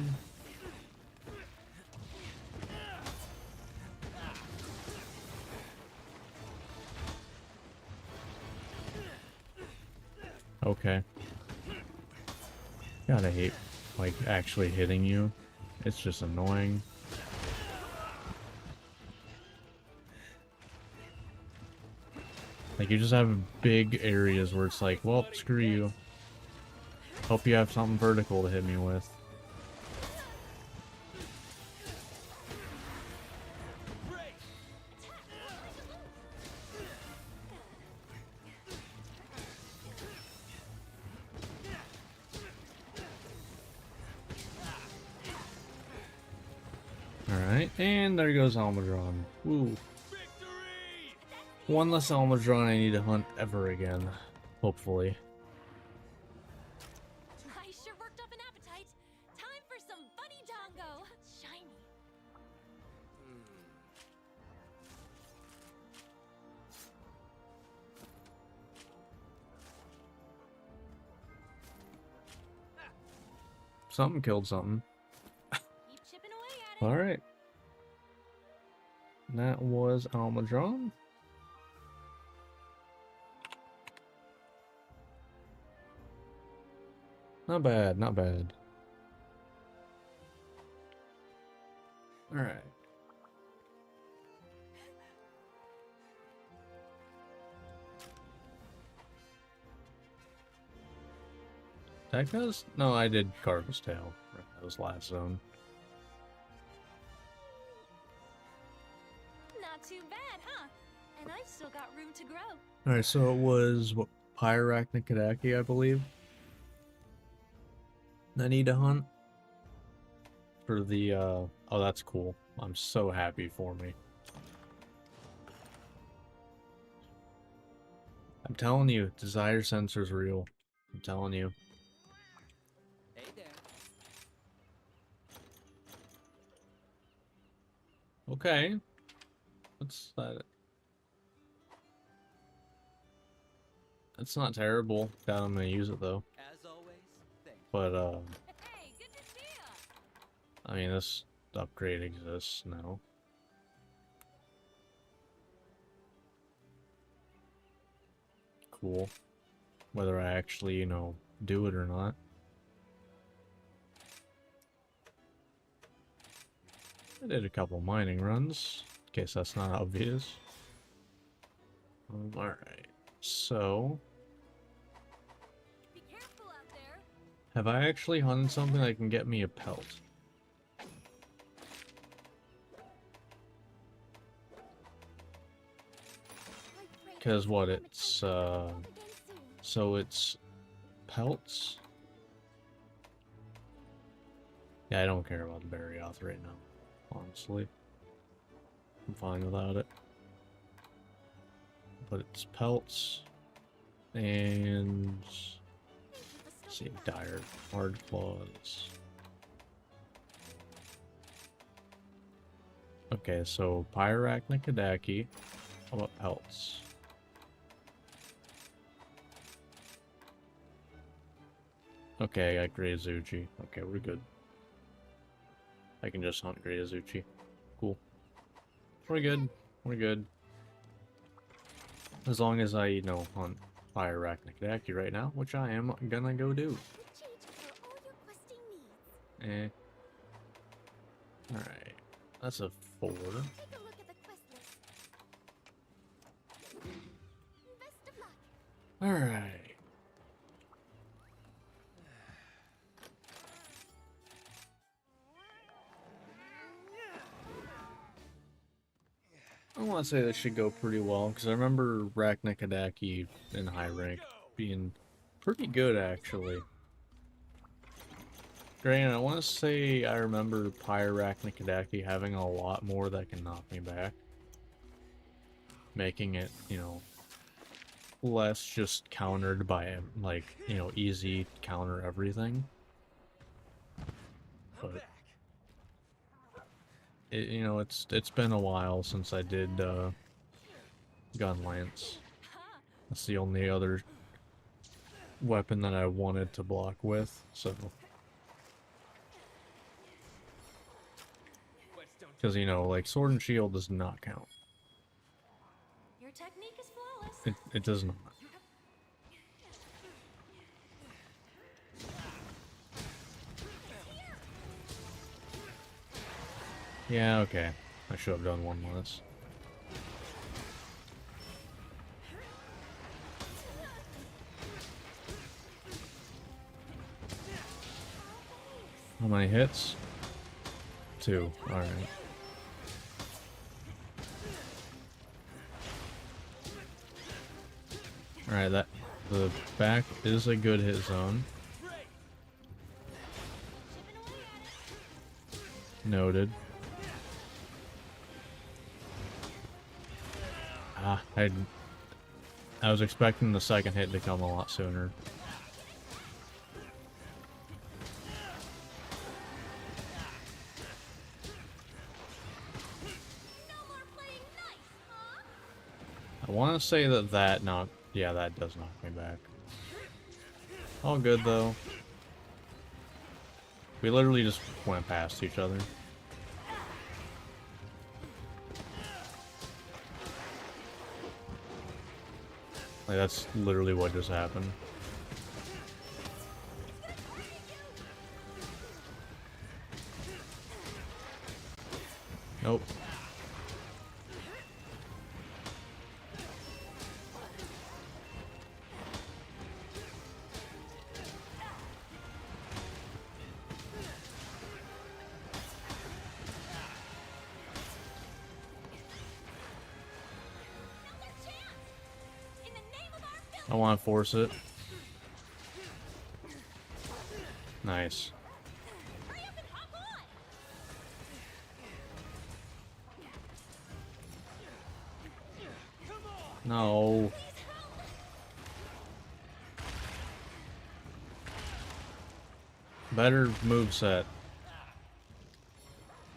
Okay. Gotta hate, like, actually hitting you. It's just annoying. Like, you just have big areas where it's like, well, screw you. Hope you have something vertical to hit me with. Break. Alright, and there goes Almudron. Woo. Victory! One less Almudron I need to hunt ever again. Hopefully. I sure worked up an appetite. Time for some bunny dongo. Shiny. Something killed something. Keep chipping away at it. Alright. That was Almadron. Not bad, not bad. Alright. Technos? No, I did Cardinal's Tail. That was last zone. Not too bad, huh? And I've still got room to grow. Alright, so it was what, Pyrarachnidaki, I believe. I need to hunt for the oh, that's cool. I'm so happy for me. I'm telling you, desire sensor's real. I'm telling you. Hey there. Okay. What's that? It's not terrible. Doubt I'm gonna use it though. As always, thank you. But Hey, good to see ya. I mean, this upgrade exists now. Cool. Whether I actually, you know, do it or not. I did a couple mining runs, in case that's not obvious. Alright, so... Be careful out there. have I actually hunted something that can get me a pelt? Because what, it's, so it's pelts? Yeah, I don't care about the Barioth right now, honestly. I'm fine without it. But it's pelts, and... let's see, dire, hard claws. Okay, so Pyrarachnidaki. How about pelts? Okay, I got Great Azuchi. Okay, we're good. I can just hunt Great Azuchi. Cool. We're good. We're good. As long as I, you know, hunt Pyrarachnidaki right now, which I am gonna go do. Eh. Alright. That's a 4. Take a look at the quest list. Best of luck. Alright. I want to say this should go pretty well, because I remember Rachnikadaki in high rank being pretty good, actually. Granted, I want to say I remember Pyrarachnidaki having a lot more that can knock me back. Making it, you know, less just countered by, like, you know, easy counter everything. But... you know, it's been a while since I did Gun Lance. That's the only other weapon that I wanted to block with, so... because, you know, like, Sword and Shield does not count. Your technique is flawless. It does not. Yeah, okay. I should have done one less. How many hits? 2. Alright. Alright, that the back is a good hit zone. Noted. Ah, I was expecting the second hit to come a lot sooner. No more playing nice, huh? I want to say that knocked... yeah, that does knock me back. All good, though. We literally just went past each other. Like, that's literally what just happened. Nope. In the name of our I want to force it. Nice. hurry up and hop on! No. Please help! Better moveset. If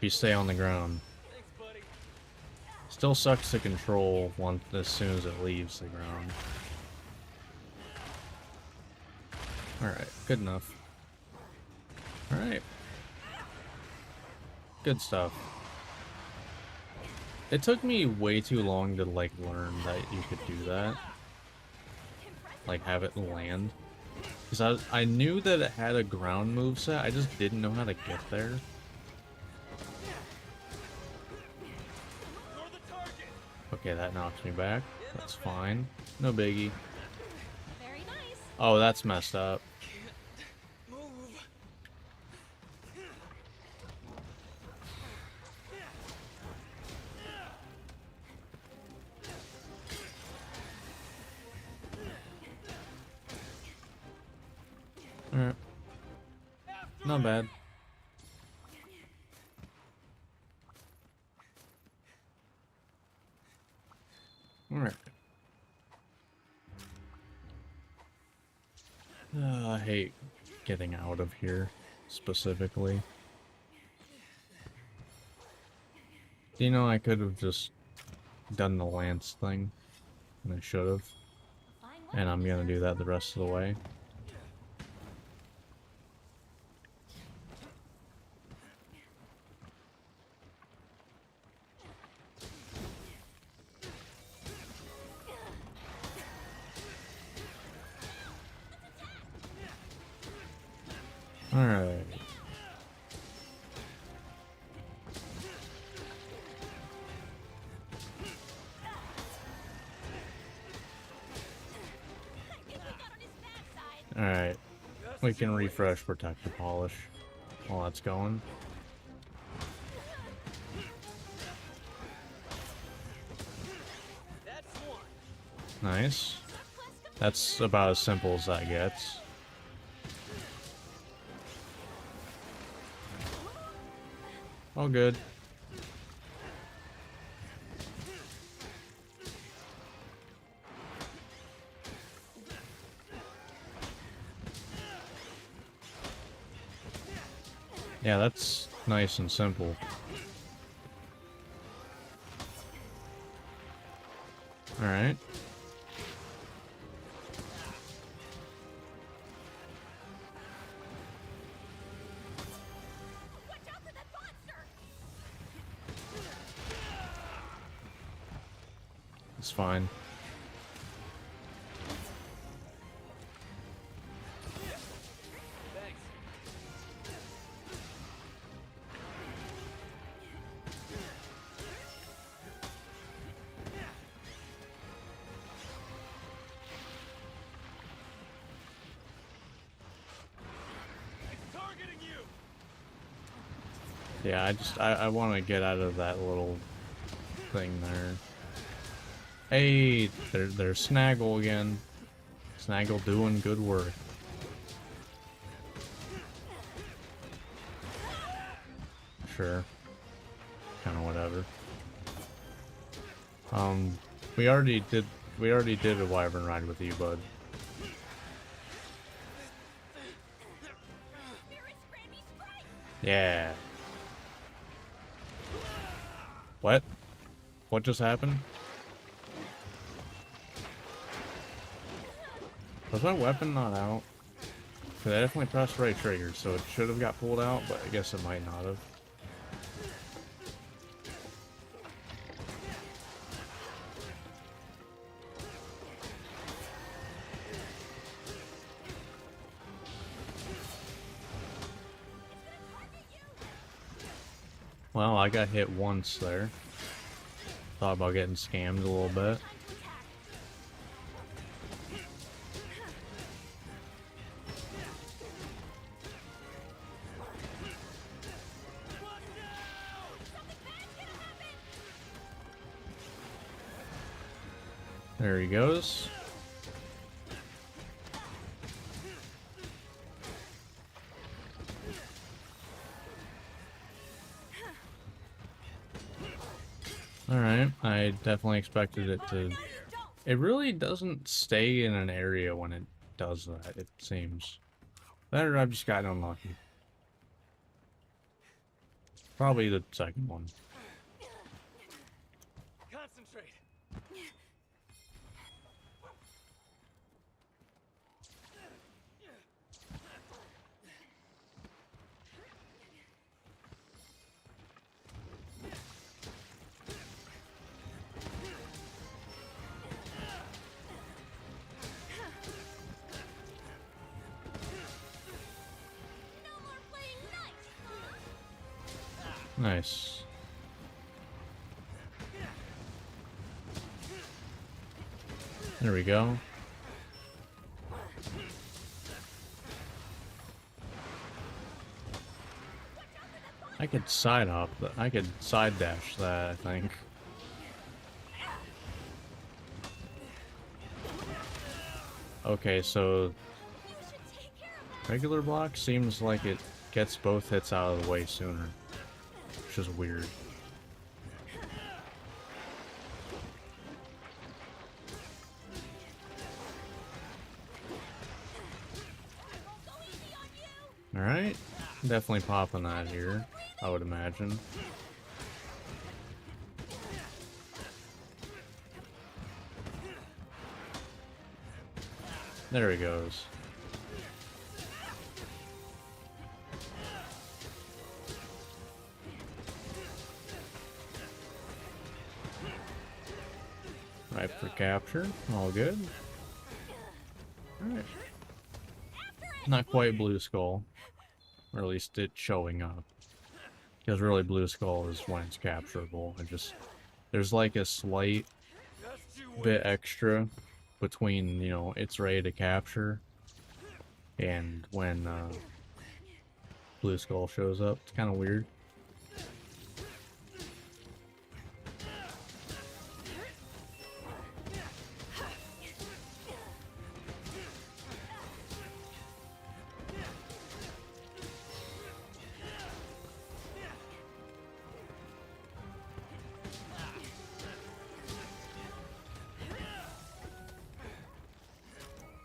you stay on the ground. Thanks, buddy. Still sucks to control once as soon as it leaves the ground. Alright, good enough. Alright. Good stuff. It took me way too long to like learn that you could do that. Like have it land. Because I knew that it had a ground moveset, I just didn't know how to get there. You're the target. Okay, that knocks me back. That's fine. No biggie. Very nice. Oh, that's messed up. Move. Alright. Not bad. Alright. I hate getting out of here, specifically. You know, I could have just done the lance thing, and I should have. Fine And I'm gonna do that the rest of the way. Alright. Alright. We can refresh Protector Polish while that's going. That's one. Nice. That's about as simple as that gets. All good. Yeah, that's nice and simple. Alright. Watch out for that monster! It's fine. Thanks. It's targeting you. Yeah, I want to get out of that little thing there. Hey, there's Snaggle again. Snaggle doing good work. Sure. Kind of whatever. We already did a wyvern ride with you, bud. Spirits grant me strength! Yeah. What? What just happened? Was my weapon not out? Because I definitely pressed right trigger, so it should have got pulled out, but I guess it might not have. Well, I got hit once there. Thought about getting scammed a little bit. There he goes. Alright, I definitely expected it to... It really doesn't stay in an area when it does that, it seems. That or I've just gotten unlucky. Probably the second one. Concentrate. No more playing nice, huh? Nice. There we go. I could side hop that. I could side dash that, I think. Okay, so You should take care of that. regular block seems like it gets both hits out of the way sooner. Which is weird. Go easy on you. Alright. Definitely popping that here, I would imagine. There he goes. Right for capture. All good. Alright. Not quite Blue Skull. Or at least it's showing up. Because really Blue Skull is when it's capturable. There's like a slight Just you wait. bit extra between, you know, it's ready to capture and when Blue Skull shows up. It's kind of weird.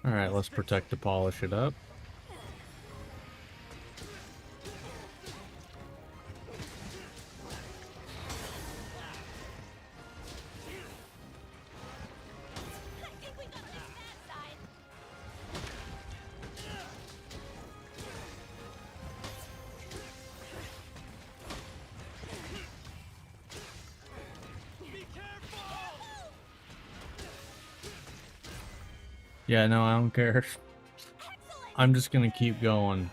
Alright, let's protect to polish it up. I think we got this bad side. Be careful. Yeah, no, I don't care. Excellent. I'm just gonna keep going.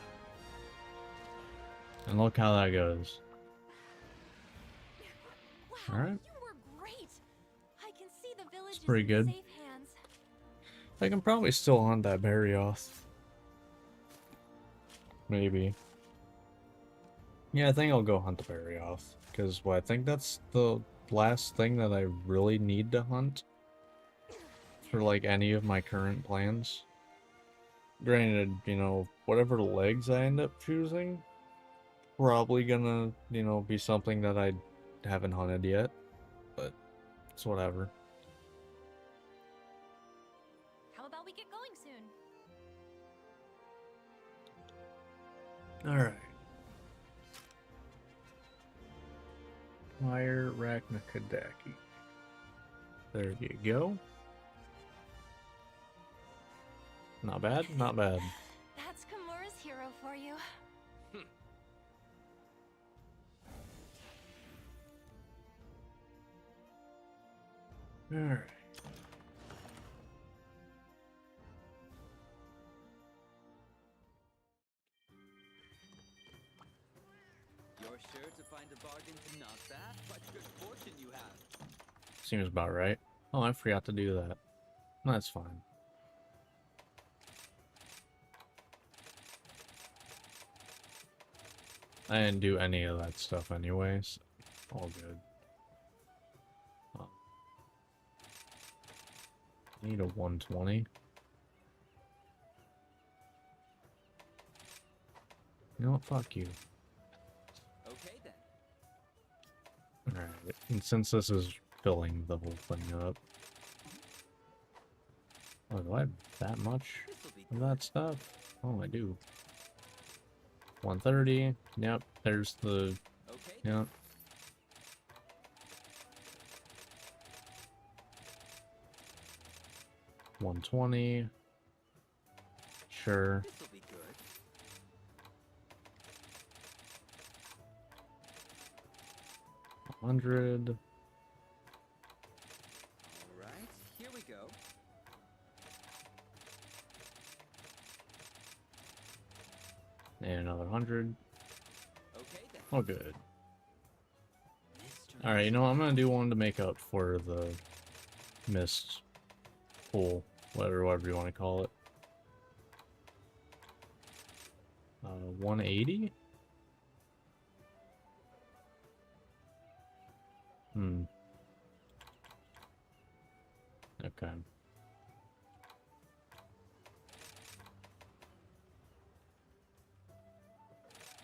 And look how that goes. Wow, Alright. you were great. I can see the village is pretty in good. safe hands. I can probably still hunt that Barioth. Maybe. Yeah, I think I'll go hunt the Barioth. Because, well, I think that's the last thing that I really need to hunt. For, like, any of my current plans. Granted, you know, whatever legs I end up choosing, probably gonna, you know, be something that I haven't hunted yet. But, it's whatever. How about we get going soon? Alright. Fire Arachnakadaki. There you go. Not bad, not bad. That's Kimura Alright. You're sure to find a bargain to knock that? What good fortune you have. Seems about right. Oh, I forgot to do that. That's fine. I didn't do any of that stuff anyways. All good. Oh. Need a 120. You know what? Fuck you. Okay then. Alright, and since this is filling the whole thing up. Oh, do I have that much This'll be of good. that stuff? Oh, I do. 130. Yep, there's the... Okay then. Yep. $120. Sure. This'll be good. $100. All right, here we go. And another 100. Okay then. Oh, good. Mr. Alright, you know what? I'm gonna do one to make up for the missed pool. Whatever you want to call it. 180? Okay.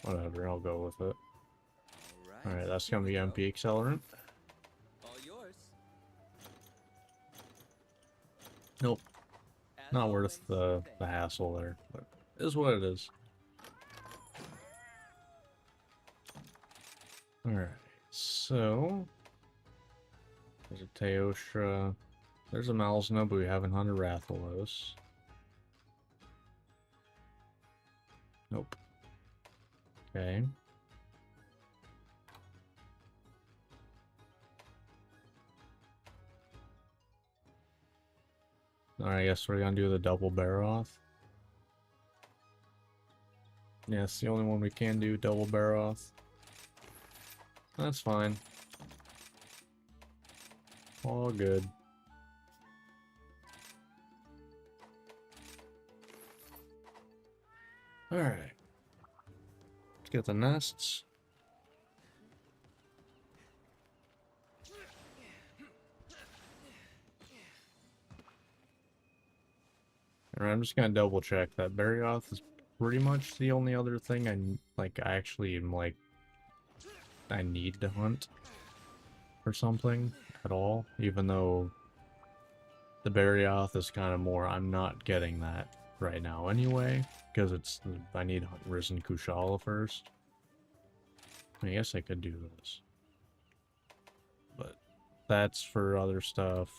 Whatever, I'll go with it. Alright, that's here gonna we be go. MP accelerant. All yours. Nope, As not always, worth the thanks. hassle there, but it is what it is. Alright, so... There's a Teostra. There's a Malzna, but we haven't hunted Rathalos. Nope. Okay. Alright, I guess we're gonna do the double Baroth. Yeah, it's the only one we can do, double Baroth. That's fine. All good. Alright. Let's get the nests. Alright, I'm just gonna double check that Barioth is pretty much the only other thing I actually am like I need to hunt or something at all, even though the Barioth is kind of more I'm not getting that right now anyway, because it's I need to hunt Risen Kushala first. I mean, I guess I could do this, but that's for other stuff.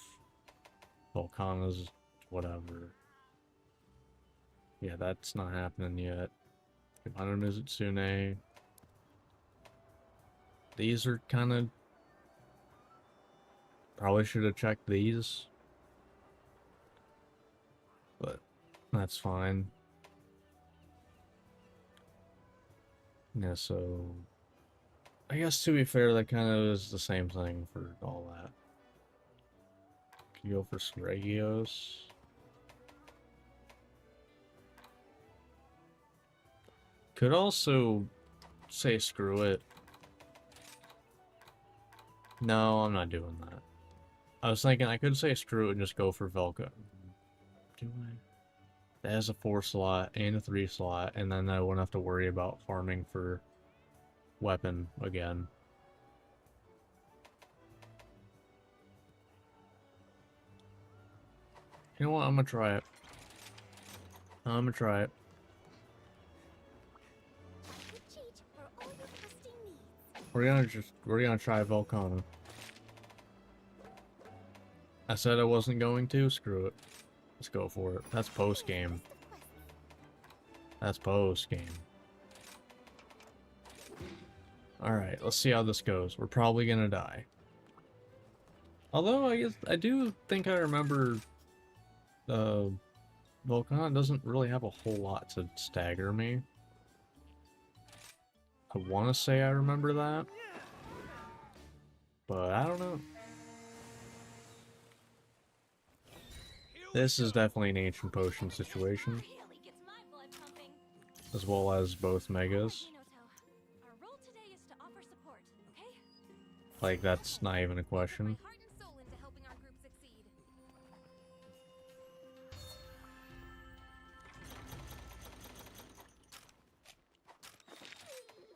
Volcana's whatever. Yeah, that's not happening yet. 100 Mizutsune. These are kind of... Probably should have checked these. But that's fine. Yeah, so... I guess to be fair, that kind of is the same thing for all that. Can you go for Scragios? Could also say screw it. No, I'm not doing that. I was thinking I could say screw it and just go for Velka. Do I? That has a 4 slot and a 3 slot, and then I wouldn't have to worry about farming for weapon again. You know what? I'm gonna try it. I'm gonna try it. Cheat for all your testing needs. We're gonna try Volcana. I said I wasn't going to. Screw it. Let's go for it. That's post game. That's post game. All right, let's see how this goes. We're probably gonna die. Although I guess I do think I remember Volcana doesn't really have a whole lot to stagger me. I want to say I remember that, but I don't know. This is definitely an ancient potion situation, Really gets my blood pumping. as well as both megas. Minotaur, our role today is to offer support, okay? Like, that's not even a question. My heart and soul into helping our group succeed.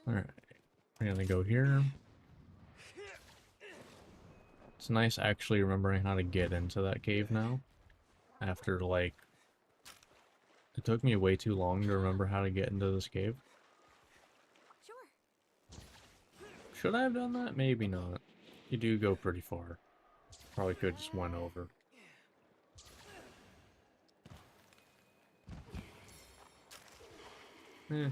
Alright, we're gonna go here. It's nice actually remembering how to get into that cave now. After, like, it took me way too long to remember how to get into this cave. Sure. Should I have done that? Maybe not. You do go pretty far. Probably could just went over. Eh.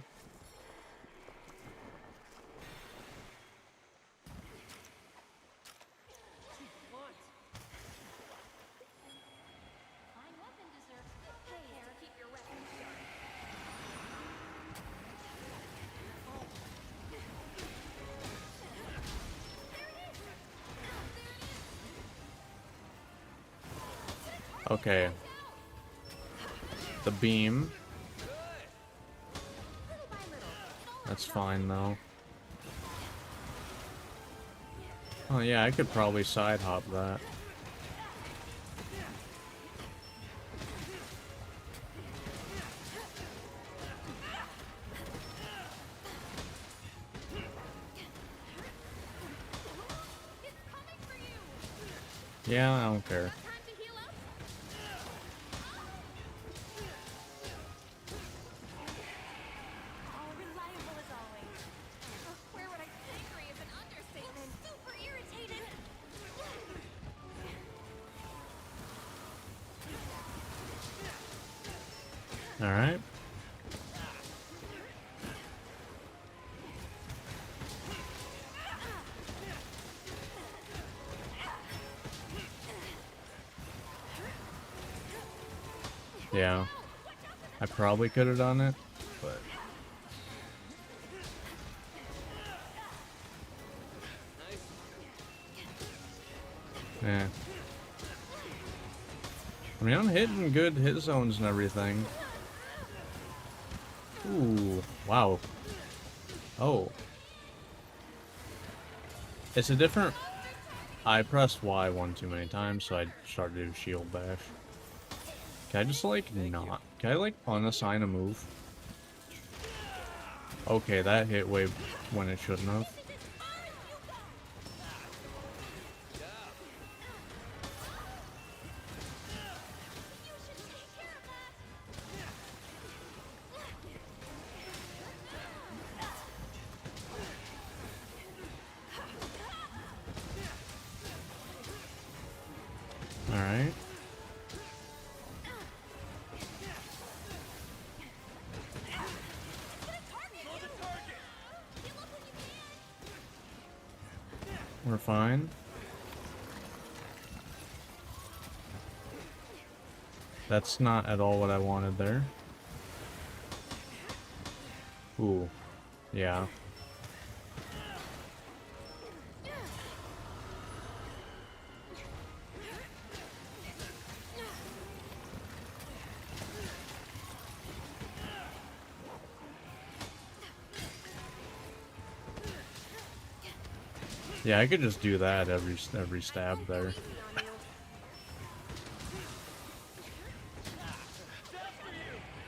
Fine weapon deserves good care. Keep your weapon sharp. Okay. The beam. Little by little. That's fine though. Oh yeah, I could probably side hop that. It's coming for you. Yeah, I don't care. Time to heal up. Oh, reliable as always. Where would I angry is an understatement. Super irritated. Alright. Yeah. I probably could have done it, but... Yeah. I mean, I'm hitting good hit zones and everything. Ooh, wow. Oh. It's a different... I pressed Y one too many times, so I started to shield bash. Can I just, like, not... Can I, like, unassign a move? Okay, that hit way when it shouldn't have. Alright. We're fine. That's not at all what I wanted there. Ooh. Yeah. Yeah, I could just do that every stab there.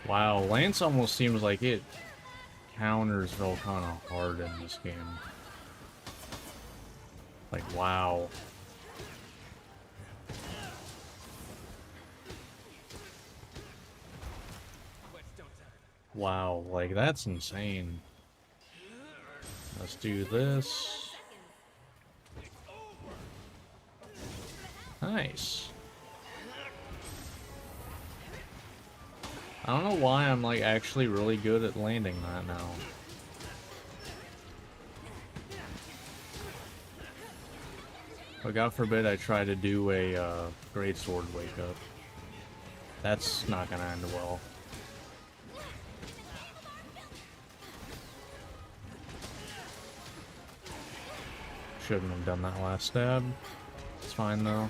Wow, Lance almost seems like it counters Volcana hard in this game. Like, wow. Wow, like, that's insane. Let's do this. Nice. I don't know why I'm, like, actually really good at landing that now. But God forbid I try to do a great sword wake up. That's not gonna end well. Shouldn't have done that last stab. It's fine though.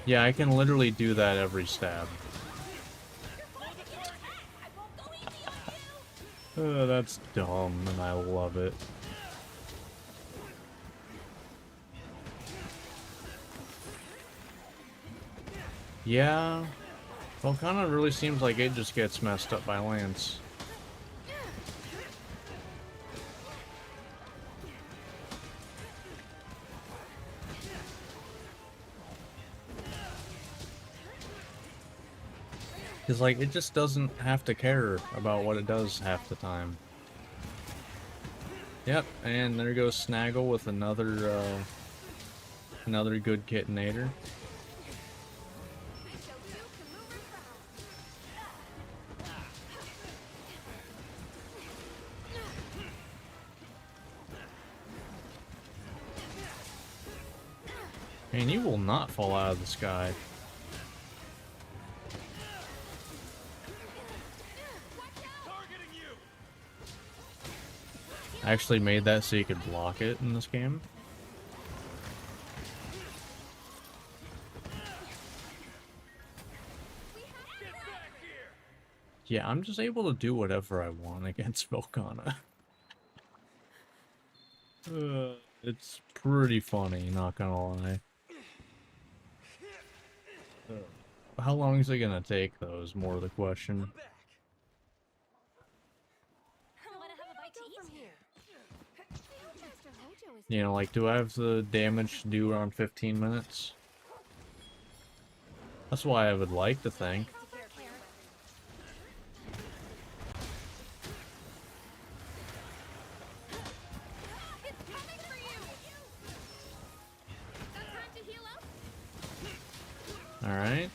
Yeah, I can literally do that every stab. That's dumb, and I love it. Yeah, Volcana really seems like it just gets messed up by Lance. Because, like, it just doesn't have to care about what it does half the time. Yep, and there goes Snaggle with another good Kitinator. And you will not fall out of the sky. I actually made that so you could block it in this game. Yeah, I'm just able to do whatever I want against Volcana. It's pretty funny, not gonna lie. How long is it gonna take, though, is more the question. You know, like, do I have the damage to do around 15 minutes? That's why I would like to think. Alright.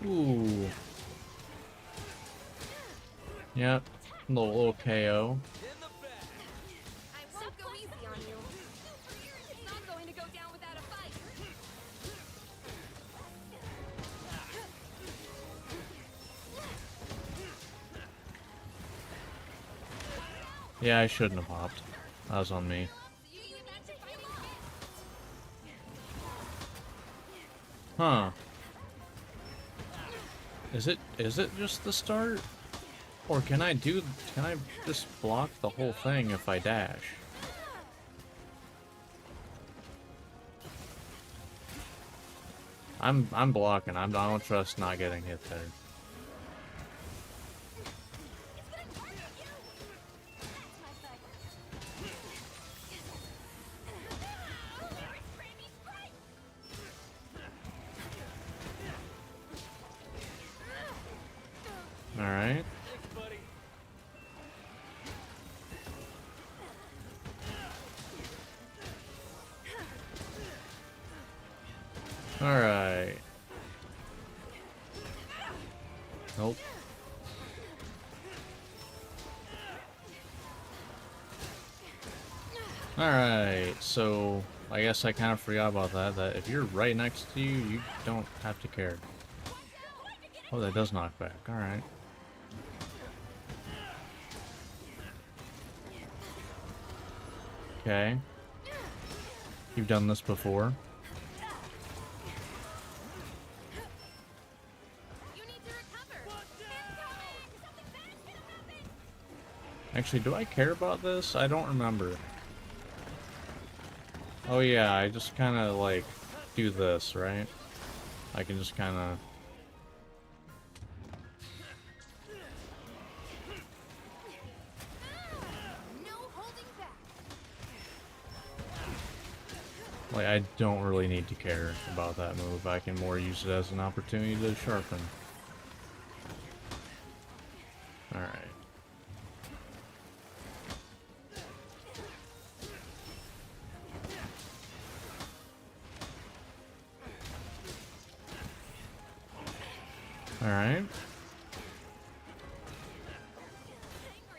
Ooh. Yep. Little KO. I won't go easy on you. It's not going to go down without a fight. Yeah, I shouldn't have hopped. That was on me. Huh. Is it just the start? Or can I just block the whole thing if I dash? I'm blocking. I don't trust not getting hit there. Alright. Alright. Nope. Alright, so I guess I kind of forgot about that if you're right next to you, you don't have to care. Oh, that does knock back. Alright. Okay. You've done this before. Actually, do I care about this? I don't remember. Oh yeah, I just kind of like do this, right? I can just kind of... Like, I don't really need to care about that move. I can more use it as an opportunity to sharpen. Alright. Alright. Angry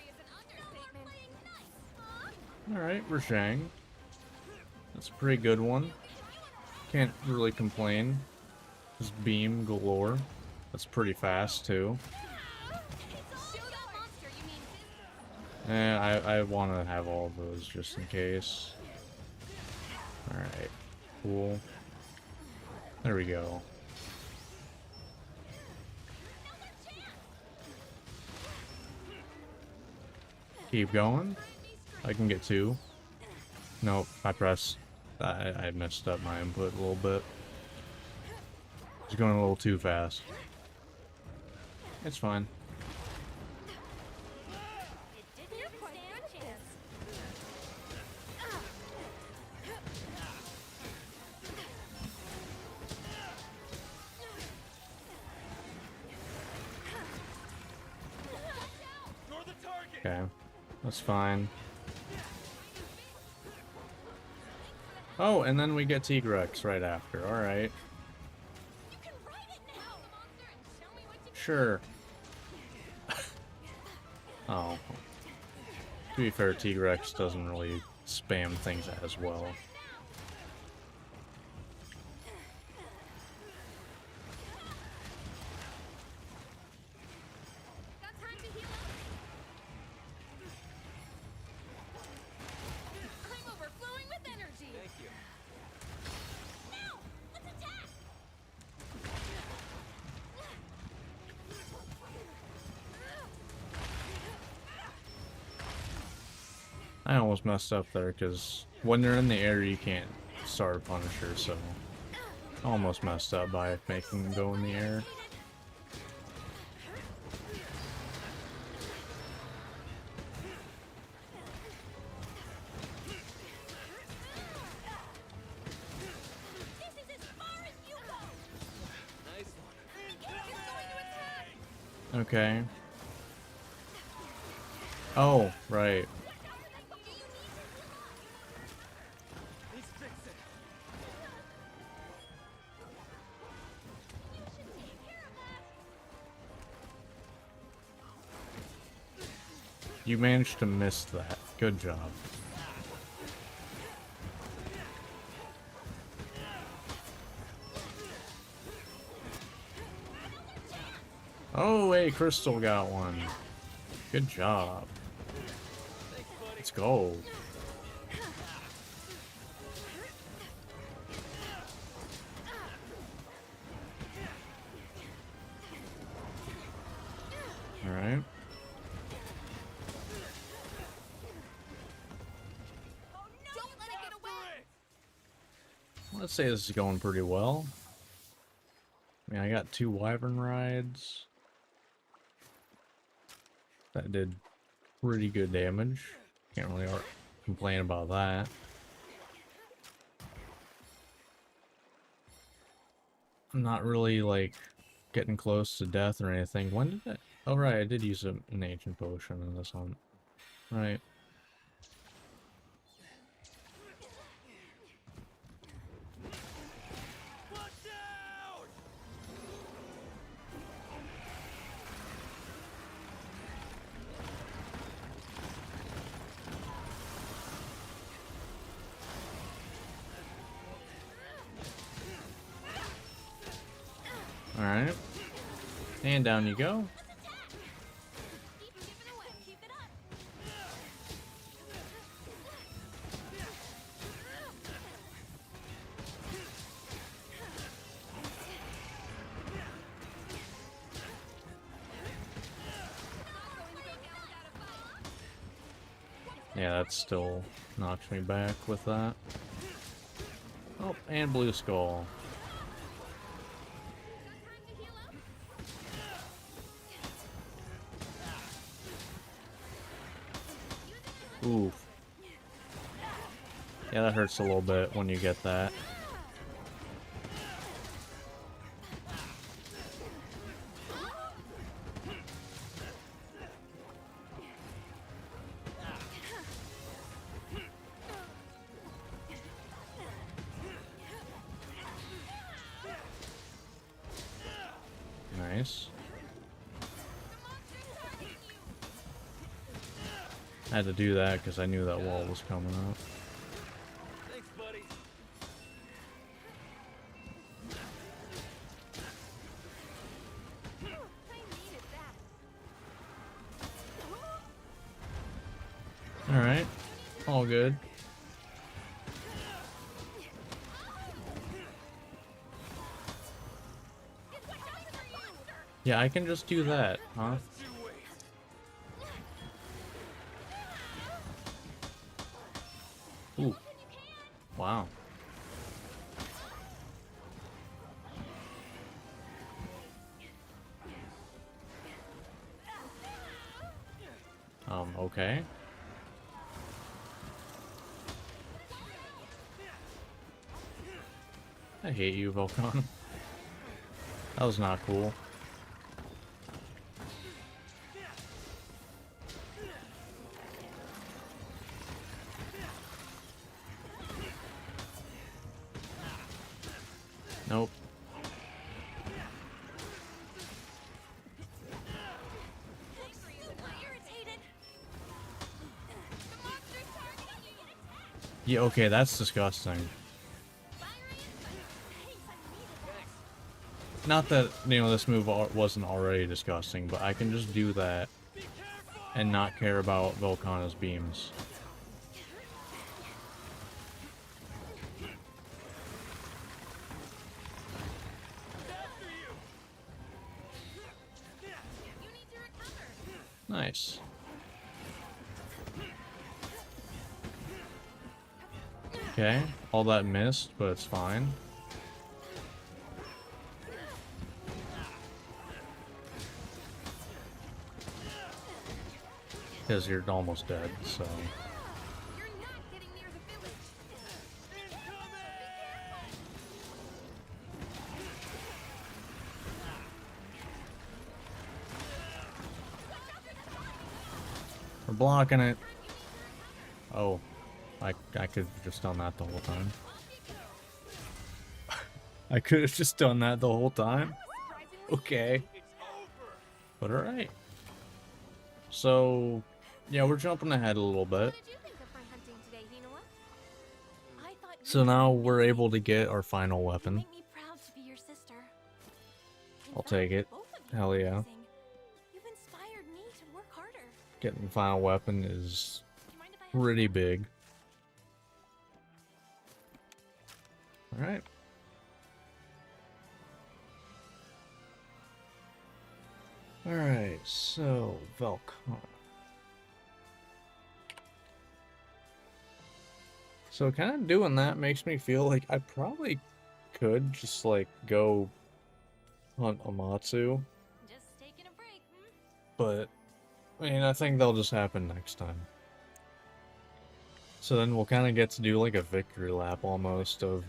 is an understatement. Alright, Rashang. That's a pretty good one. Can't really complain. Just beam galore. That's pretty fast too. Shoot that monster, you mean? I want to have all of those just in case. Alright, cool. There we go. Keep going. I can get 2. Nope, I pressed. I messed up my input a little bit. It's going a little too fast. It's fine. It didn't stand a chance. Okay, that's fine. Oh, and then we get Tigrex right after. Alright. You can ride it now, monster, and show me what you Sure. Oh. To be fair, Tigrex doesn't really spam things as well. got time to heal up. I'm overflowing with energy. Thank you. Now, let's attack. I almost messed up there because when they're in the air, you can't start a Punisher, so I almost messed up by making them go in the air. This is as far as you go. Nice one. He's going to attack. Okay. Oh, right. Let's fix it. You should take care of that. You managed to miss that. Good job. Oh, hey, Crystal got one. Good job. Let's go. Alright. Don't let it get away. Let's say this is going pretty well. I mean, I got 2 Wyvern rides. That did pretty good damage. Can't really complain about that. I'm not really, like, getting close to death or anything. When did it? Oh, right, I did use an ancient potion in this one. Right. Watch out! Alright. And down you go. Keep giving away. Keep it up. Yeah, that still knocks me back with that. Oh, and Blue Skull. Oof. Yeah, that hurts a little bit when you get that. Nice. I had to do that because I knew that wall was coming up. Thanks, buddy. I needed that. Alright. All good. Yeah, I can just do that, huh? Ooh. Wow. Okay. I hate you, Volcon. That was not cool. Nope. Yeah, okay, that's disgusting. Not that, you know, this move wasn't already disgusting, but I can just do that and not care about Volcana's beams. Nice. Okay, all that missed, but it's fine. Because you're almost dead, so... You're not getting near the village. We're blocking it. Oh, I could have just done that the whole time. I could have just done that the whole time. Okay. But alright. So, yeah, we're jumping ahead a little bit. What did you think of my hunting today, Hinoa? I thought you So were now amazing. we're able to get our final You weapon. make me proud to be your sister. In I'll fact, take it. both of you Hell are yeah. amazing. You've inspired me to work harder. Getting the final weapon is Do you mind if I have pretty some? big. Alright. Alright, so Velcon. So kind of doing that makes me feel like I probably could just like go hunt Amatsu, Just taking a break, hmm? but I mean I think that'll just happen next time. So then we'll kind of get to do like a victory lap almost of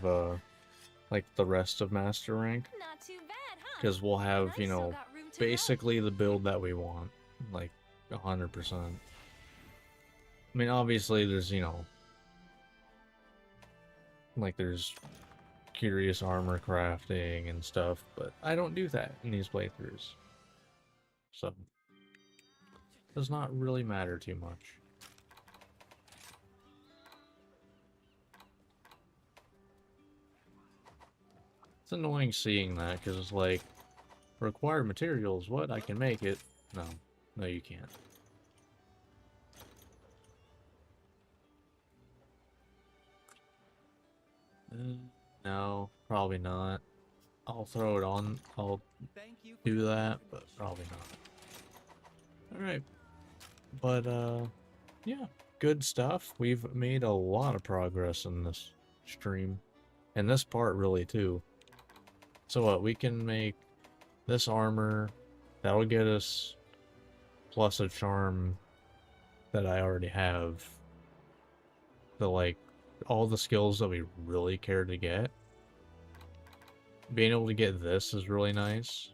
like the rest of Master Rank, Not too bad, huh? because we'll have, I've you still know, got room to grow. basically the build that we want, like 100%. I mean, obviously there's, you know, like there's curious armor crafting and stuff, but I don't do that in these playthroughs. So, does not really matter too much. It's annoying seeing that, because it's like, required materials, what? I can make it. No. No, you can't. No, probably not. I'll throw it on. I'll Thank you for do your that, but information. probably not. Alright. But, yeah. Good stuff. We've made a lot of progress in this stream. And this part, really, too. So what? We can make this armor. That'll get us plus a charm that I already have. The, like, all the skills that we really care to get. Being able to get this is really nice.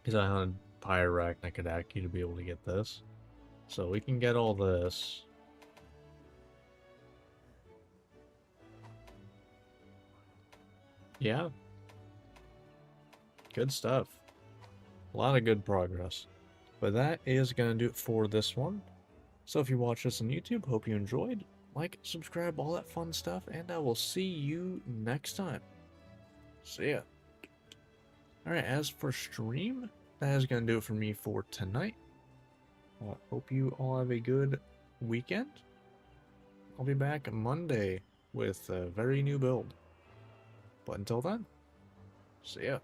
Because I had Pyrarachnicodaki to be able to get this. So we can get all this. Yeah. Good stuff. A lot of good progress. But that is going to do it for this one. So if you watch this on YouTube, hope you enjoyed. Like, subscribe, all that fun stuff, and I will see you next time. See ya. Alright, as for stream, that is going to do it for me for tonight. Hope you all have a good weekend. I'll be back Monday with a very new build. But until then, see ya.